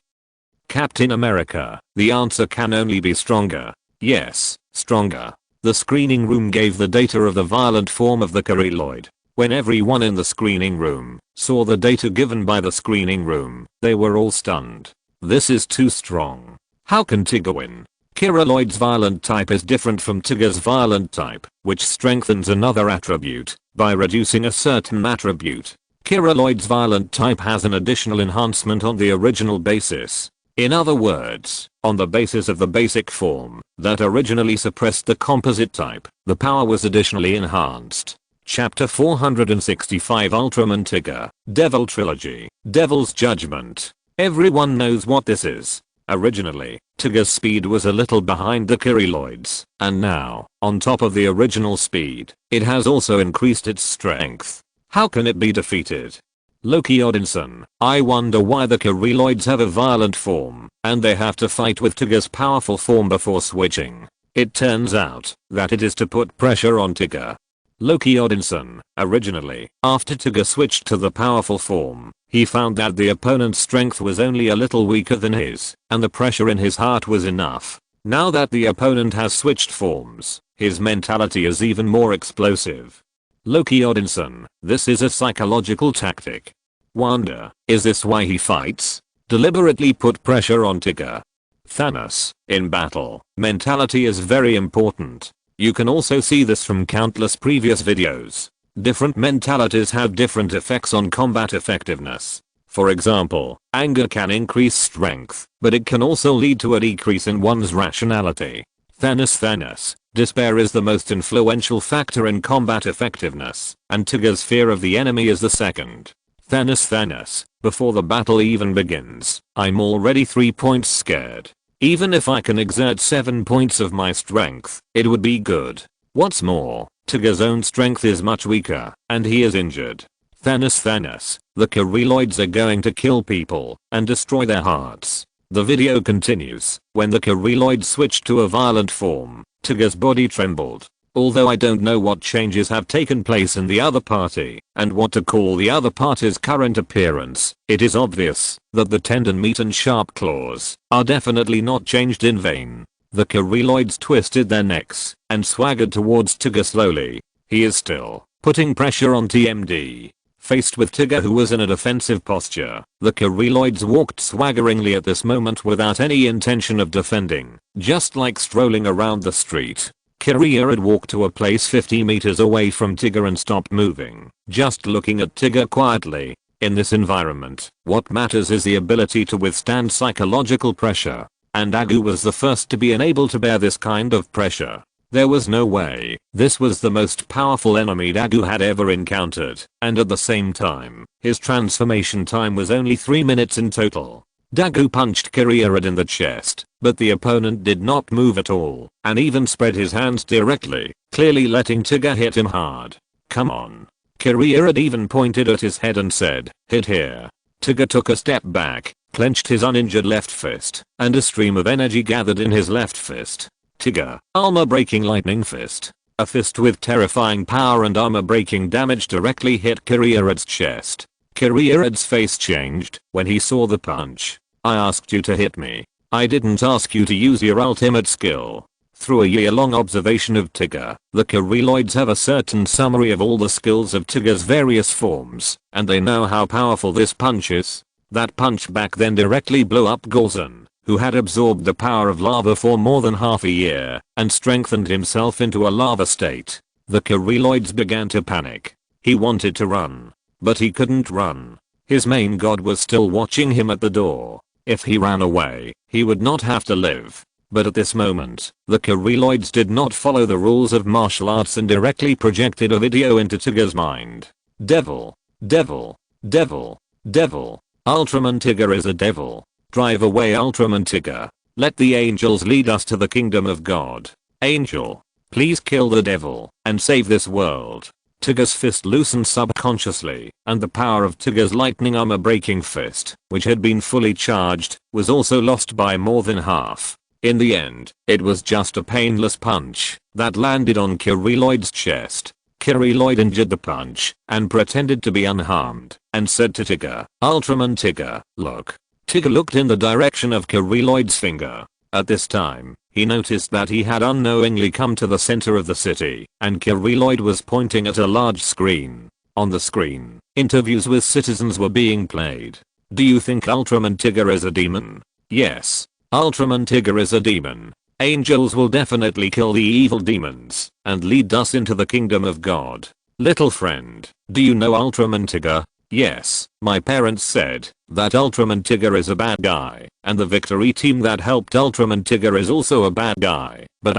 Captain America, the answer can only be stronger. Yes, stronger. The screening room gave the data of the violent form of the Kiriloid. When everyone in the screening room saw the data given by the screening room, they were all stunned. This is too strong. How can Tigger win? Kiriloid's violent type is different from Tigger's violent type, which strengthens another attribute by reducing a certain attribute. Kiriloid's violent type has an additional enhancement on the original basis. In other words, on the basis of the basic form that originally suppressed the composite type, the power was additionally enhanced. Chapter 465 Ultraman Tigger, Devil Trilogy, Devil's Judgment. Everyone knows what this is. Originally, Tigger's speed was a little behind the Kiriloid's, and now, on top of the original speed, it has also increased its strength. How can it be defeated? Loki Odinson, I wonder why the Kiriloids have a violent form, and they have to fight with Tigger's powerful form before switching. It turns out that it is to put pressure on Tigger. Loki Odinson, originally, after Tigger switched to the powerful form, he found that the opponent's strength was only a little weaker than his, and the pressure in his heart was enough. Now that the opponent has switched forms, his mentality is even more explosive. Loki Odinson, this is a psychological tactic. Wonder, is this why he fights? Deliberately put pressure on Tigger. Thanos, in battle, mentality is very important. You can also see this from countless previous videos. Different mentalities have different effects on combat effectiveness. For example, anger can increase strength, but it can also lead to a decrease in one's rationality. Thanos, despair is the most influential factor in combat effectiveness, and Tigger's fear of the enemy is the second. Thanos, before the battle even begins, I'm already 3 points scared. Even if I can exert 7 points of my strength, it would be good. What's more, Tigger's own strength is much weaker, and he is injured. Thanos, the Kiriloids are going to kill people and destroy their hearts. The video continues. When the Kiriloid switched to a violent form, Tigger's body trembled. Although I don't know what changes have taken place in the other party, and what to call the other party's current appearance, it is obvious that the tendon meat and sharp claws are definitely not changed in vain. The Kiriloids twisted their necks and swaggered towards Tigger slowly. He is still putting pressure on TMD. Faced with Tigger who was in a defensive posture, the Kiriloids walked swaggeringly at this moment without any intention of defending, just like strolling around the street. Kiriya had walked to a place 50 meters away from Tigger and stopped moving, just looking at Tigger quietly. In this environment, what matters is the ability to withstand psychological pressure, and Agu was the first to be unable to bear this kind of pressure. There was no way this was the most powerful enemy Dagu had ever encountered, and at the same time, his transformation time was only 3 minutes in total. Dagu punched Kiriya in the chest, but the opponent did not move at all, and even spread his hands directly, clearly letting Tigger hit him hard. Come on. Kiriya even pointed at his head and said, hit here. Tigger took a step back, clenched his uninjured left fist, and a stream of energy gathered in his left fist. Tigger, armor-breaking lightning fist. A fist with terrifying power and armor-breaking damage directly hit Kiriya's chest. Kiriya's face changed when he saw the punch. I asked you to hit me. I didn't ask you to use your ultimate skill. Through a year-long observation of Tigger, the Kiriloids have a certain summary of all the skills of Tigger's various forms, and they know how powerful this punch is. That punch back then directly blew up Golzon, who had absorbed the power of lava for more than half a year, and strengthened himself into a lava state. The Kiriloids began to panic. He wanted to run, but he couldn't run. His main god was still watching him at the door. If he ran away, he would not have to live. But at this moment, the Kiriloids did not follow the rules of martial arts and directly projected a video into Tigger's mind. Devil. Devil. Devil. Devil. Ultraman Tigger is a devil. Drive away Ultraman Tigger. Let the angels lead us to the kingdom of God. Angel, please kill the devil and save this world. Tigger's fist loosened subconsciously, and the power of Tigger's lightning armor-breaking fist, which had been fully charged, was also lost by more than half. In the end, it was just a painless punch that landed on Kyriloid's chest. Kyriloid injured the punch and pretended to be unharmed and said to Tigger, "Ultraman Tigger, look." Tigger looked in the direction of Kyriloid's finger. At this time, he noticed that he had unknowingly come to the center of the city, and Kyriloid was pointing at a large screen. On the screen, interviews with citizens were being played. Do you think Ultraman Tigger is a demon? Yes. Ultraman Tigger is a demon. Angels will definitely kill the evil demons and lead us into the kingdom of God. Little friend, do you know Ultraman Tigger? Yes, my parents said that Ultraman Tigger is a bad guy, and the victory team that helped Ultraman Tigger is also a bad guy, but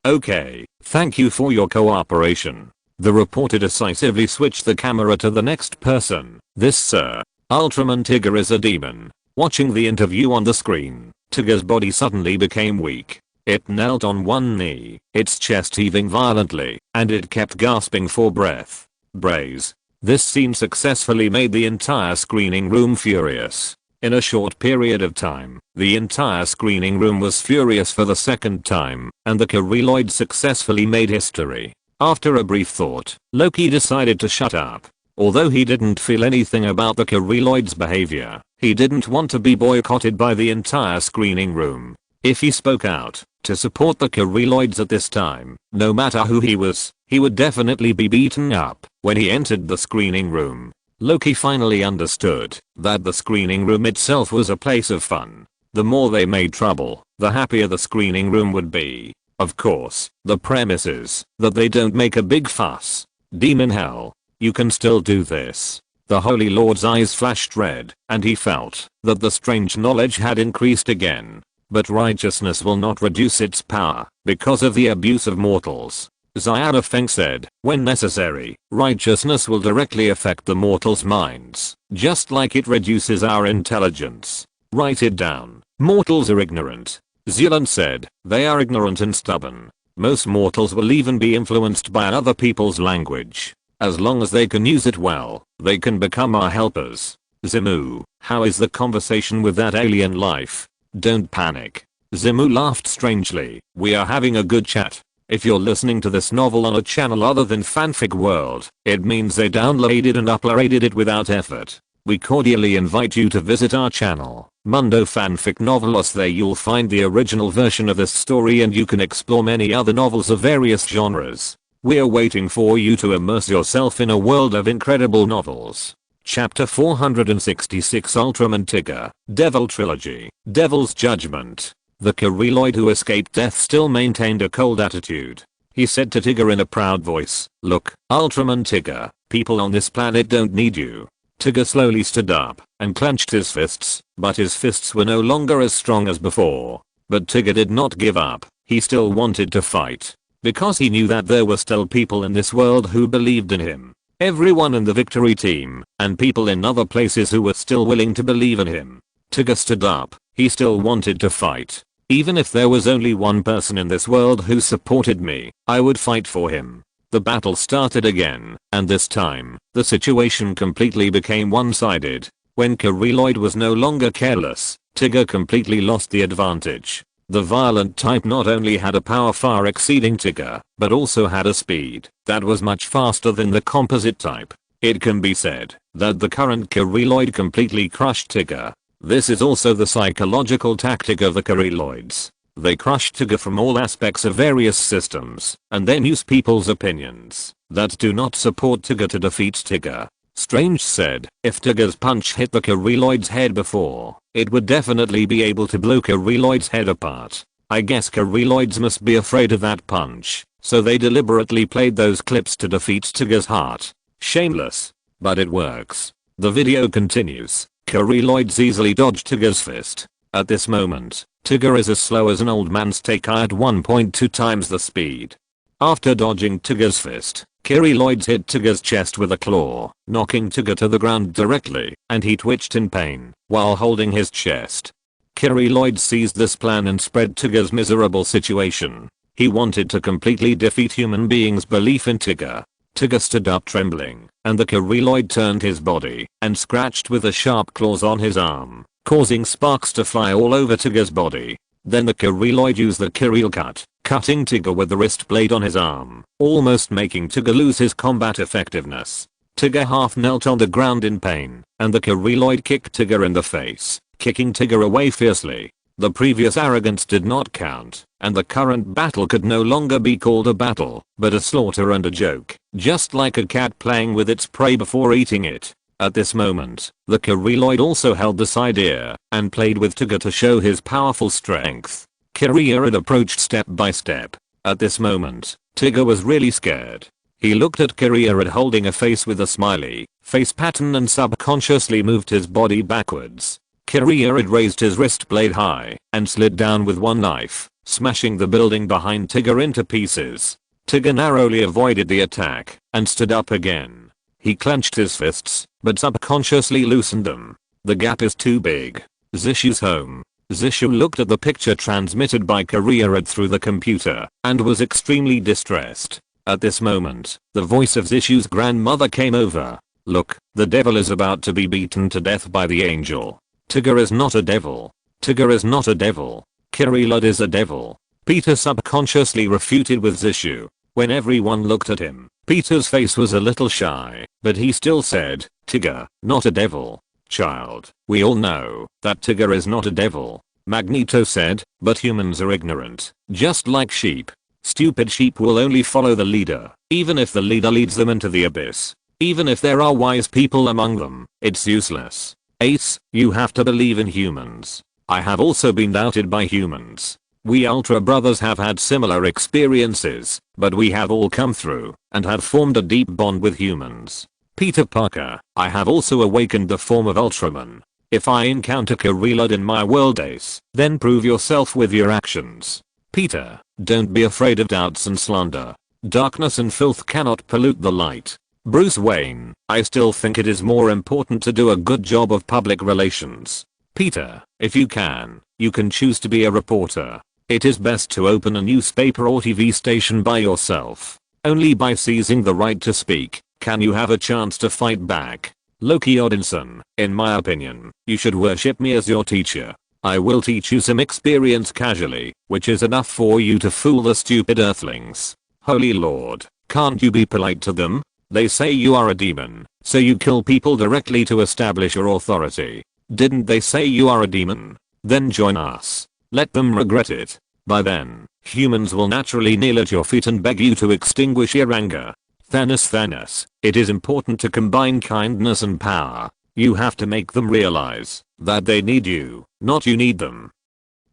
Okay, thank you for your cooperation. The reporter decisively switched the camera to the next person. This sir, Ultraman Tigger is a demon. Watching the interview on the screen, Tigger's body suddenly became weak. It knelt on one knee, its chest heaving violently, and it kept gasping for breath. Braze. This scene successfully made the entire screening room furious. In a short period of time, the entire screening room was furious for the second time, and the Kyriloid successfully made history. After a brief thought, Loki decided to shut up. Although he didn't feel anything about the Kyriloid's behavior, he didn't want to be boycotted by the entire screening room. If he spoke out to support the Kyriloids at this time, no matter who he was, he would definitely be beaten up. When he entered the screening room, Loki finally understood that the screening room itself was a place of fun. The more they made trouble, the happier the screening room would be. Of course, the premise is that they don't make a big fuss. Demon hell. You can still do this. The Holy Lord's eyes flashed red, and he felt that the strange knowledge had increased again. But righteousness will not reduce its power because of the abuse of mortals. Xiao Feng said, when necessary, righteousness will directly affect the mortals' minds, just like it reduces our intelligence. Write it down. Mortals are ignorant. Zealand said, they are ignorant and stubborn. Most mortals will even be influenced by other people's language. As long as they can use it well, they can become our helpers. Zimu, how is the conversation with that alien life? Don't panic. Zimu laughed strangely. We are having a good chat. If you're listening to this novel on a channel other than Fanfic World, it means they downloaded and uploaded it without effort. We cordially invite you to visit our channel, Mundo Fanfic Novelos. There you'll find the original version of this story, and you can explore many other novels of various genres. We're waiting for you to immerse yourself in a world of incredible novels. Chapter 466 Ultraman Tigger, Devil Trilogy, Devil's Judgment. The Kyriloid who escaped death still maintained a cold attitude. He said to Tigger in a proud voice, look, Ultraman Tigger, people on this planet don't need you. Tigger slowly stood up and clenched his fists, but his fists were no longer as strong as before. But Tigger did not give up. He still wanted to fight. Because he knew that there were still people in this world who believed in him. Everyone in the victory team, and people in other places who were still willing to believe in him. Tigger stood up. He still wanted to fight. Even if there was only one person in this world who supported me, I would fight for him. The battle started again, and this time, the situation completely became one-sided. When Kyriloid was no longer careless, Tigger completely lost the advantage. The violent type not only had a power far exceeding Tigger, but also had a speed that was much faster than the composite type. It can be said that the current Kyriloid completely crushed Tigger. This is also the psychological tactic of the Kyriloids. They crush Tigger from all aspects of various systems, and then use people's opinions that do not support Tigger to defeat Tigger. Strange said, if Tigger's punch hit the Kyriloid's head before, it would definitely be able to blow Kyriloid's head apart. I guess Kyriloids must be afraid of that punch, so they deliberately played those clips to defeat Tigger's heart. Shameless. But it works. The video continues. Kyriloids easily dodge Tigger's fist. At this moment, Tigger is as slow as an old man's take at 1.2 times the speed. After dodging Tigger's fist, Kyriloids hit Tigger's chest with a claw, knocking Tigger to the ground directly, and he twitched in pain while holding his chest. Kyriloid seized this plan and spread Tigger's miserable situation. He wanted to completely defeat human beings' belief in Tigger. Tigger stood up trembling, and the Kyriloid turned his body and scratched with the sharp claws on his arm, causing sparks to fly all over Tigger's body. Then the Kyriloid used the Kyril cut, cutting Tigger with the wrist blade on his arm, almost making Tigger lose his combat effectiveness. Tigger half knelt on the ground in pain, and the Kyriloid kicked Tigger in the face, kicking Tigger away fiercely. The previous arrogance did not count, and the current battle could no longer be called a battle, but a slaughter and a joke, just like a cat playing with its prey before eating it. At this moment, the Kyriloid also held the side ear, and played with Tigger to show his powerful strength. Kyriloid approached step by step. At this moment, Tigger was really scared. He looked at Kyriloid holding a face with a smiley face pattern and subconsciously moved his body backwards. Kyriloid raised his wrist blade high and slid down with one knife, smashing the building behind Tigger into pieces. Tigger narrowly avoided the attack and stood up again. He clenched his fists, but subconsciously loosened them. The gap is too big. Zishu's home. Zishu looked at the picture transmitted by Kyriloid through the computer and was extremely distressed. At this moment, the voice of Zishu's grandmother came over. Look, the devil is about to be beaten to death by the angel. Tigger is not a devil. Tigger is not a devil. Kyriloid is a devil. Peter subconsciously refuted with Zishu. When everyone looked at him, Peter's face was a little shy, but he still said, Tigger, not a devil. Child, we all know that Tigger is not a devil. Magneto said, but humans are ignorant, just like sheep. Stupid sheep will only follow the leader, even if the leader leads them into the abyss. Even if there are wise people among them, it's useless. Ace, you have to believe in humans. I have also been doubted by humans. We Ultra brothers have had similar experiences, but we have all come through and have formed a deep bond with humans. Peter Parker, I have also awakened the form of Ultraman. If I encounter Kyriloid in my world, Ace, then prove yourself with your actions. Peter, don't be afraid of doubts and slander. Darkness and filth cannot pollute the light. Bruce Wayne, I still think it is more important to do a good job of public relations. Peter, if you can choose to be a reporter. It is best to open a newspaper or TV station by yourself. Only by seizing the right to speak can you have a chance to fight back. Loki Odinson, in my opinion, you should worship me as your teacher. I will teach you some experience casually, which is enough for you to fool the stupid earthlings. Holy Lord, can't you be polite to them? They say you are a demon, so you kill people directly to establish your authority. Didn't they say you are a demon? Then join us. Let them regret it. By then, humans will naturally kneel at your feet and beg you to extinguish your anger. Thanos, it is important to combine kindness and power. You have to make them realize that they need you, not you need them.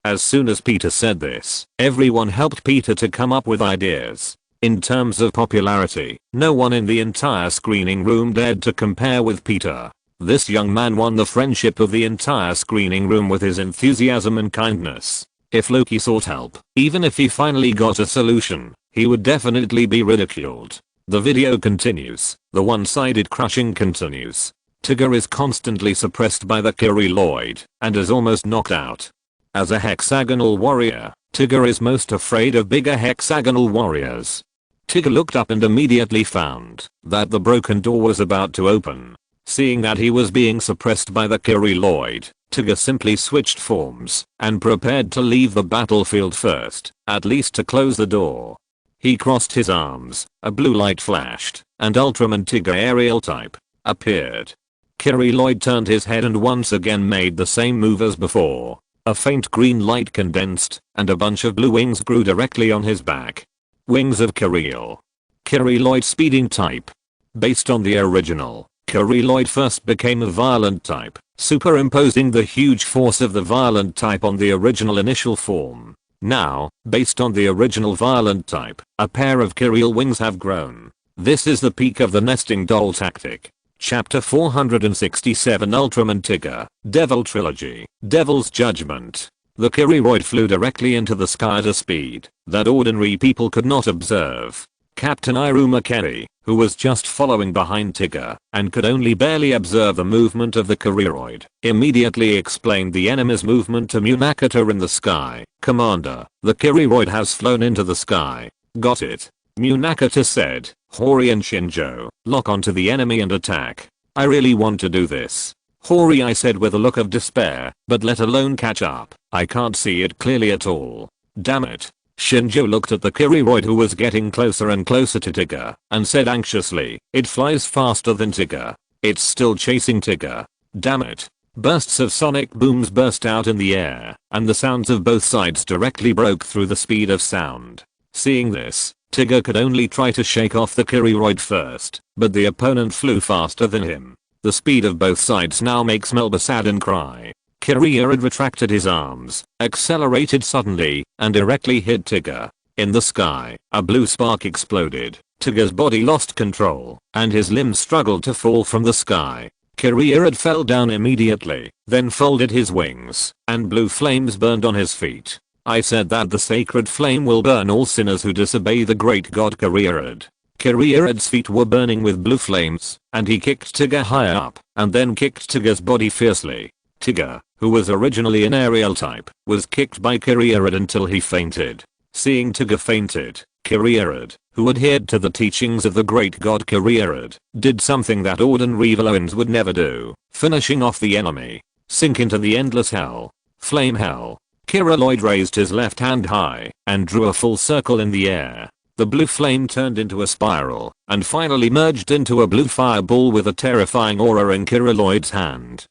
As soon as Peter said this, everyone helped Peter to come up with ideas. In terms of popularity, no one in the entire screening room dared to compare with Peter. This young man won the friendship of the entire screening room with his enthusiasm and kindness. If Loki sought help, even if he finally got a solution, he would definitely be ridiculed. The video continues. The one-sided crushing continues. Tigger is constantly suppressed by the Kyriloid and is almost knocked out. As a hexagonal warrior, Tigger is most afraid of bigger hexagonal warriors. Tigger looked up and immediately found that the broken door was about to open. Seeing that he was being suppressed by the Kyriloid, Tigger simply switched forms and prepared to leave the battlefield first, at least to close the door. He crossed his arms, a blue light flashed, and Ultraman Tigger aerial type appeared. Kyriloid turned his head and once again made the same move as before. A faint green light condensed, and a bunch of blue wings grew directly on his back. Wings of Kyriloid speeding type. Based on the original, Kyriloid first became a violent type, superimposing the huge force of the violent type on the original initial form. Now, based on the original violent type, a pair of Kyril wings have grown. This is the peak of the nesting doll tactic. Chapter 467 Ultraman Tigger, Devil Trilogy, Devil's Judgment. The Kyriloid flew directly into the sky at a speed that ordinary people could not observe. Captain Iruma Kerry, who was just following behind Tigger and could only barely observe the movement of the Kyriloid, immediately explained the enemy's movement to Munakata in the sky. Commander, the Kyriloid has flown into the sky. Got it. Munakata said. Hori and Shinjo, lock onto the enemy and attack. I really want to do this. Hori, I said with a look of despair, but let alone catch up. I can't see it clearly at all. Damn it. Shinjo looked at the Kiriroid who was getting closer and closer to Tigger, and said anxiously, it flies faster than Tigger. It's still chasing Tigger. Damn it. Bursts of sonic booms burst out in the air, and the sounds of both sides directly broke through the speed of sound. Seeing this, Tigger could only try to shake off the Kiriroid first, but the opponent flew faster than him. The speed of both sides now makes Melba sad and cry. Kiriroid retracted his arms, accelerated suddenly, and directly hit Tigger. In the sky, a blue spark exploded. Tigger's body lost control, and his limbs struggled to fall from the sky. Kiriroid fell down immediately, then folded his wings, and blue flames burned on his feet. I said that the sacred flame will burn all sinners who disobey the great god Kiriroid. Kiriroid's feet were burning with blue flames, and he kicked Tigger higher up, and then kicked Tigger's body fiercely. Tigger, who was originally an aerial type, was kicked by Kiriroid until he fainted. Seeing Tigger fainted, Kiriroid, who adhered to the teachings of the great god Kiriroid, did something that ordinary villains would never do, finishing off the enemy. Sink into the endless hell. Flame hell. Kiriroid raised his left hand high, and drew a full circle in the air. The blue flame turned into a spiral, and finally merged into a blue fireball with a terrifying aura in Kiriroid's hand.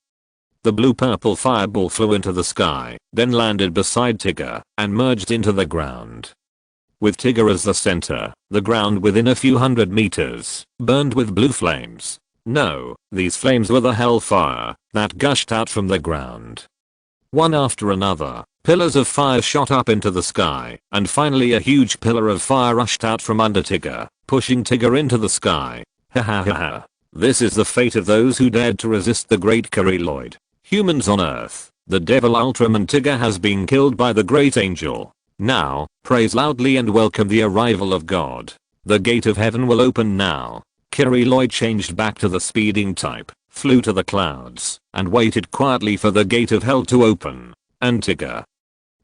The blue-purple fireball flew into the sky, then landed beside Tigger, and merged into the ground. With Tigger as the center, the ground within a few hundred meters, burned with blue flames. No, these flames were the hellfire that gushed out from the ground. One after another, pillars of fire shot up into the sky, and finally a huge pillar of fire rushed out from under Tigger, pushing Tigger into the sky. Ha ha ha ha. This is the fate of those who dared to resist the great Kiriroid. Humans on Earth, the devil Ultraman Tigger has been killed by the great angel. Now, praise loudly and welcome the arrival of God. The gate of heaven will open now. Kiriroid changed back to the speeding type, flew to the clouds, and waited quietly for the gate of hell to open. And Tigger.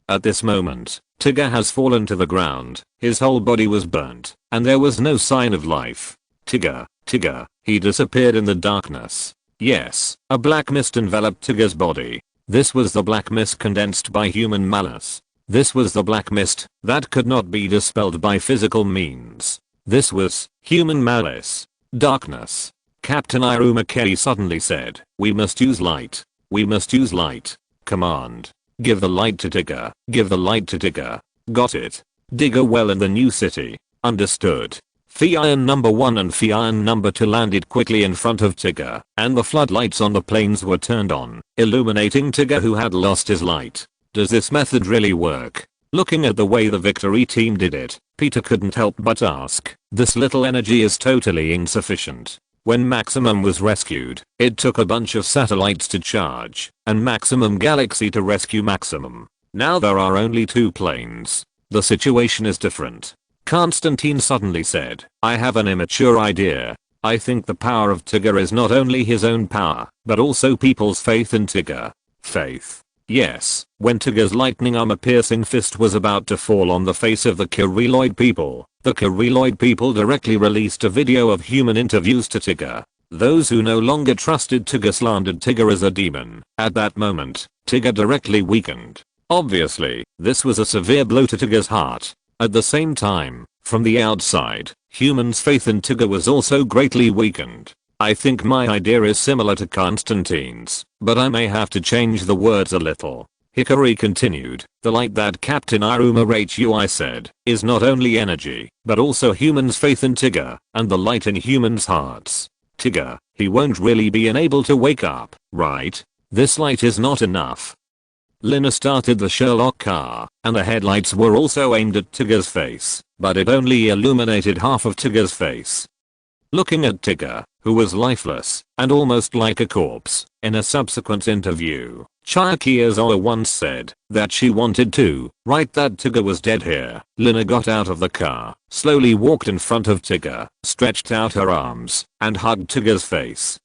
At this moment, Tigger has fallen to the ground, his whole body was burnt, and there was no sign of life. Tigger, he disappeared in the darkness. Yes, a black mist enveloped Tigger's body. This was the black mist condensed by human malice. This was the black mist that could not be dispelled by physical means. This was human malice. Darkness. Captain Iruma suddenly said, we must use light. We must use light. Command. Give the light to Tigger. Give the light to Tigger. Got it. Dig a well in the new city. Understood. Fion number 1 and Fion number 2 landed quickly in front of Tigger, and the floodlights on the planes were turned on, illuminating Tigger who had lost his light. Does this method really work? Looking at the way the victory team did it, Peter couldn't help but ask, this little energy is totally insufficient. When Maximum was rescued, it took a bunch of satellites to charge, and Maximum Galaxy to rescue Maximum. Now there are only 2 planes. The situation is different. Constantine suddenly said, I have an immature idea. I think the power of Tigger is not only his own power, but also people's faith in Tigger. Faith. Yes, when Tigger's lightning armor-piercing fist was about to fall on the face of the Kiriroid people, the Kiriroid people directly released a video of human interviews to Tigger. Those who no longer trusted Tigger slandered Tigger as a demon. At that moment, Tigger directly weakened. Obviously, this was a severe blow to Tigger's heart. At the same time, from the outside, humans' faith in Tigger was also greatly weakened. I think my idea is similar to Constantine's, but I may have to change the words a little. Hikari continued, the light that Captain Iruma Hui said, is not only energy, but also humans' faith in Tigger, and the light in humans' hearts. Tigger, he won't really be able to wake up, right? This light is not enough. Lina started the Sherlock car, and the headlights were also aimed at Tigger's face, but it only illuminated half of Tigger's face. Looking at Tigger, who was lifeless, and almost like a corpse, in a subsequent interview, Chiaki Ozawa once said that she wanted to write that Tigger was dead here. Lina got out of the car, slowly walked in front of Tigger, stretched out her arms, and hugged Tigger's face.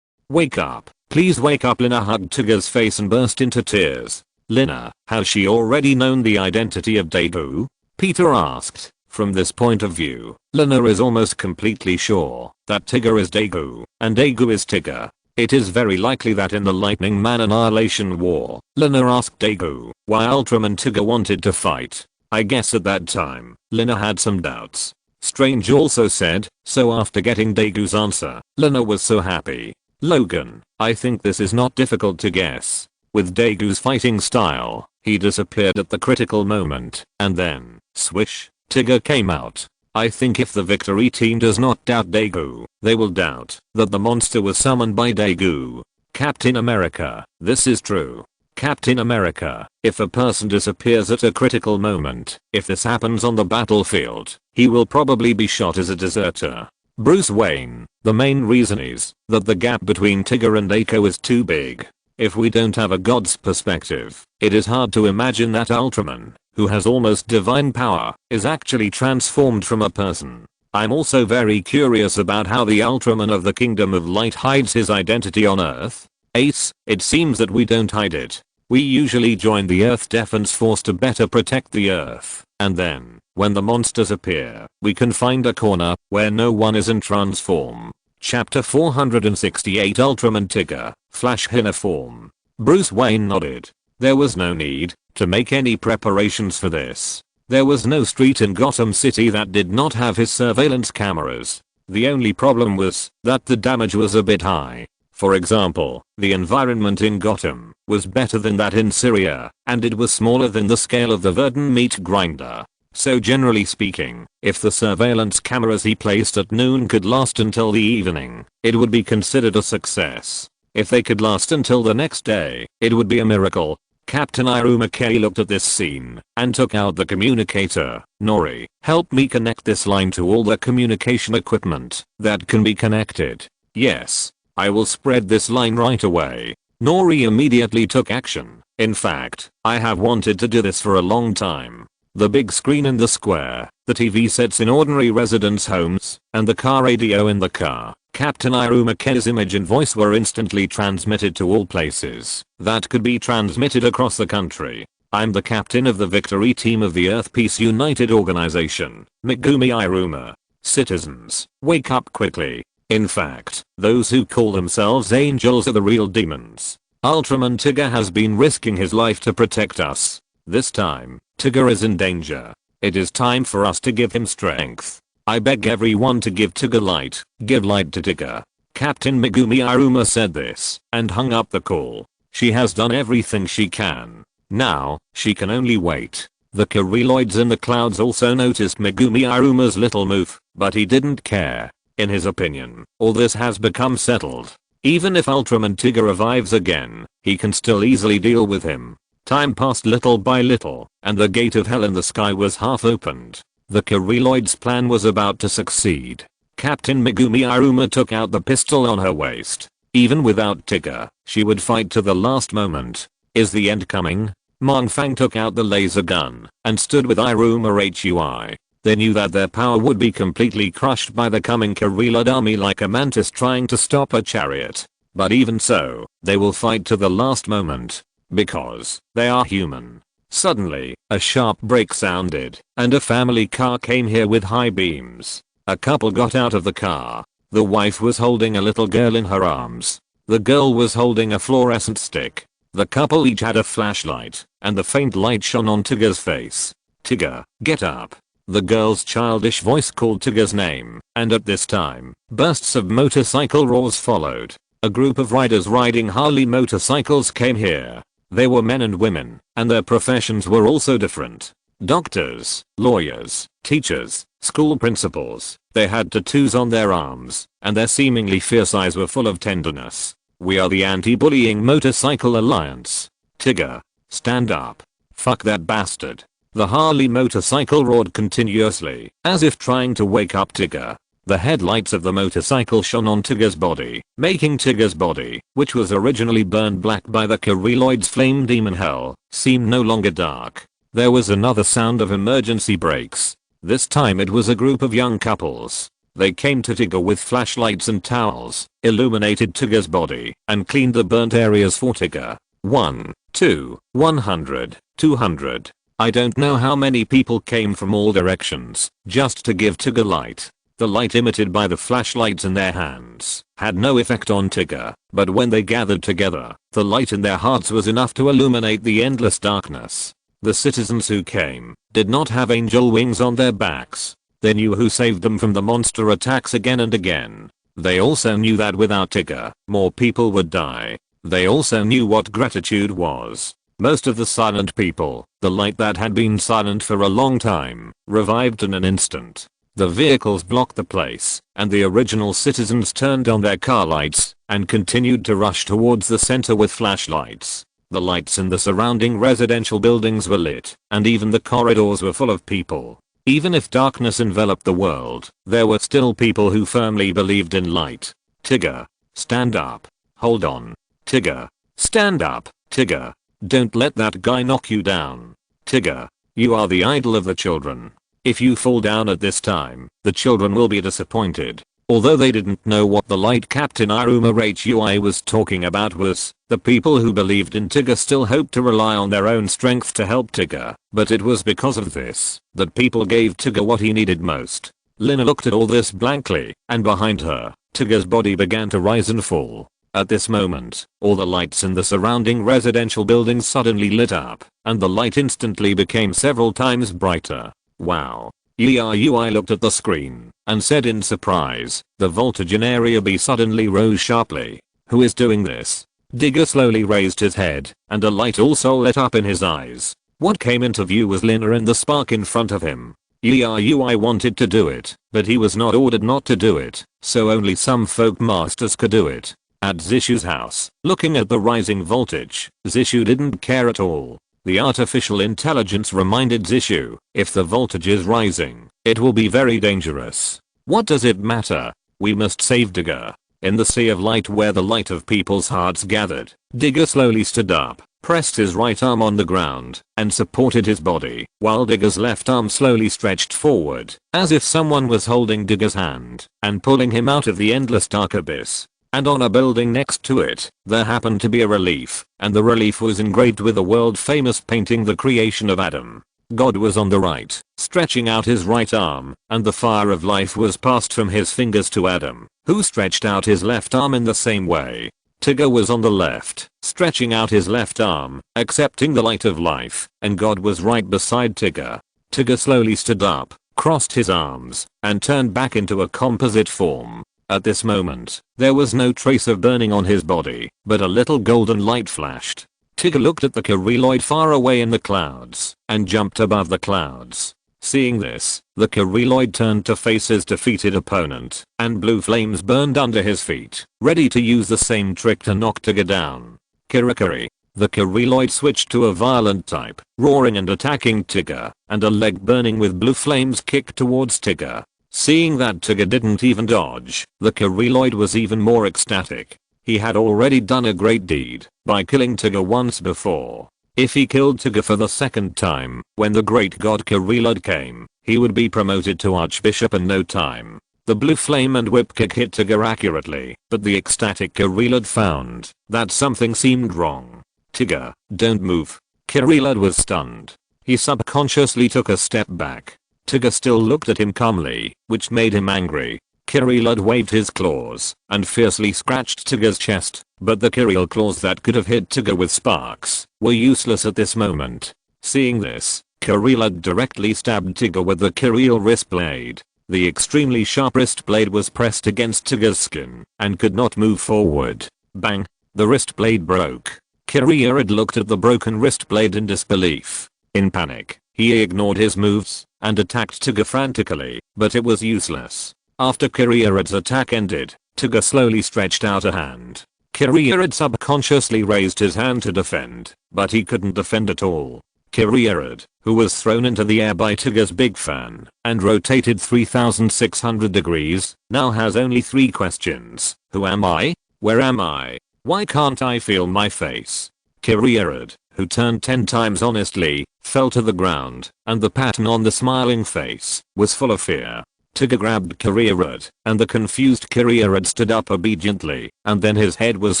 Wake up, please wake up. Lina hugged Tigger's face and burst into tears. Lina, has she already known the identity of Deku? Peter asked. From this point of view, Lena is almost completely sure that Tigger is Daegu, and Daegu is Tigger. It is very likely that in the Lightning Man Annihilation War, Lena asked Daegu why Ultraman Tigger wanted to fight. I guess at that time, Lena had some doubts. Strange also said, so after getting Daegu's answer, Lena was so happy. Logan, I think this is not difficult to guess. With Daegu's fighting style, he disappeared at the critical moment, and then, swish, Tigger came out. I think if the victory team does not doubt Daegu, they will doubt that the monster was summoned by Daegu. Captain America, this is true. Captain America, if a person disappears at a critical moment, if this happens on the battlefield, he will probably be shot as a deserter. Bruce Wayne, the main reason is that the gap between Tigger and Daegu is too big. If we don't have a god's perspective, it is hard to imagine that Ultraman, who has almost divine power, is actually transformed from a person. I'm also very curious about how the Ultraman of the Kingdom of Light hides his identity on Earth. Ace, it seems that we don't hide it. We usually join the Earth Defense Force to better protect the Earth, and then, when the monsters appear, we can find a corner where no one is in transform. Chapter 468 Ultraman Tigger, Flash Hina form. Bruce Wayne nodded. There was no need to make any preparations for this. There was no street in Gotham City that did not have his surveillance cameras. The only problem was that the damage was a bit high. For example, the environment in Gotham was better than that in Syria, and it was smaller than the scale of the Verdun meat grinder. So generally speaking, if the surveillance cameras he placed at noon could last until the evening, it would be considered a success. If they could last until the next day, it would be a miracle. Captain Iruma K looked at this scene and took out the communicator. Nori, help me connect this line to all the communication equipment that can be connected. Yes, I will spread this line right away. Nori immediately took action. In fact, I have wanted to do this for a long time. The big screen in the square, the TV sets in ordinary residence homes, and the car radio in the car. Captain Iruma K's image and voice were instantly transmitted to all places that could be transmitted across the country. I'm the captain of the victory team of the Earth Peace United Organization, Megumi Iruma. Citizens, wake up quickly. In fact, those who call themselves angels are the real demons. Ultraman Tigger has been risking his life to protect us. This time, Tigger is in danger. It is time for us to give him strength. I beg everyone to give Tigger light. Give light to Tigger. Captain Megumi Iruma said this and hung up the call. She has done everything she can. Now, she can only wait. The Kiriloids in the clouds also noticed Megumi Iruma's little move, but he didn't care. In his opinion, all this has become settled. Even if Ultraman Tigger revives again, he can still easily deal with him. Time passed little by little, and the gate of hell in the sky was half opened. The Kiriloid's plan was about to succeed. Captain Megumi Iruma took out the pistol on her waist. Even without Tigger, she would fight to the last moment. Is the end coming? Mongfang took out the laser gun and stood with Iruma Hui. They knew that their power would be completely crushed by the coming Kiriloid army like a mantis trying to stop a chariot. But even so, they will fight to the last moment. Because they are human. Suddenly, a sharp brake sounded, and a family car came here with high beams. A couple got out of the car. The wife was holding a little girl in her arms. The girl was holding a fluorescent stick. The couple each had a flashlight, and the faint light shone on Tigger's face. Tigger, get up. The girl's childish voice called Tigger's name, and at this time, bursts of motorcycle roars followed. A group of riders riding Harley motorcycles came here. They were men and women, and their professions were also different. Doctors, lawyers, teachers, school principals. They had tattoos on their arms, and their seemingly fierce eyes were full of tenderness. We are the Anti-Bullying Motorcycle Alliance. Tigger, stand up. Fuck that bastard. The Harley motorcycle roared continuously, as if trying to wake up Tigger. The headlights of the motorcycle shone on Tigger's body, making Tigger's body, which was originally burned black by the Kiriloid's flame demon hell, seem no longer dark. There was another sound of emergency brakes. This time it was a group of young couples. They came to Tigger with flashlights and towels, illuminated Tigger's body, and cleaned the burnt areas for Tigger. 1, 2, 100, 200. I don't know how many people came from all directions just to give Tigger light. The light emitted by the flashlights in their hands had no effect on Tigger, but when they gathered together, the light in their hearts was enough to illuminate the endless darkness. The citizens who came did not have angel wings on their backs. They knew who saved them from the monster attacks again and again. They also knew that without Tigger, more people would die. They also knew what gratitude was. Most of the silent people, the light that had been silent for a long time, revived in an instant. The vehicles blocked the place, and the original citizens turned on their car lights and continued to rush towards the center with flashlights. The lights in the surrounding residential buildings were lit, and even the corridors were full of people. Even if darkness enveloped the world, there were still people who firmly believed in light. Tigger, stand up. Hold on. Tigger, stand up. Tigger, don't let that guy knock you down. Tigger, you are the idol of the children. If you fall down at this time, the children will be disappointed. Although they didn't know what the light Captain Iruma Hui was talking about was, the people who believed in Tigger still hoped to rely on their own strength to help Tigger, but it was because of this that people gave Tigger what he needed most. Lina looked at all this blankly, and behind her, Tigger's body began to rise and fall. At this moment, all the lights in the surrounding residential buildings suddenly lit up, and the light instantly became several times brighter. Wow. Hui looked at the screen and said in surprise, the voltage in Area B suddenly rose sharply. Who is doing this? Digger slowly raised his head, and a light also lit up in his eyes. What came into view was Lina and the spark in front of him. Hui wanted to do it, but he was not ordered not to do it, so only some folk masters could do it. At Zishu's house, looking at the rising voltage, Zishu didn't care at all. The artificial intelligence reminded Zishu, if the voltage is rising, it will be very dangerous. What does it matter? We must save Digger. In the sea of light where the light of people's hearts gathered, Digger slowly stood up, pressed his right arm on the ground, and supported his body, while Digger's left arm slowly stretched forward, as if someone was holding Digger's hand and pulling him out of the endless dark abyss. And on a building next to it, there happened to be a relief, and the relief was engraved with a world-famous painting, The Creation of Adam. God was on the right, stretching out his right arm, and the fire of life was passed from his fingers to Adam, who stretched out his left arm in the same way. Tigger was on the left, stretching out his left arm, accepting the light of life, and God was right beside Tigger. Tigger slowly stood up, crossed his arms, and turned back into a composite form. At this moment, there was no trace of burning on his body, but a little golden light flashed. Tigger looked at the Kiriloid far away in the clouds, and jumped above the clouds. Seeing this, the Kiriloid turned to face his defeated opponent, and blue flames burned under his feet, ready to use the same trick to knock Tigger down. Kirikiri. The Kiriloid switched to a violent type, roaring and attacking Tigger, and a leg burning with blue flames kicked towards Tigger. Seeing that Tigger didn't even dodge, the Kiriloid was even more ecstatic. He had already done a great deed by killing Tigger once before. If he killed Tigger for the second time, when the great god Kiriloid came, he would be promoted to Archbishop in no time. The blue flame and whip kick hit Tigger accurately, but the ecstatic Kiriloid found that something seemed wrong. Tigger, don't move. Kiriloid was stunned. He subconsciously took a step back. Tigger still looked at him calmly, which made him angry. Kiriloid waved his claws and fiercely scratched Tigger's chest, but the Kirill claws that could have hit Tigger with sparks were useless at this moment. Seeing this, Kiriloid directly stabbed Tigger with the Kirill wrist blade. The extremely sharp wrist blade was pressed against Tigger's skin and could not move forward. Bang! The wrist blade broke. Kiriloid looked at the broken wrist blade in disbelief. In panic, he ignored his moves and attacked Tigger frantically, but it was useless. After Kiriloid's attack ended, Tigger slowly stretched out a hand. Kiriloid subconsciously raised his hand to defend, but he couldn't defend at all. Kiriloid, who was thrown into the air by Tigger's big fan and rotated 3,600 degrees, now has only 3 questions. Who am I? Where am I? Why can't I feel my face? Kiriloid, who turned 10 times honestly, fell to the ground, and the pattern on the smiling face was full of fear. Tigger grabbed Kiriloid, and the confused Kiriloid stood up obediently, and then his head was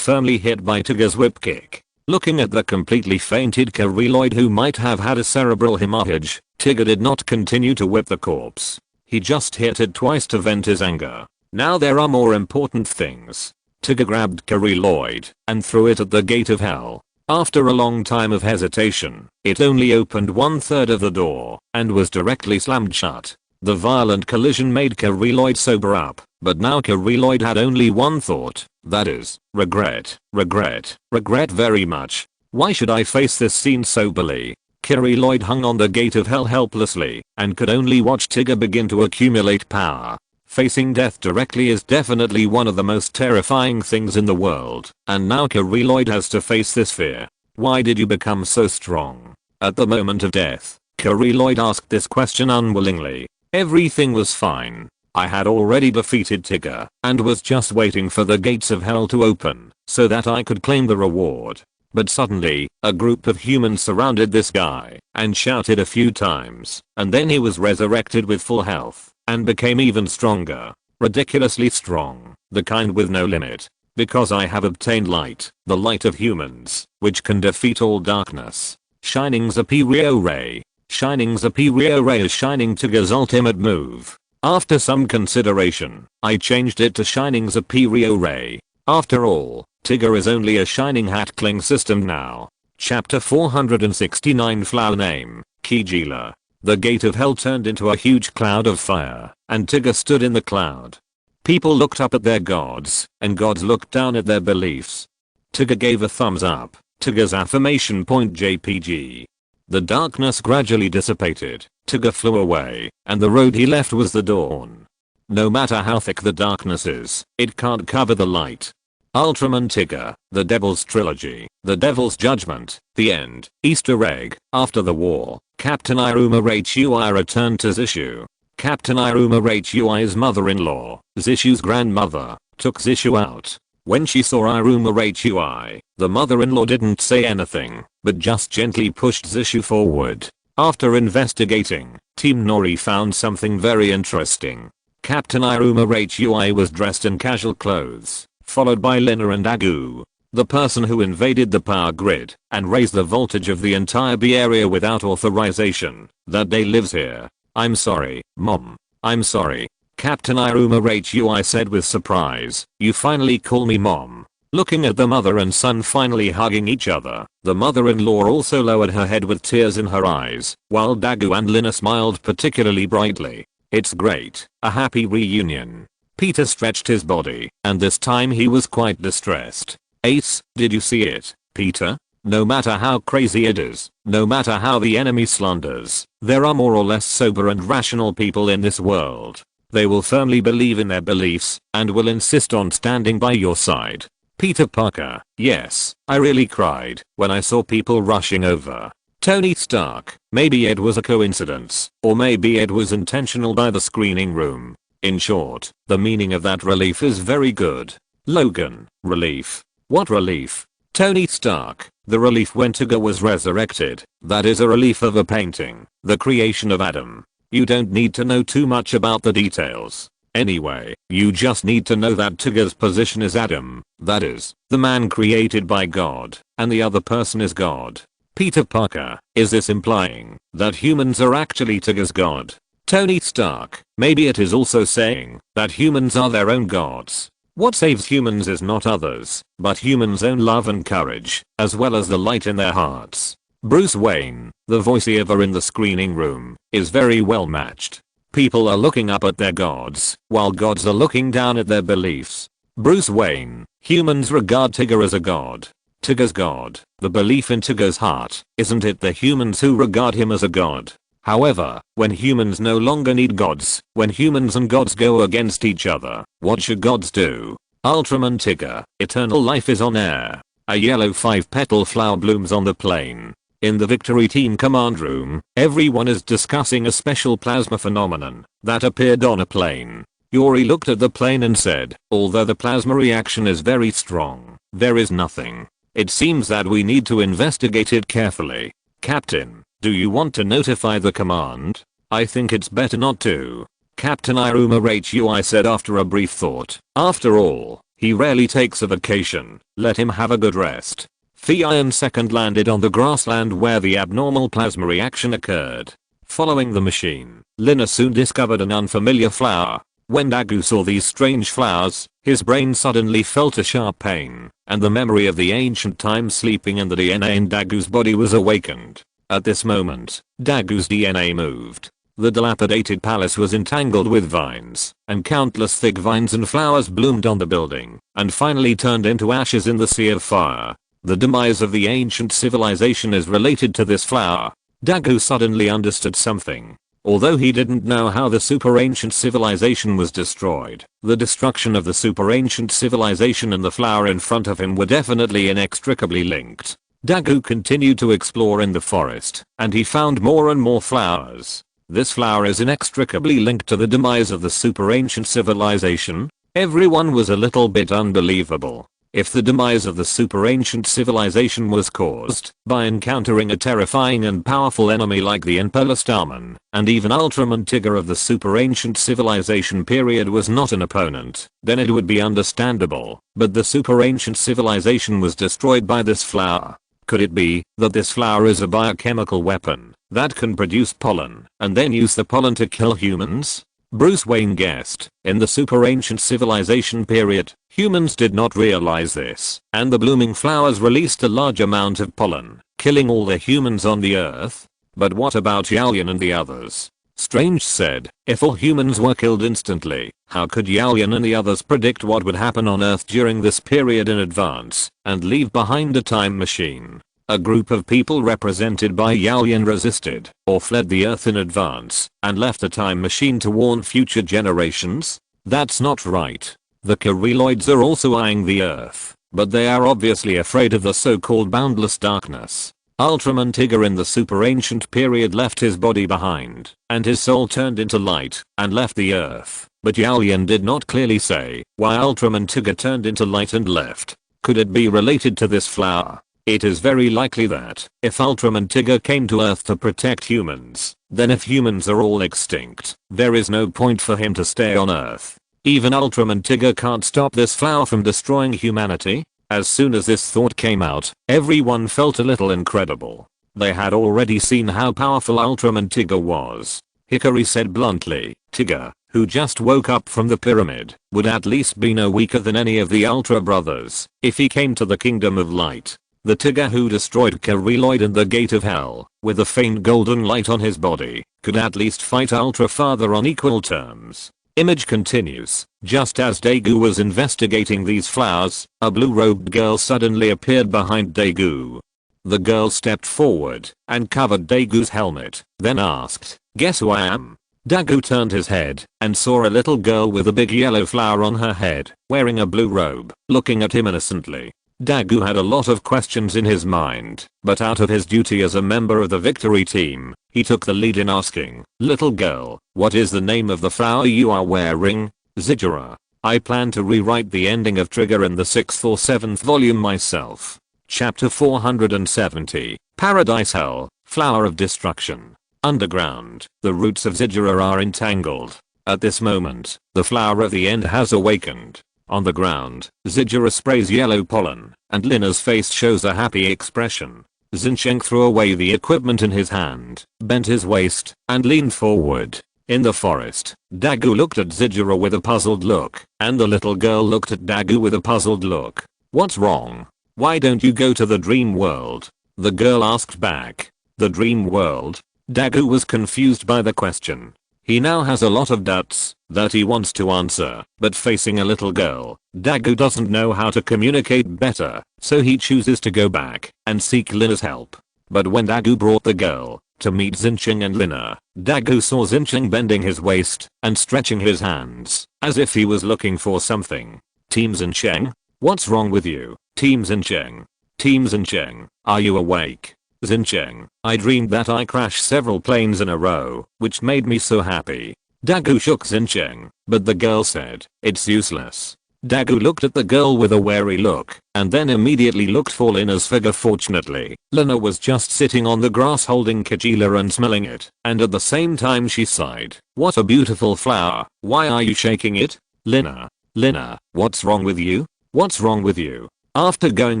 firmly hit by Tigger's whip kick. Looking at the completely fainted Kyriloid who might have had a cerebral hemorrhage, Tigger did not continue to whip the corpse. He just hit it twice to vent his anger. Now there are more important things. Tigger grabbed Kyriloid and threw it at the gate of hell. After a long time of hesitation, it only opened 1/3 of the door and was directly slammed shut. The violent collision made Kyriloid sober up, but now Kyriloid had only one thought, that is, regret, regret, regret very much. Why should I face this scene soberly? Kyriloid hung on the gate of hell helplessly and could only watch Tigger begin to accumulate power. Facing death directly is definitely one of the most terrifying things in the world, and now Kyriloid has to face this fear. Why did you become so strong? At the moment of death, Kyriloid asked this question unwillingly. Everything was fine. I had already defeated Tigger and was just waiting for the gates of hell to open so that I could claim the reward. But suddenly, a group of humans surrounded this guy and shouted a few times, and then he was resurrected with full health and became even stronger. Ridiculously strong, the kind with no limit. Because I have obtained light, the light of humans, which can defeat all darkness. Shining Superior Ray. Shining Superior Ray is Shining Tigger's ultimate move. After some consideration, I changed it to Shining Superior Ray. After all, Tigger is only a Shining Hatchling system now. Chapter 469 Flower Name, Kigila. The gate of hell turned into a huge cloud of fire, and Tigger stood in the cloud. People looked up at their gods, and gods looked down at their beliefs. Tigger gave a thumbs up. Tigger's affirmation point JPG. The darkness gradually dissipated, Tigger flew away, and the road he left was the dawn. No matter how thick the darkness is, it can't cover the light. Ultraman Tigger, The Devil's Trilogy, The Devil's Judgment, The End, Easter Egg, After the War, Captain Iruma Hui returned to Zissou. Captain Iruma Hui's mother-in-law, Zissou's grandmother, took Zissou out. When she saw Iruma Hui, the mother-in-law didn't say anything, but just gently pushed Zissou forward. After investigating, Team Nori found something very interesting. Captain Iruma Hui was dressed in casual clothes, followed by Lina and Agu, the person who invaded the power grid and raised the voltage of the entire B area without authorization. That day lives here. I'm sorry, Mom. I'm sorry. Captain Iruma Hui said with surprise. You finally call me Mom. Looking at the mother and son finally hugging each other, the mother-in-law also lowered her head with tears in her eyes, while Dagu and Lina smiled particularly brightly. It's great, a happy reunion. Peter stretched his body, and this time he was quite distressed. Ace, did you see it, Peter? No matter how crazy it is, no matter how the enemy slanders, there are more or less sober and rational people in this world. They will firmly believe in their beliefs, and will insist on standing by your side. Peter Parker, yes, I really cried when I saw people rushing over Tony Stark. Maybe it was a coincidence, or maybe it was intentional by the screening room. In short, the meaning of that relief is very good. Logan, relief. What relief? Tony Stark, the relief when Tigger was resurrected. That is a relief of a painting, the creation of Adam. You don't need to know too much about the details. Anyway, you just need to know that Tigger's position is Adam, that is, the man created by God, and the other person is God. Peter Parker, is this implying that humans are actually Tigger's god? Tony Stark, maybe it is also saying that humans are their own gods. What saves humans is not others, but humans' own love and courage, as well as the light in their hearts. Bruce Wayne, the voiceover in the screening room, is very well matched. People are looking up at their gods, while gods are looking down at their beliefs. Bruce Wayne, humans regard Tigger as a god. Tigger's god, the belief in Tigger's heart, isn't it the humans who regard him as a god? However, when humans no longer need gods, when humans and gods go against each other, what should gods do? Ultraman Tigger, Eternal Life is on air. A yellow 5-petal flower blooms on the plane. In the Victory Team command room, everyone is discussing a special plasma phenomenon that appeared on a plane. Yuri looked at the plane and said, although the plasma reaction is very strong, there is nothing. It seems that we need to investigate it carefully. Captain, do you want to notify the command? I think it's better not to. Captain Iruma Hui said after a brief thought. After all, he rarely takes a vacation. Let him have a good rest. The iron second landed on the grassland where the abnormal plasma reaction occurred. Following the machine, Lina soon discovered an unfamiliar flower. When Dagu saw these strange flowers, his brain suddenly felt a sharp pain, and the memory of the ancient time sleeping in the DNA in Dagu's body was awakened. At this moment, Dagu's DNA moved. The dilapidated palace was entangled with vines, and countless thick vines and flowers bloomed on the building, and finally turned into ashes in the sea of fire. The demise of the ancient civilization is related to this flower. Dagu suddenly understood something. Although he didn't know how the super ancient civilization was destroyed, the destruction of the super ancient civilization and the flower in front of him were definitely inextricably linked. Dagu continued to explore in the forest, and he found more and more flowers. This flower is inextricably linked to the demise of the super ancient civilization. Everyone was a little bit unbelievable. If the demise of the super ancient civilization was caused by encountering a terrifying and powerful enemy like the Starman, and even Ultraman Tigger of the super ancient civilization period was not an opponent, then it would be understandable. But the super ancient civilization was destroyed by this flower. Could it be that this flower is a biochemical weapon that can produce pollen and then use the pollen to kill humans? Bruce Wayne guessed. In the super ancient civilization period, humans did not realize this, and the blooming flowers released a large amount of pollen, killing all the humans on the earth. But what about Yalian and the others? Strange said, if all humans were killed instantly, how could Yalian and the others predict what would happen on Earth during this period in advance, and leave behind a time machine? A group of people represented by Yalian resisted, or fled the Earth in advance, and left a time machine to warn future generations? That's not right. The Kereloids are also eyeing the Earth, but they are obviously afraid of the so-called boundless darkness. Ultraman Tigger in the super ancient period left his body behind, and his soul turned into light, and left the Earth. But Yalian did not clearly say why Ultraman Tigger turned into light and left. Could it be related to this flower? It is very likely that, if Ultraman Tigger came to Earth to protect humans, then if humans are all extinct, there is no point for him to stay on Earth. Even Ultraman Tigger can't stop this flower from destroying humanity. As soon as this thought came out, everyone felt a little incredible. They had already seen how powerful Ultraman Tigger was. Hikari said bluntly, Tigger, who just woke up from the pyramid, would at least be no weaker than any of the Ultra brothers if he came to the Kingdom of Light. The Tigger who destroyed Kereloid and the Gate of Hell, with a faint golden light on his body, could at least fight Ultra Father on equal terms. Image continues. Just as Dagu was investigating these flowers, a blue-robed girl suddenly appeared behind Dagu. The girl stepped forward and covered Dagu's helmet, then asked, "Guess who I am?" Dagu turned his head and saw a little girl with a big yellow flower on her head, wearing a blue robe, looking at him innocently. Dagu had a lot of questions in his mind, but out of his duty as a member of the victory team, he took the lead in asking, "Little girl, what is the name of the flower you are wearing?" Zidra. I plan to rewrite the ending of Trigger in the 6th or 7th volume myself. Chapter 470. Paradise Hell, Flower of Destruction. Underground, the roots of Zidra are entangled. At this moment, the flower of the end has awakened. On the ground, Zidra sprays yellow pollen, and Lina's face shows a happy expression. Xinsheng threw away the equipment in his hand, bent his waist, and leaned forward. In the forest, Dagu looked at Zidra with a puzzled look, and the little girl looked at Dagu with a puzzled look. "What's wrong? Why don't you go to the dream world?" the girl asked back. The dream world? Dagu was confused by the question. He now has a lot of doubts that he wants to answer, but facing a little girl, Dagu doesn't know how to communicate better, so he chooses to go back and seek Lina's help. But when Dagu brought the girl to meet Xinsheng and Lina, Dagu saw Xinsheng bending his waist and stretching his hands, as if he was looking for something. "Team Xinsheng? What's wrong with you, Team Xinsheng? Team Xinsheng, are you awake?" "Xinsheng, I dreamed that I crashed several planes in a row, which made me so happy." Dagu shook Xinsheng, but the girl said, "It's useless." Dagu looked at the girl with a wary look, and then immediately looked for Lina's figure. Fortunately, Lina was just sitting on the grass holding Kajila and smelling it, and at the same time she sighed. "What a beautiful flower, why are you shaking it?" Lina, what's wrong with you? What's wrong with you?" After going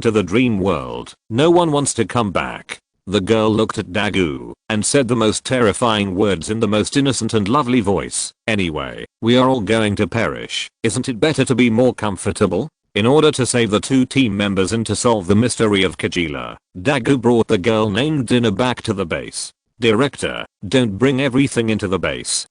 to the dream world, no one wants to come back. The girl looked at Dagu and said the most terrifying words in the most innocent and lovely voice. Anyway, we are all going to perish. Isn't it better to be more comfortable? In order to save the two team members and to solve the mystery of Kajila, Dagu brought the girl named Dinner back to the base. Director, don't bring everything into the base.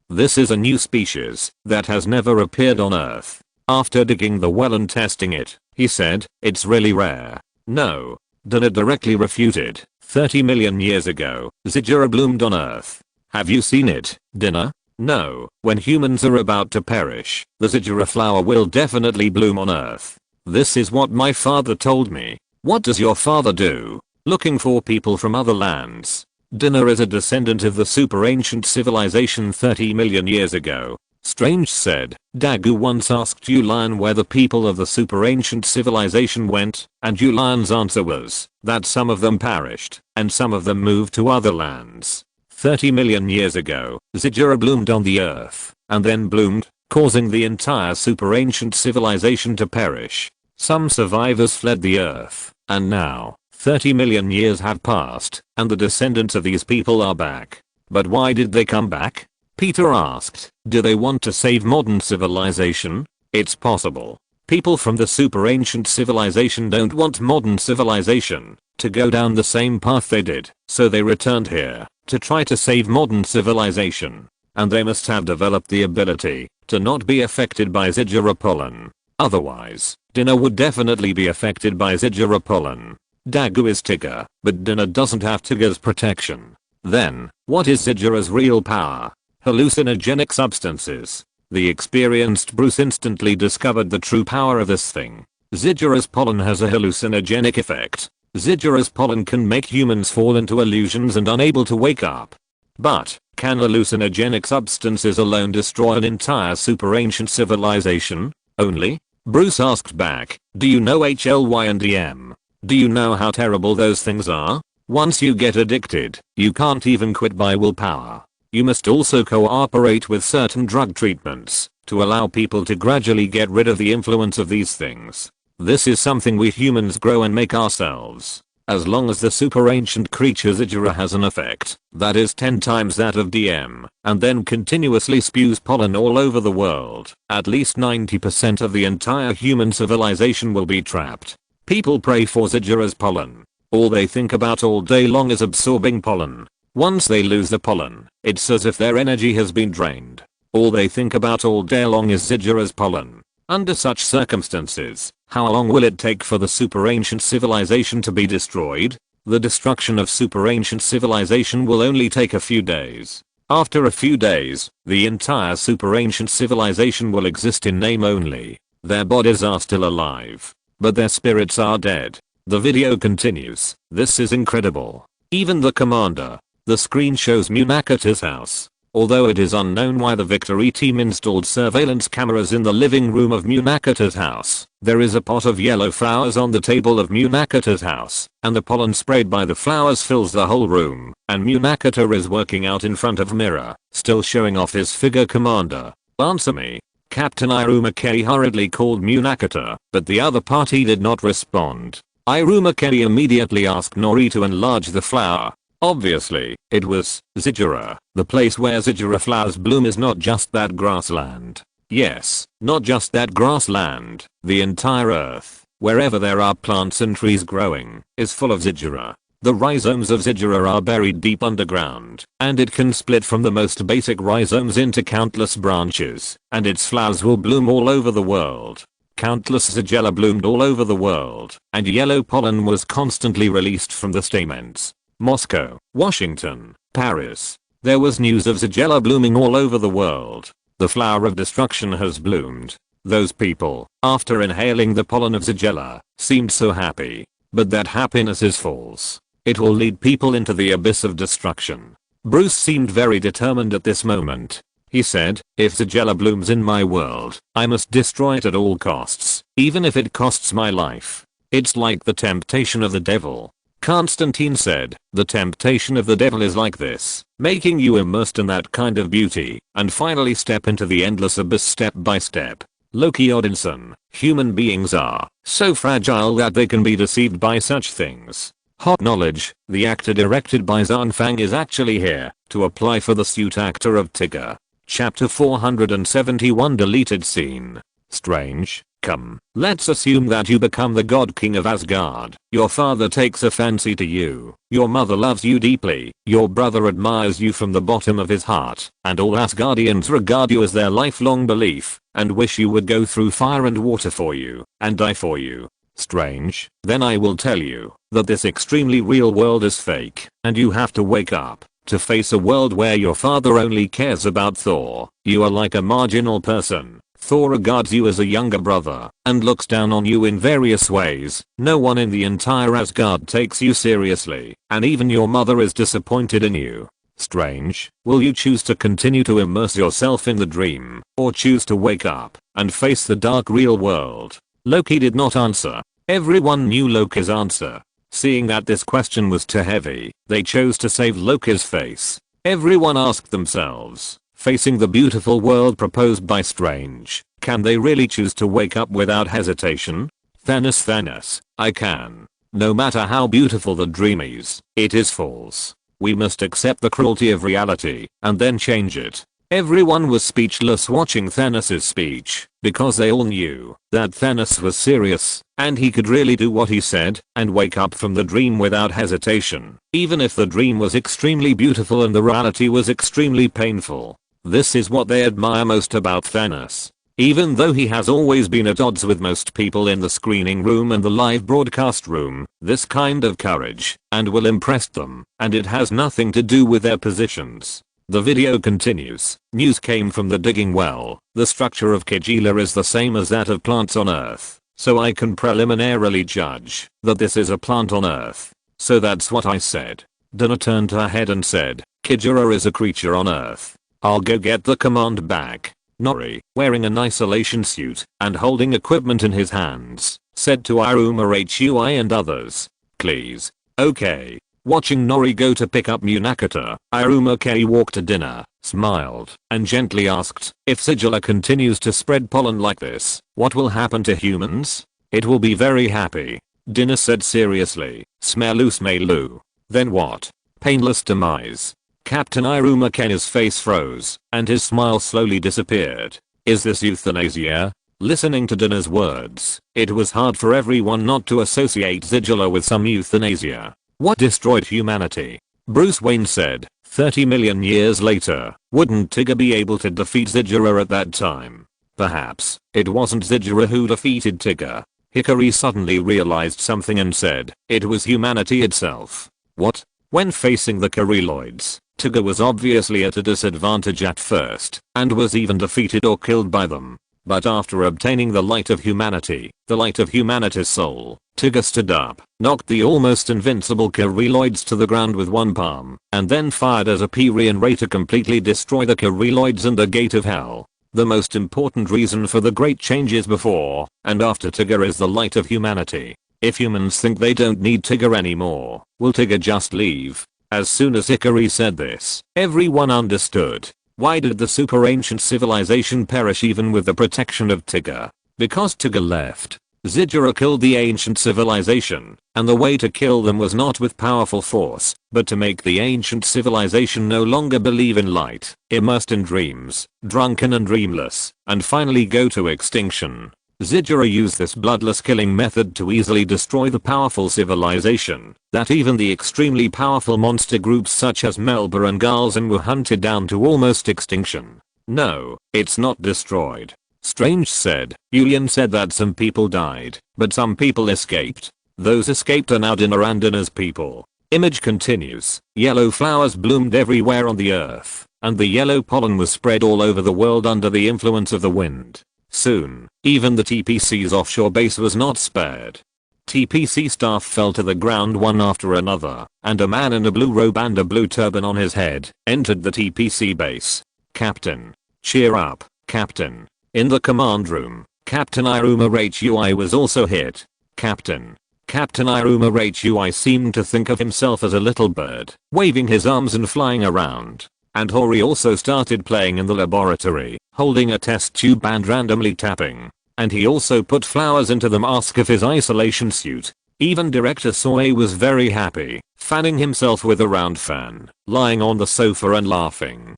This is a new species that has never appeared on Earth. After digging the well and testing it, he said, it's really rare. No. Dinner directly refuted. 30 million years ago, Ziggurat bloomed on Earth. Have you seen it, Dinner? No. When humans are about to perish, the Ziggurat flower will definitely bloom on Earth. This is what my father told me. What does your father do? Looking for people from other lands. Dinner is a descendant of the super ancient civilization 30 million years ago. Strange said, Dagu once asked Ulion where the people of the super ancient civilization went, and Ulion's answer was that some of them perished, and some of them moved to other lands. 30 million years ago, Ziggurat bloomed on the Earth, and then bloomed, causing the entire super ancient civilization to perish. Some survivors fled the Earth, and now, 30 million years have passed, and the descendants of these people are back. But why did they come back? Peter asked, do they want to save modern civilization? It's possible. People from the super ancient civilization don't want modern civilization to go down the same path they did, so they returned here to try to save modern civilization. And they must have developed the ability to not be affected by Ziggurat pollen. Otherwise, Dinner would definitely be affected by Ziggurat pollen. Dagu is Tigger, but Dinner doesn't have Tigger's protection. Then, what is Ziggurat's real power? Hallucinogenic substances. The experienced Bruce instantly discovered the true power of this thing. Ziggurat's pollen has a hallucinogenic effect. Ziggurat's pollen can make humans fall into illusions and unable to wake up. But, can hallucinogenic substances alone destroy an entire super ancient civilization? Only? Bruce asked back, do you know HLY and DM? Do you know how terrible those things are? Once you get addicted, you can't even quit by willpower. You must also cooperate with certain drug treatments to allow people to gradually get rid of the influence of these things. This is something we humans grow and make ourselves. As long as the super ancient creature Ziggurat has an effect that is 10 times that of DM, and then continuously spews pollen all over the world, at least 90% of the entire human civilization will be trapped. People pray for Ziggurat's pollen. All they think about all day long is absorbing pollen. Once they lose the pollen, it's as if their energy has been drained. All they think about all day long is Ziggurat's pollen. Under such circumstances, how long will it take for the super ancient civilization to be destroyed? The destruction of super ancient civilization will only take a few days. After a few days, the entire super ancient civilization will exist in name only. Their bodies are still alive, but their spirits are dead. The video continues. This is incredible. Even the commander. The screen shows Munakata's house. Although it is unknown why the Victory team installed surveillance cameras in the living room of Munakata's house, there is a pot of yellow flowers on the table of Munakata's house, and the pollen sprayed by the flowers fills the whole room, and Munakata is working out in front of mirror, still showing off his figure. Commander, answer me. Captain Iruma-Kei hurriedly called Munakata, but the other party did not respond. Iruma-Kei immediately asked Nori to enlarge the flower. Obviously, it was Ziggurat. The place where Ziggurat flowers bloom is not just that grassland. Yes, not just that grassland. The entire earth, wherever there are plants and trees growing, is full of Ziggurat. The rhizomes of Ziggurat are buried deep underground, and it can split from the most basic rhizomes into countless branches, and its flowers will bloom all over the world. Countless Ziggurat bloomed all over the world, and yellow pollen was constantly released from the stamens. Moscow, Washington, Paris. There was news of Ziggurat blooming all over the world. The flower of destruction has bloomed. Those people, after inhaling the pollen of Ziggurat, seemed so happy. But that happiness is false. It will lead people into the abyss of destruction. Bruce seemed very determined at this moment. He said, if Ziggurat blooms in my world, I must destroy it at all costs, even if it costs my life. It's like the temptation of the devil. Constantine said, the temptation of the devil is like this, making you immersed in that kind of beauty, and finally step into the endless abyss step by step. Loki Odinson, human beings are so fragile that they can be deceived by such things. Hot knowledge, the actor directed by Zhan Fang is actually here to apply for the suit actor of Tigger. Chapter 471 deleted scene. Strange. Come, let's assume that you become the God King of Asgard. Your father takes a fancy to you. Your mother loves you deeply. Your brother admires you from the bottom of his heart. And all Asgardians regard you as their lifelong belief and wish you would go through fire and water for you and die for you. Strange. Then I will tell you that this extremely real world is fake and you have to wake up to face a world where your father only cares about Thor. You are like a marginal person. Thor regards you as a younger brother and looks down on you in various ways. No one in the entire Asgard takes you seriously, and even your mother is disappointed in you. Strange. Will you choose to continue to immerse yourself in the dream, or choose to wake up and face the dark real world? Loki did not answer. Everyone knew Loki's answer. Seeing that this question was too heavy, they chose to save Loki's face. Everyone asked themselves, facing the beautiful world proposed by Strange, can they really choose to wake up without hesitation? Thanos, I can. No matter how beautiful the dream is, it is false. We must accept the cruelty of reality and then change it. Everyone was speechless watching Thanos' speech, because they all knew that Thanos was serious, and he could really do what he said, and wake up from the dream without hesitation, even if the dream was extremely beautiful and the reality was extremely painful. This is what they admire most about Thanos. Even though he has always been at odds with most people in the screening room and the live broadcast room, this kind of courage and will impress them, and it has nothing to do with their positions. The video continues. News came from the digging well. The structure of Kigela is the same as that of plants on Earth, so I can preliminarily judge that this is a plant on Earth. So that's what I said. Dana turned her head and said, Kigela is a creature on Earth. I'll go get the command back. Nori, wearing an isolation suit and holding equipment in his hands, said to Iruma Hui and others, please. Okay. Watching Nori go to pick up Munakata, Iruma K walked to dinner, smiled, and gently asked, if Sigila continues to spread pollen like this, what will happen to humans? It will be very happy. Dinner said seriously, Smelu. Then what? Painless demise. Captain Iruma Ken's face froze, and his smile slowly disappeared. Is this euthanasia? Listening to Dinner's words, it was hard for everyone not to associate Sigila with some euthanasia. What destroyed humanity? Bruce Wayne said, 30 million years later, wouldn't Tigger be able to defeat Sigila at that time? Perhaps, it wasn't Sigila who defeated Tigger. Hikari suddenly realized something and said, it was humanity itself. What? When facing the Kariloids, Tigger was obviously at a disadvantage at first, and was even defeated or killed by them. But after obtaining the light of humanity, the light of humanity's soul, Tigger stood up, knocked the almost invincible Kariloids to the ground with one palm, and then fired as a Pirian ray to completely destroy the Kariloids and the gate of hell. The most important reason for the great changes before and after Tigger is the light of humanity. If humans think they don't need Tigger anymore, will Tigger just leave? As soon as Hikari said this, everyone understood. Why did the super ancient civilization perish even with the protection of Tigger? Because Tigger left. Sigila killed the ancient civilization, and the way to kill them was not with powerful force, but to make the ancient civilization no longer believe in light, immersed in dreams, drunken and dreamless, and finally go to extinction. Sigila used this bloodless killing method to easily destroy the powerful civilization, that even the extremely powerful monster groups such as Melba and Galzan were hunted down to almost extinction. No, it's not destroyed. Strange said. Julian said that some people died, but some people escaped. Those escaped are now Dinner and Dinner's people. Image continues. Yellow flowers bloomed everywhere on the earth, and the yellow pollen was spread all over the world under the influence of the wind. Soon, even the TPC's offshore base was not spared. TPC staff fell to the ground one after another, and a man in a blue robe and a blue turban on his head entered the TPC base. Captain. Cheer up, Captain. In the command room, Captain Iruma Hui was also hit. Captain Iruma Hui seemed to think of himself as a little bird, waving his arms and flying around. And Hori also started playing in the laboratory, holding a test tube and randomly tapping. And he also put flowers into the mask of his isolation suit. Even director Soe was very happy, fanning himself with a round fan, lying on the sofa and laughing.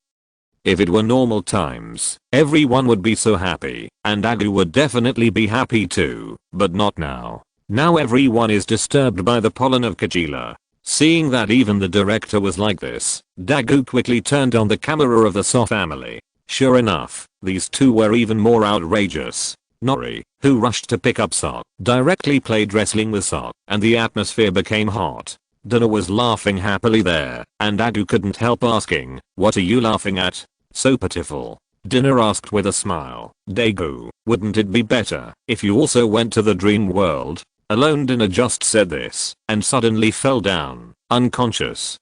If it were normal times, everyone would be so happy, and Dagu would definitely be happy too, but not now. Now everyone is disturbed by the pollen of Kajila. Seeing that even the director was like this, Dagu quickly turned on the camera of the So family. Sure enough, these two were even more outrageous. Nori, who rushed to pick up So, directly played wrestling with So, and the atmosphere became hot. Dana was laughing happily there, and Dagu couldn't help asking, "What are you laughing at? So pitiful." Dana asked with a smile, "Dagu, wouldn't it be better if you also went to the dream world?" Alone Dana just said this, and suddenly fell down, unconscious.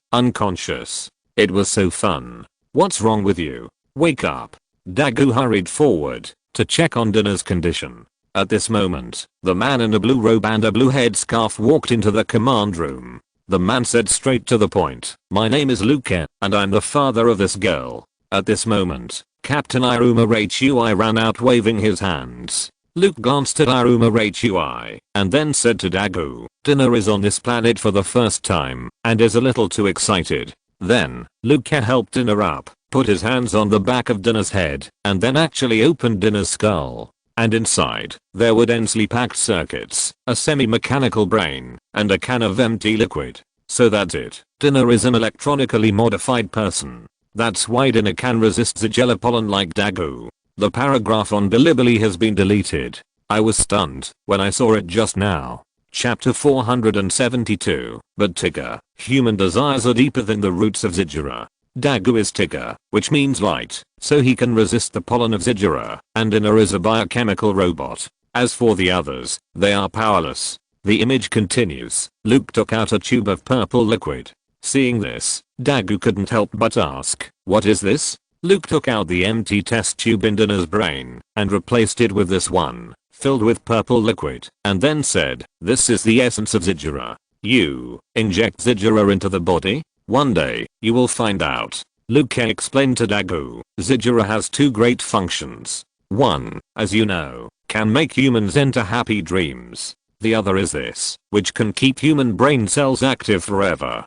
It was so fun. "What's wrong with you? Wake up." Dagu hurried forward to check on Dana's condition. At this moment, the man in a blue robe and a blue headscarf walked into the command room. The man said straight to the point, "My name is Luke, and I'm the father of this girl." At this moment, Captain Iruma Rachui ran out waving his hands. Luke glanced at Iruma Rachui and then said to Dagu, "Dana is on this planet for the first time and is a little too excited." Then, Luke helped Dana up, put his hands on the back of Dana's head, and then actually opened Dana's skull. And inside, there were densely packed circuits, a semi-mechanical brain, and a can of empty liquid. So that's it. Dana is an electronically modified person. That's why Dana can resist the gel pollen like Dagu. The paragraph on Bilibili has been deleted. I was stunned when I saw it just now. Chapter 472. But Tigger, human desires are deeper than the roots of Zidura. Dagu is Tigger, which means light, so he can resist the pollen of Zidura, and Dana is a biochemical robot. As for the others, they are powerless. The image continues. Luke took out a tube of purple liquid. Seeing this, Dagu couldn't help but ask, "What is this?" Luke took out the empty test tube in Dana's brain and replaced it with this one, filled with purple liquid, and then said, "This is the essence of Zidura. You inject Zidura into the body? One day, you will find out." Luke explained to Dagu, "Zidura has two great functions. One, as you know, can make humans enter happy dreams. The other is this, which can keep human brain cells active forever."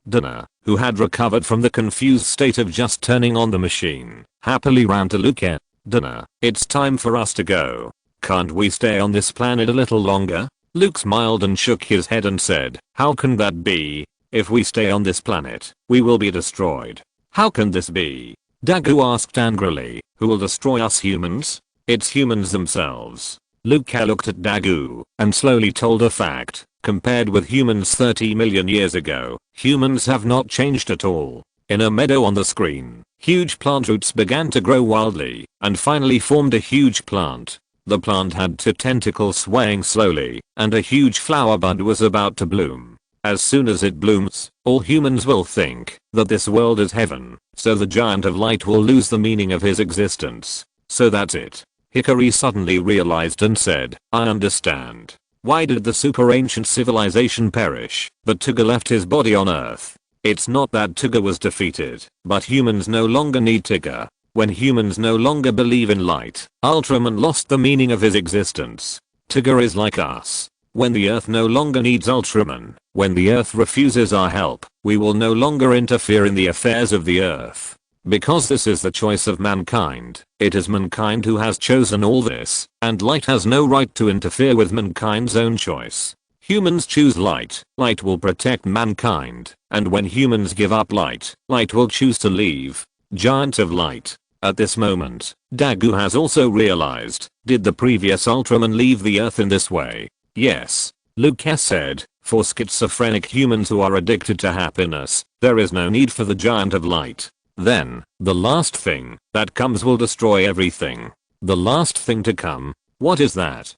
Dana, who had recovered from the confused state of just turning on the machine, happily ran to Luke. "Dana, it's time for us to go. Can't we stay on this planet a little longer?" Luke smiled and shook his head and said, "How can that be? If we stay on this planet, we will be destroyed." "How can this be?" Dagu asked angrily. "Who will destroy us humans?" "It's humans themselves." Luke looked at Dagu and slowly told a fact. Compared with humans 30 million years ago, humans have not changed at all. In a meadow on the screen, huge plant roots began to grow wildly and finally formed a huge plant. The plant had two tentacles swaying slowly, and a huge flower bud was about to bloom. As soon as it blooms, all humans will think that this world is heaven, so the giant of light will lose the meaning of his existence. So that's it. Hikari suddenly realized and said, "I understand. Why did the super ancient civilization perish, but Tigger left his body on Earth? It's not that Tigger was defeated, but humans no longer need Tigger. When humans no longer believe in light, Ultraman lost the meaning of his existence. Tigger is like us. When the Earth no longer needs Ultraman, when the Earth refuses our help, we will no longer interfere in the affairs of the Earth. Because this is the choice of mankind, it is mankind who has chosen all this, and light has no right to interfere with mankind's own choice. Humans choose light, light will protect mankind, and when humans give up light, light will choose to leave. Giant of light." At this moment, Dagu has also realized, did the previous Ultraman leave the Earth in this way? Yes. Luke has said, for schizophrenic humans who are addicted to happiness, there is no need for the giant of light. Then, the last thing that comes will destroy everything. The last thing to come, what is that?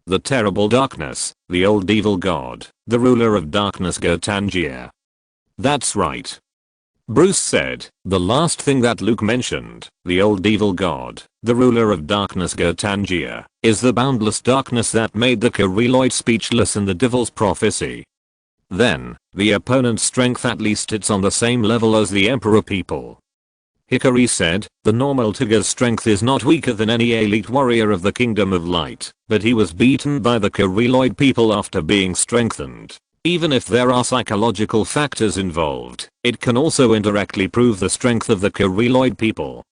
The terrible darkness, the old evil god, the ruler of darkness Gertangia. That's right. Bruce said, the last thing that Luke mentioned, the old evil god, the ruler of darkness Gertangia, is the boundless darkness that made the Kereloid speechless in the Devil's prophecy. Then, the opponent's strength at least it's on the same level as the Emperor people. Hikari said, the normal Tigger's strength is not weaker than any elite warrior of the Kingdom of Light, but he was beaten by the Kyriloid people after being strengthened. Even if there are psychological factors involved, it can also indirectly prove the strength of the Kyriloid people.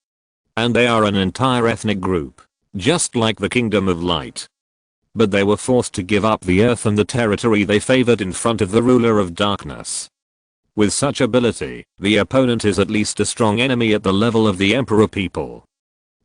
And they are an entire ethnic group, just like the Kingdom of Light. But they were forced to give up the earth and the territory they favored in front of the ruler of darkness. With such ability, the opponent is at least a strong enemy at the level of the Emperor people.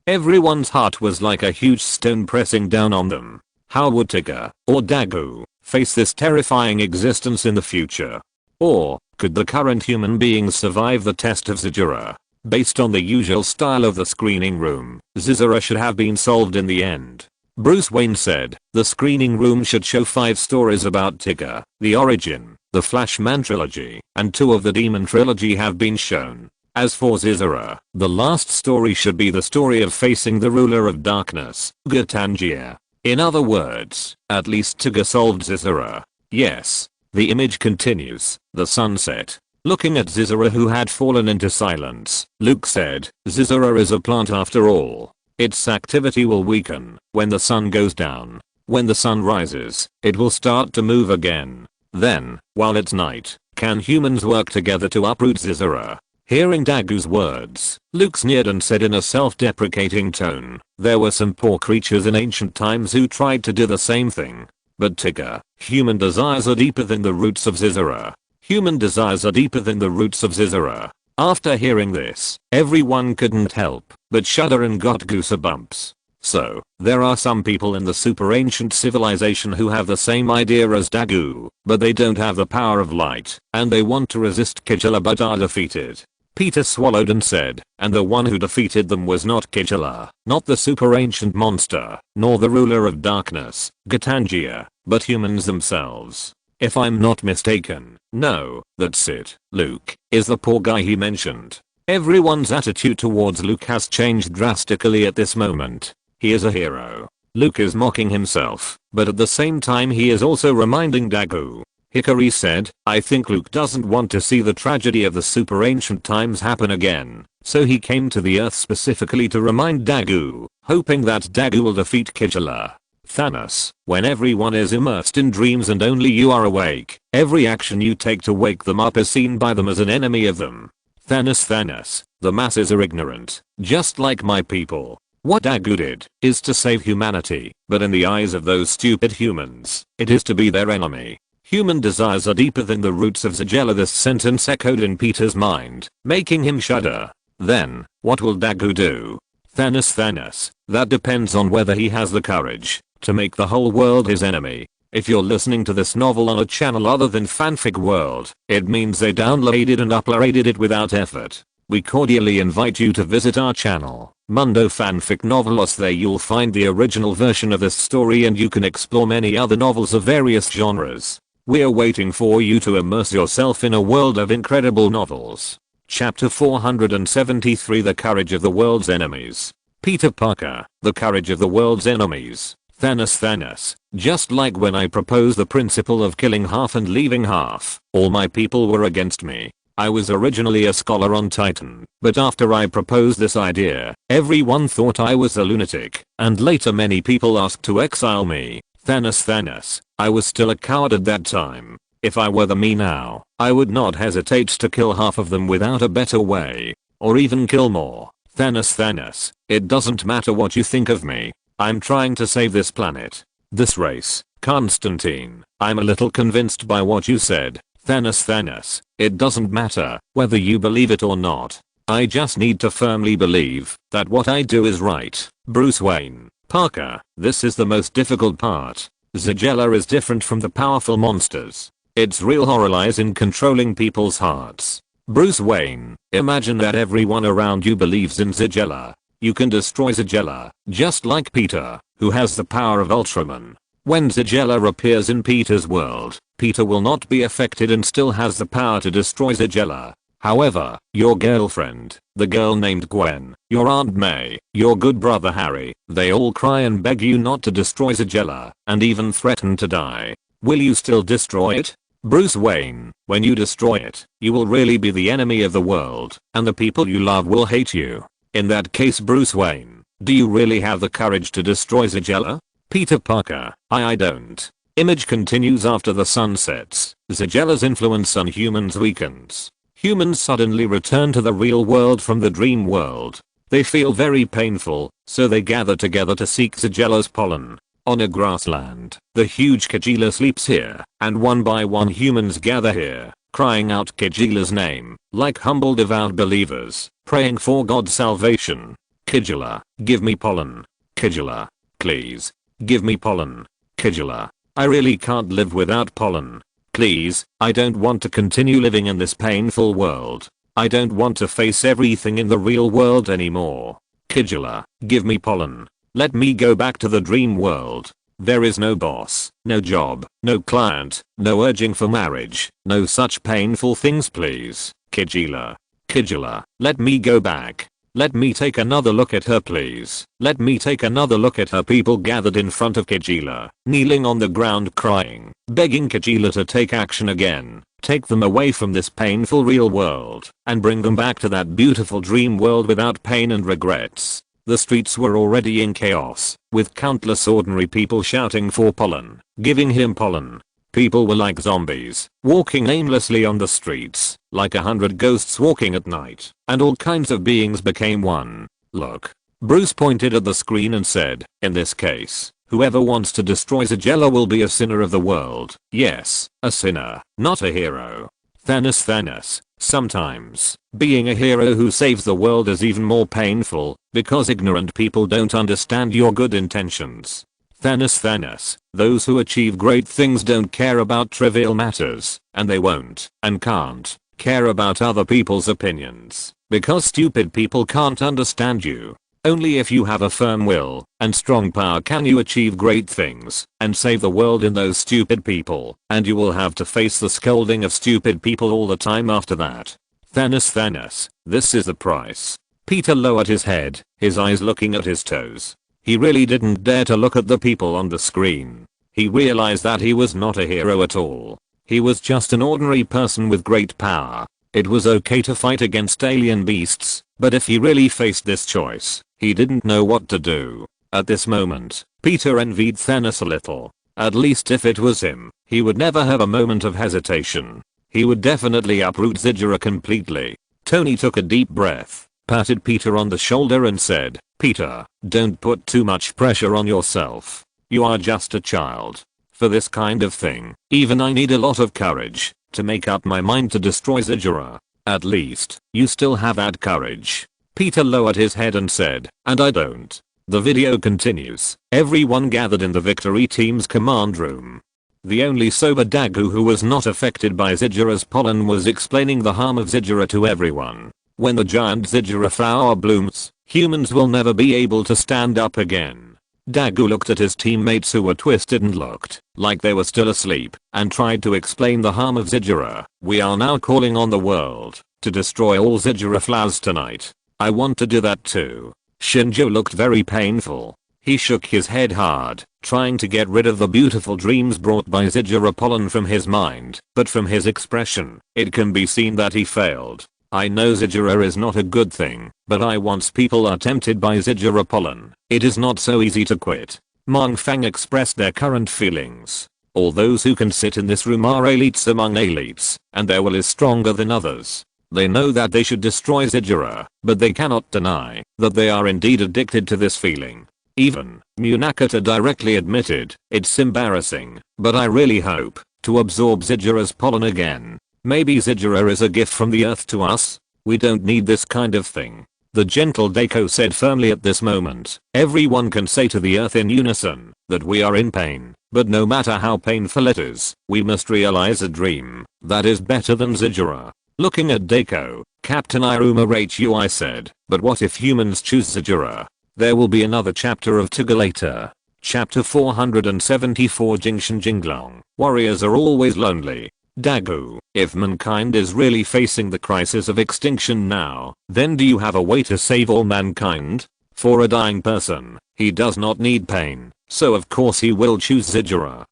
Everyone's heart was like a huge stone pressing down on them. How would Tigger, or Dagu, face this terrifying existence in the future? Or, could the current human beings survive the test of Zizura? Based on the usual style of the screening room, Zizura should have been solved in the end. Bruce Wayne said, the screening room should show 5 stories about Tigger, the origin, the Flashman trilogy, and 2 of the Demon trilogy have been shown. As for Zizura, the last story should be the story of facing the ruler of darkness, Gatangia. In other words, at least Tigger solved Zizura. Yes. The image continues, the sunset. Looking at Zizura who had fallen into silence, Luke said, Zizura is a plant after all. Its activity will weaken when the sun goes down. When the sun rises, it will start to move again. Then, while it's night, can humans work together to uproot Zizura? Hearing Dagu's words, Luke sneered and said in a self-deprecating tone, there were some poor creatures in ancient times who tried to do the same thing. But Tigger, human desires are deeper than the roots of Zizura. Human desires are deeper than the roots of Zizura. After hearing this, everyone couldn't help but shudder and got goosebumps. So, there are some people in the super ancient civilization who have the same idea as Dagu, but they don't have the power of light, and they want to resist K'Challa but are defeated. Peter swallowed and said, and the one who defeated them was not K'Challa, not the super ancient monster, nor the ruler of darkness, Gatangia, but humans themselves. If I'm not mistaken, no, that's it, Luke is the poor guy he mentioned. Everyone's attitude towards Luke has changed drastically at this moment. He is a hero. Luke is mocking himself, but at the same time he is also reminding Dagu. Hikari said, I think Luke doesn't want to see the tragedy of the super ancient times happen again, so he came to the earth specifically to remind Dagu, hoping that Dagu will defeat K'Challa. Thanos, when everyone is immersed in dreams and only you are awake, every action you take to wake them up is seen by them as an enemy of them. Thanos, the masses are ignorant, just like my people. What Dagu did is to save humanity, but in the eyes of those stupid humans, it is to be their enemy. Human desires are deeper than the roots of Zizura. This sentence echoed in Peter's mind, making him shudder. Then, what will Dagu do? Thanos, that depends on whether he has the courage to make the whole world his enemy. If you're listening to this novel on a channel other than Fanfic World, it means they downloaded and uploaded it without effort. We cordially invite you to visit our channel, Mundo Fanfic Novelos. There you'll find the original version of this story and you can explore many other novels of various genres. We're waiting for you to immerse yourself in a world of incredible novels. Chapter 473, The Courage of the World's Enemies. Peter Parker, The Courage of the World's Enemies. Thanos, just like when I proposed the principle of killing half and leaving half, all my people were against me. I was originally a scholar on Titan, but after I proposed this idea, everyone thought I was a lunatic, and later many people asked to exile me. Thanos, I was still a coward at that time. If I were me now, I would not hesitate to kill half of them without a better way, or even kill more. Thanos, it doesn't matter what you think of me. I'm trying to save this planet. This race. Constantine, I'm a little convinced by what you said. Thanos, it doesn't matter whether you believe it or not. I just need to firmly believe that what I do is right. Bruce Wayne. Parker, this is the most difficult part. Zizura is different from the powerful monsters. Its real horror lies in controlling people's hearts. Bruce Wayne, imagine that everyone around you believes in Zizura. You can destroy Zizura, just like Peter, who has the power of Ultraman. When Zizura appears in Peter's world, Peter will not be affected and still has the power to destroy Zizura. However, your girlfriend, the girl named Gwen, your Aunt May, your good brother Harry, they all cry and beg you not to destroy Zizura, and even threaten to die. Will you still destroy it? Bruce Wayne, when you destroy it, you will really be the enemy of the world, and the people you love will hate you. In that case, Bruce Wayne, do you really have the courage to destroy Zagella? Peter Parker, I don't. Image continues after the sun sets. Zagella's influence on humans weakens. Humans suddenly return to the real world from the dream world. They feel very painful, so they gather together to seek Zagella's pollen. On a grassland, the huge Kajila sleeps here, and one by one humans gather here, crying out Kajila's name, like humble devout believers, praying for God's salvation. Kajila, give me pollen. Kajila, please, give me pollen. Kajila, I really can't live without pollen. Please, I don't want to continue living in this painful world. I don't want to face everything in the real world anymore. Kajila, give me pollen. Let me go back to the dream world. There is no boss, no job, no client, no urging for marriage, no such painful things, please. Kajila. Kajila, let me go back. Let me take another look at her, please. Let me take another look at her. People gathered in front of Kajila, kneeling on the ground crying, begging Kajila to take action again. Take them away from this painful real world, and bring them back to that beautiful dream world without pain and regrets. The streets were already in chaos, with countless ordinary people shouting for pollen, giving him pollen. People were like zombies, walking aimlessly on the streets, like 100 ghosts walking at night, and all kinds of beings became one. Look. Bruce pointed at the screen and said, in this case, whoever wants to destroy Zagella will be a sinner of the world. Yes, a sinner, not a hero. Thanos. Sometimes, being a hero who saves the world is even more painful, because ignorant people don't understand your good intentions. Thanos. Those who achieve great things don't care about trivial matters, and they won't, and can't, care about other people's opinions, because stupid people can't understand you. Only if you have a firm will and strong power can you achieve great things and save the world in those stupid people, and you will have to face the scolding of stupid people all the time after that. Thanos, this is the price. Peter lowered his head, his eyes looking at his toes. He really didn't dare to look at the people on the screen. He realized that he was not a hero at all. He was just an ordinary person with great power. It was okay to fight against alien beasts, but if he really faced this choice, he didn't know what to do. At this moment, Peter envied Thanos a little. At least if it was him, he would never have a moment of hesitation. He would definitely uproot Zagella completely. Tony took a deep breath, patted Peter on the shoulder and said, Peter, don't put too much pressure on yourself. You are just a child. For this kind of thing, even I need a lot of courage to make up my mind to destroy Zagella. At least, you still have that courage. Peter lowered his head and said, and I don't. The video continues. Everyone gathered in the victory team's command room. The only sober Dagu who was not affected by Zagella's pollen was explaining the harm of Zagella to everyone. When the giant Zagella flower blooms, humans will never be able to stand up again. Dagu looked at his teammates who were twisted and looked like they were still asleep and tried to explain the harm of Zagella. We are now calling on the world to destroy all Zagella flowers tonight. I want to do that too. Shinjo looked very painful. He shook his head hard, trying to get rid of the beautiful dreams brought by Zagella pollen from his mind, but from his expression, it can be seen that he failed. I know Zagella is not a good thing, but once people are tempted by Zagella pollen, it is not so easy to quit. Mongfang expressed their current feelings. All those who can sit in this room are elites among elites, and their will is stronger than others. They know that they should destroy Zagella, but they cannot deny that they are indeed addicted to this feeling. Even Munakata directly admitted, it's embarrassing, but I really hope to absorb Zagella's pollen again. Maybe Zagella is a gift from the earth to us. We don't need this kind of thing. The gentle Deiko said firmly at this moment. Everyone can say to the earth in unison that we are in pain, but no matter how painful it is, we must realize a dream that is better than Zagella. Looking at Deiko, Captain Iruma Hui said, but what if humans choose Zagella? There will be another chapter of Tuga later. Chapter 474 Jingshan Jinglong. Warriors are always lonely. Dagu, if mankind is really facing the crisis of extinction now, then do you have a way to save all mankind? For a dying person, he does not need pain, so of course he will choose Zagella.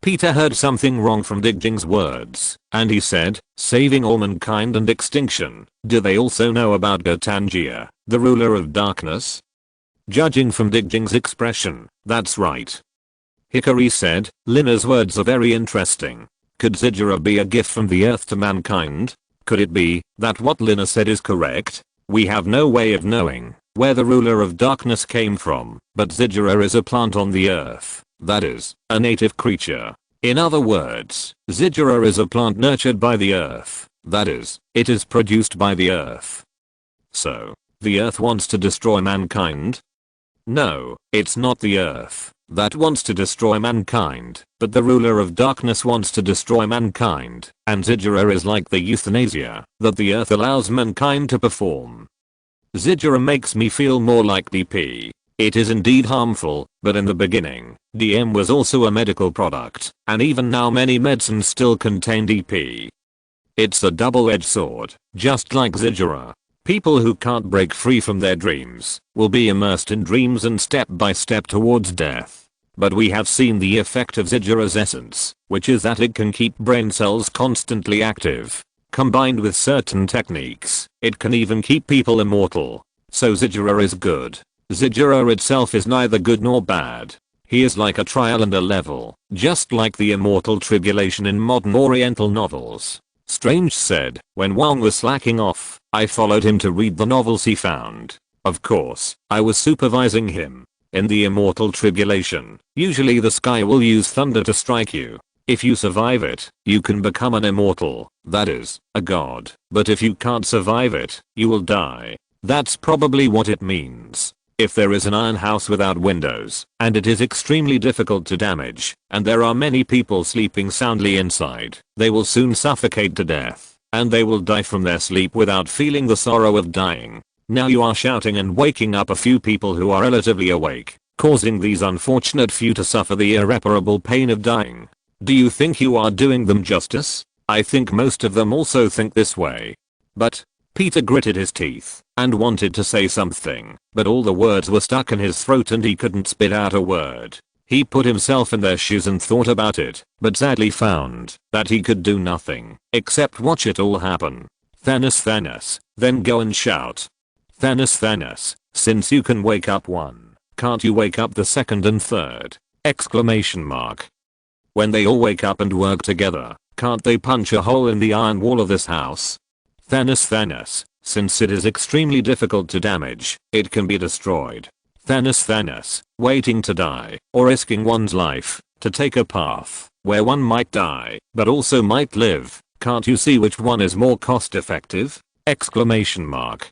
Peter heard something wrong from Digjing's words, and he said, saving all mankind and extinction. Do they also know about Gotangia, the ruler of darkness? Judging from Digjing's expression, that's right. Hikari said, Lina's words are very interesting. Could Zidura be a gift from the earth to mankind? Could it be that what Lina said is correct? We have no way of knowing where the ruler of darkness came from, but Zidura is a plant on the earth, that is, a native creature. In other words, Zidura is a plant nurtured by the earth, that is, it is produced by the earth. So, the earth wants to destroy mankind? No, it's not the earth that wants to destroy mankind, but the ruler of darkness wants to destroy mankind, and Zidura is like the euthanasia that the earth allows mankind to perform. Zidura makes me feel more like DP. It is indeed harmful, but in the beginning, DM was also a medical product, and even now many medicines still contain DP. It's a double-edged sword, just like Zidura. People who can't break free from their dreams will be immersed in dreams and step by step towards death. But we have seen the effect of Zidura's essence, which is that it can keep brain cells constantly active. Combined with certain techniques, it can even keep people immortal. So Zidura is good. Zidura itself is neither good nor bad. He is like a trial and a level, just like the immortal tribulation in modern oriental novels. Strange said, when Wong was slacking off, I followed him to read the novels he found. Of course, I was supervising him. In the immortal tribulation, usually the sky will use thunder to strike you. If you survive it, you can become an immortal, that is, a god. But if you can't survive it, you will die. That's probably what it means. If there is an iron house without windows, and it is extremely difficult to damage, and there are many people sleeping soundly inside, they will soon suffocate to death, and they will die from their sleep without feeling the sorrow of dying. Now you are shouting and waking up a few people who are relatively awake, causing these unfortunate few to suffer the irreparable pain of dying. Do you think you are doing them justice? I think most of them also think this way. But Peter gritted his teeth and wanted to say something, but all the words were stuck in his throat and he couldn't spit out a word. He put himself in their shoes and thought about it, but sadly found that he could do nothing except watch it all happen. Thanos, then go and shout. Thanos, since you can wake up one, can't you wake up the second and third? Exclamation mark. When they all wake up and work together, can't they punch a hole in the iron wall of this house? Thanos, since it is extremely difficult to damage, it can be destroyed. Thanos, waiting to die, or risking one's life, to take a path where one might die, but also might live. Can't you see which one is more cost effective? Exclamation mark.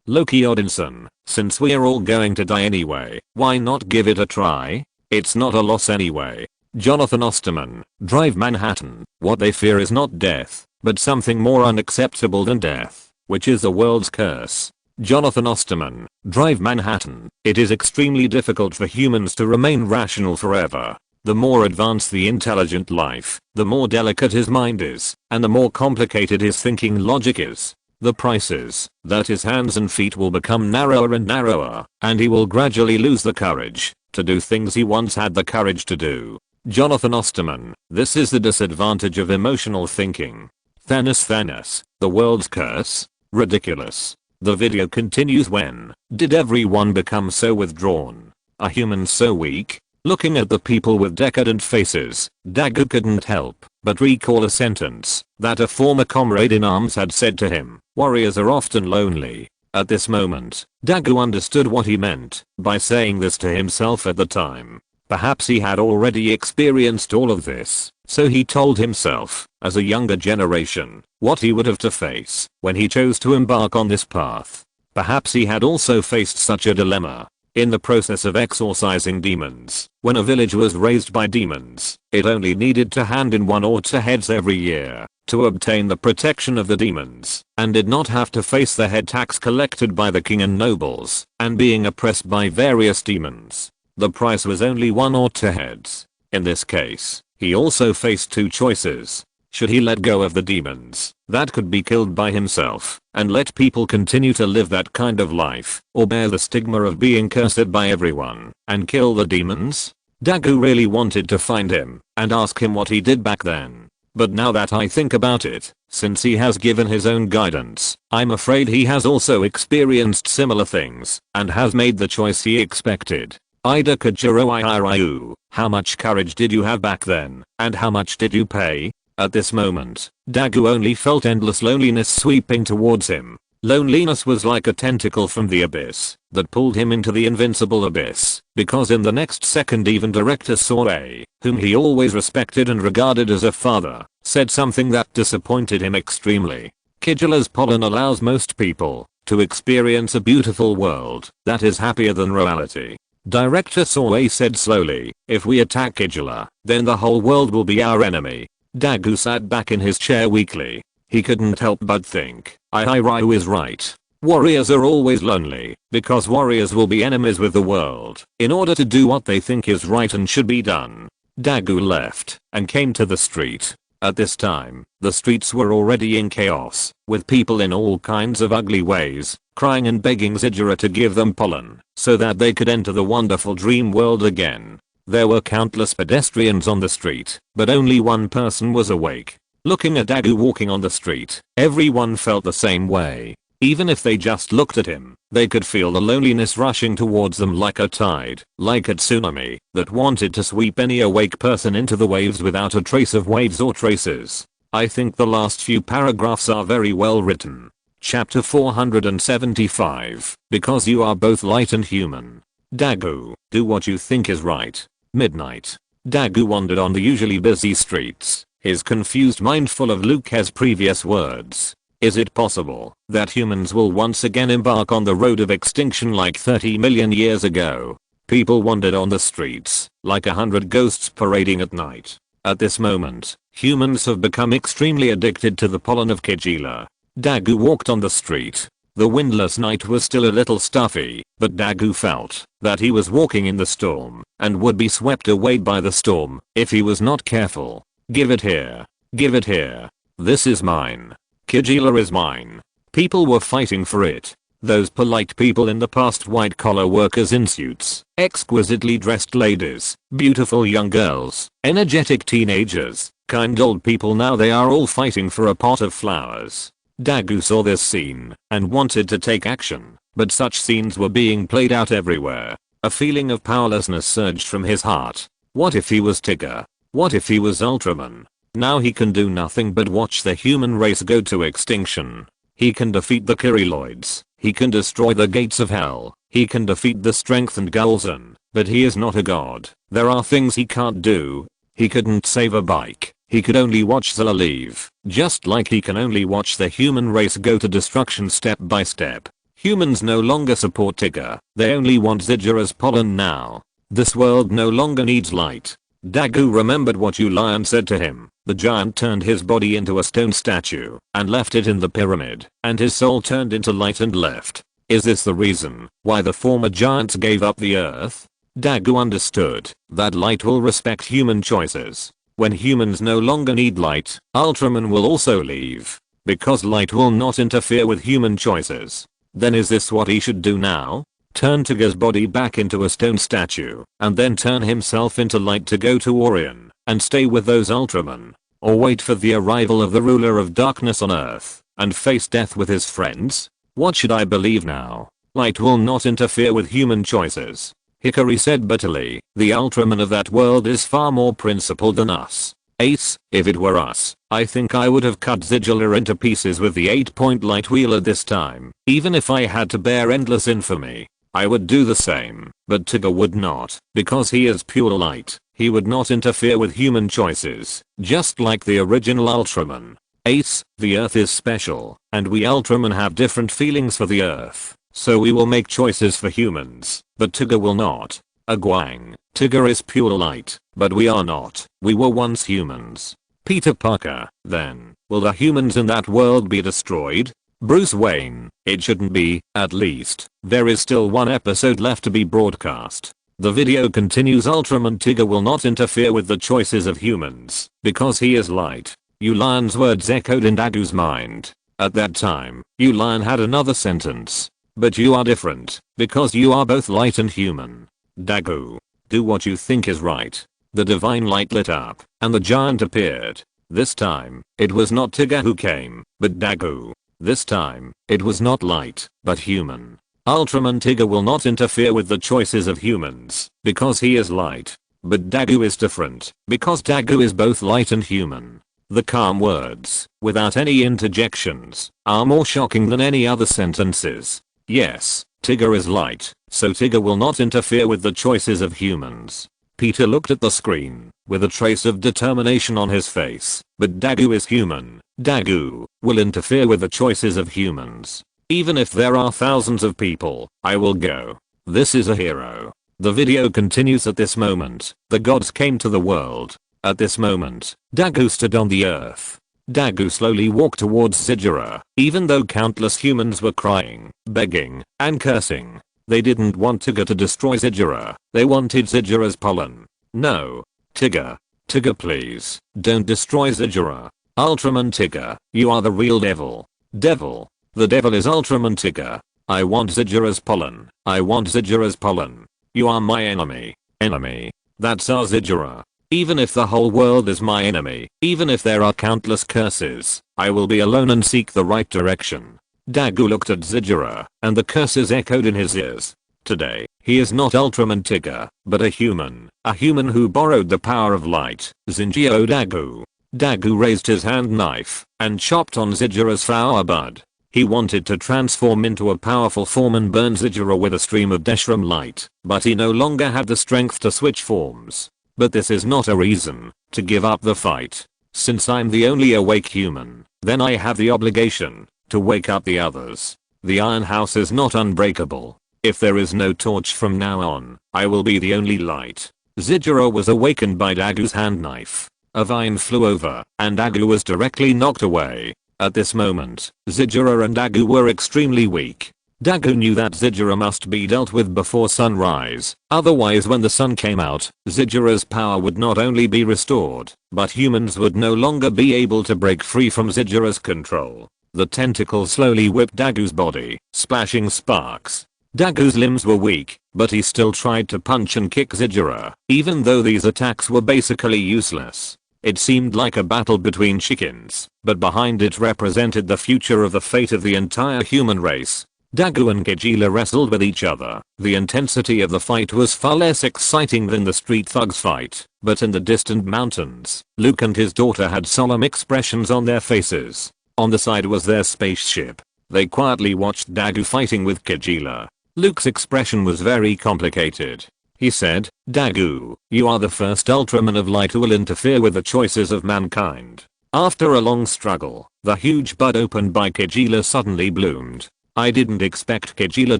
Loki Odinson, since we're all going to die anyway, why not give it a try? It's not a loss anyway. Jonathan Osterman, Drive Manhattan, what they fear is not death, but something more unacceptable than death, which is the world's curse. Jonathan Osterman, Drive Manhattan, it is extremely difficult for humans to remain rational forever. The more advanced the intelligent life, the more delicate his mind is, and the more complicated his thinking logic is. The price is that his hands and feet will become narrower and narrower, and he will gradually lose the courage to do things he once had the courage to do. Jonathan Osterman, this is the disadvantage of emotional thinking. Thanos, the world's curse? Ridiculous. The video continues. When did everyone become so withdrawn? Are humans so weak? Looking at the people with decadent faces, Dagu couldn't help but recall a sentence that a former comrade in arms had said to him. Warriors are often lonely. At this moment, Dagu understood what he meant by saying this to himself at the time. Perhaps he had already experienced all of this, so he told himself, as a younger generation, what he would have to face when he chose to embark on this path. Perhaps he had also faced such a dilemma in the process of exorcising demons. When a village was raised by demons, it only needed to hand in 1 or 2 heads every year to obtain the protection of the demons, and did not have to face the head tax collected by the king and nobles, and being oppressed by various demons. The price was only 1 or 2 heads. In this case, he also faced 2 choices. Should he let go of the demons that could be killed by himself and let people continue to live that kind of life, or bear the stigma of being cursed by everyone and kill the demons? Dagu really wanted to find him and ask him what he did back then. But now that I think about it, since he has given his own guidance, I'm afraid he has also experienced similar things and has made the choice he expected. Ida Kajiro Iirayu, how much courage did you have back then, and how much did you pay? At this moment, Dagu only felt endless loneliness sweeping towards him. Loneliness was like a tentacle from the abyss that pulled him into the invincible abyss, because in the next second even director Soe, whom he always respected and regarded as a father, said something that disappointed him extremely. Kigela's pollen allows most people to experience a beautiful world that is happier than reality. Director Soe said slowly, if we attack Kigela, then the whole world will be our enemy. Dagu sat back in his chair weakly. He couldn't help but think, Iirayu is right. Warriors are always lonely, because warriors will be enemies with the world, in order to do what they think is right and should be done. Dagu left, and came to the street. At this time, the streets were already in chaos, with people in all kinds of ugly ways, crying and begging Zidura to give them pollen, so that they could enter the wonderful dream world again. There were countless pedestrians on the street, but only one person was awake. Looking at Dagu walking on the street, everyone felt the same way. Even if they just looked at him, they could feel the loneliness rushing towards them like a tide, like a tsunami, that wanted to sweep any awake person into the waves without a trace of waves or traces. I think the last few paragraphs are very well written. Chapter 475, because you are both light and human. Dagu, do what you think is right. Midnight. Dagu wandered on the usually busy streets, his confused mind full of Luke's previous words. Is it possible that humans will once again embark on the road of extinction like 30 million years ago? People wandered on the streets, like 100 ghosts parading at night. At this moment, humans have become extremely addicted to the pollen of Kigela. Dagu walked on the street. The windless night was still a little stuffy, but Dagu felt that he was walking in the storm and would be swept away by the storm if he was not careful. Give it here. Give it here. This is mine. Kigela is mine. People were fighting for it. Those polite people in the past, white collar workers in suits, exquisitely dressed ladies, beautiful young girls, energetic teenagers, kind old people, now they are all fighting for a pot of flowers. Dagu saw this scene and wanted to take action, but such scenes were being played out everywhere. A feeling of powerlessness surged from his heart. What if he was Tigger? What if he was Ultraman? Now he can do nothing but watch the human race go to extinction. He can defeat the Kyriloids. He can destroy the gates of hell. He can defeat the strengthened Gulzan. But he is not a god. There are things he can't do. He couldn't save a bike. He could only watch Zilla leave. Just like he can only watch the human race go to destruction step by step. Humans no longer support Tigger. They only want Zidura's pollen now. This world no longer needs light. Dagu remembered what Ulion said to him. The giant turned his body into a stone statue and left it in the pyramid, and his soul turned into light and left. Is this the reason why the former giants gave up the earth? Dagu understood that light will respect human choices. When humans no longer need light, Ultraman will also leave, because light will not interfere with human choices. Then is this what he should do now? Turn Tigger's body back into a stone statue, and then turn himself into light to go to Orion, and stay with those Ultramen? Or wait for the arrival of the ruler of darkness on Earth, and face death with his friends? What should I believe now? Light will not interfere with human choices. Hikari said bitterly, the Ultraman of that world is far more principled than us. Ace, if it were us, I think I would have cut Zidula into pieces with the 8-point light wheel at this time. Even if I had to bear endless infamy, I would do the same, but Tigger would not, because he is pure light. He would not interfere with human choices, just like the original Ultraman. Ace, the Earth is special, and we Ultraman have different feelings for the Earth, so we will make choices for humans, but Tigger will not. Aguang, Tigger is pure light, but we are not. We were once humans. Peter Parker, then, will the humans in that world be destroyed? Bruce Wayne, it shouldn't be, at least. There is still one episode left to be broadcast. The video continues. Ultraman Tigger will not interfere with the choices of humans, because he is light. Ulion's words echoed in Dagu's mind. At that time, Ulion had another sentence. But you are different, because you are both light and human. Dagu. Do what you think is right. The divine light lit up, and the giant appeared. This time, it was not Tigger who came, but Dagu. This time, it was not light, but human. Ultraman Tigger will not interfere with the choices of humans, because he is light. But Dagu is different, because Dagu is both light and human. The calm words, without any interjections, are more shocking than any other sentences. Yes, Tigger is light, so Tigger will not interfere with the choices of humans. Peter looked at the screen, with a trace of determination on his face, but Dagu is human. Dagu will interfere with the choices of humans. Even if there are thousands of people, I will go. This is a hero. The video continues at this moment. The gods came to the world. At this moment, Dagu stood on the earth. Dagu slowly walked towards Zidura, even though countless humans were crying, begging, and cursing. They didn't want Tigger to destroy Zidura. They wanted Zidura's pollen. No. Tigger. Tigger, please, don't destroy Zidura. Ultraman Tigger, you are the real devil. Devil. The devil is Ultraman Tigger. I want Zidura's pollen. I want Zidura's pollen. You are my enemy. Enemy. That's our Zidura. Even if the whole world is my enemy, even if there are countless curses, I will be alone and seek the right direction. Dagu looked at Zidura, and the curses echoed in his ears. Today, he is not Ultraman Tigger, but a human who borrowed the power of light. Zinjio Dagu. Dagu raised his hand knife, and chopped on Zidura's flower bud. He wanted to transform into a powerful form and burn Zidura with a stream of Deshram light, but he no longer had the strength to switch forms. But this is not a reason to give up the fight. Since I'm the only awake human, then I have the obligation to wake up the others. The Iron House is not unbreakable. If there is no torch from now on, I will be the only light. Zidura was awakened by Dagu's hand knife. A vine flew over, and Dagu was directly knocked away. At this moment, Zidura and Dagu were extremely weak. Dagu knew that Zidura must be dealt with before sunrise, otherwise when the sun came out, Zidura's power would not only be restored, but humans would no longer be able to break free from Zidura's control. The tentacle slowly whipped Dagu's body, splashing sparks. Dagu's limbs were weak, but he still tried to punch and kick Zidura, even though these attacks were basically useless. It seemed like a battle between chickens, but behind it represented the future of the fate of the entire human race. Dagu and Kejila wrestled with each other. The intensity of the fight was far less exciting than the street thugs fight, but in the distant mountains, Luke and his daughter had solemn expressions on their faces. On the side was their spaceship. They quietly watched Dagu fighting with Kejila. Luke's expression was very complicated. He said, Dagu, you are the first Ultraman of light who will interfere with the choices of mankind. After a long struggle, the huge bud opened by Kejila suddenly bloomed. I didn't expect Kejila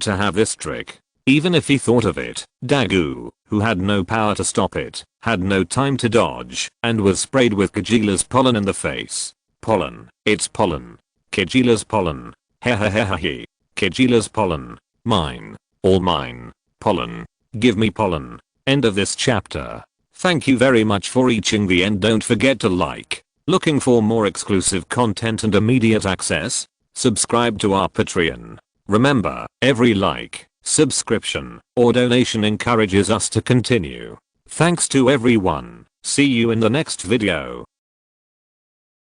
to have this trick. Even if he thought of it, Dagu, who had no power to stop it, had no time to dodge, and was sprayed with Kejila's pollen in the face. Pollen. It's pollen. Kejila's pollen. Hehehehe. Kejila's pollen. Mine. All mine. Pollen. Give me pollen. End of this chapter. Thank you very much for reaching the end. Don't forget to like. Looking for more exclusive content and immediate access? Subscribe to our Patreon. Remember, every like, subscription, or donation encourages us to continue. Thanks to everyone. See you in the next video.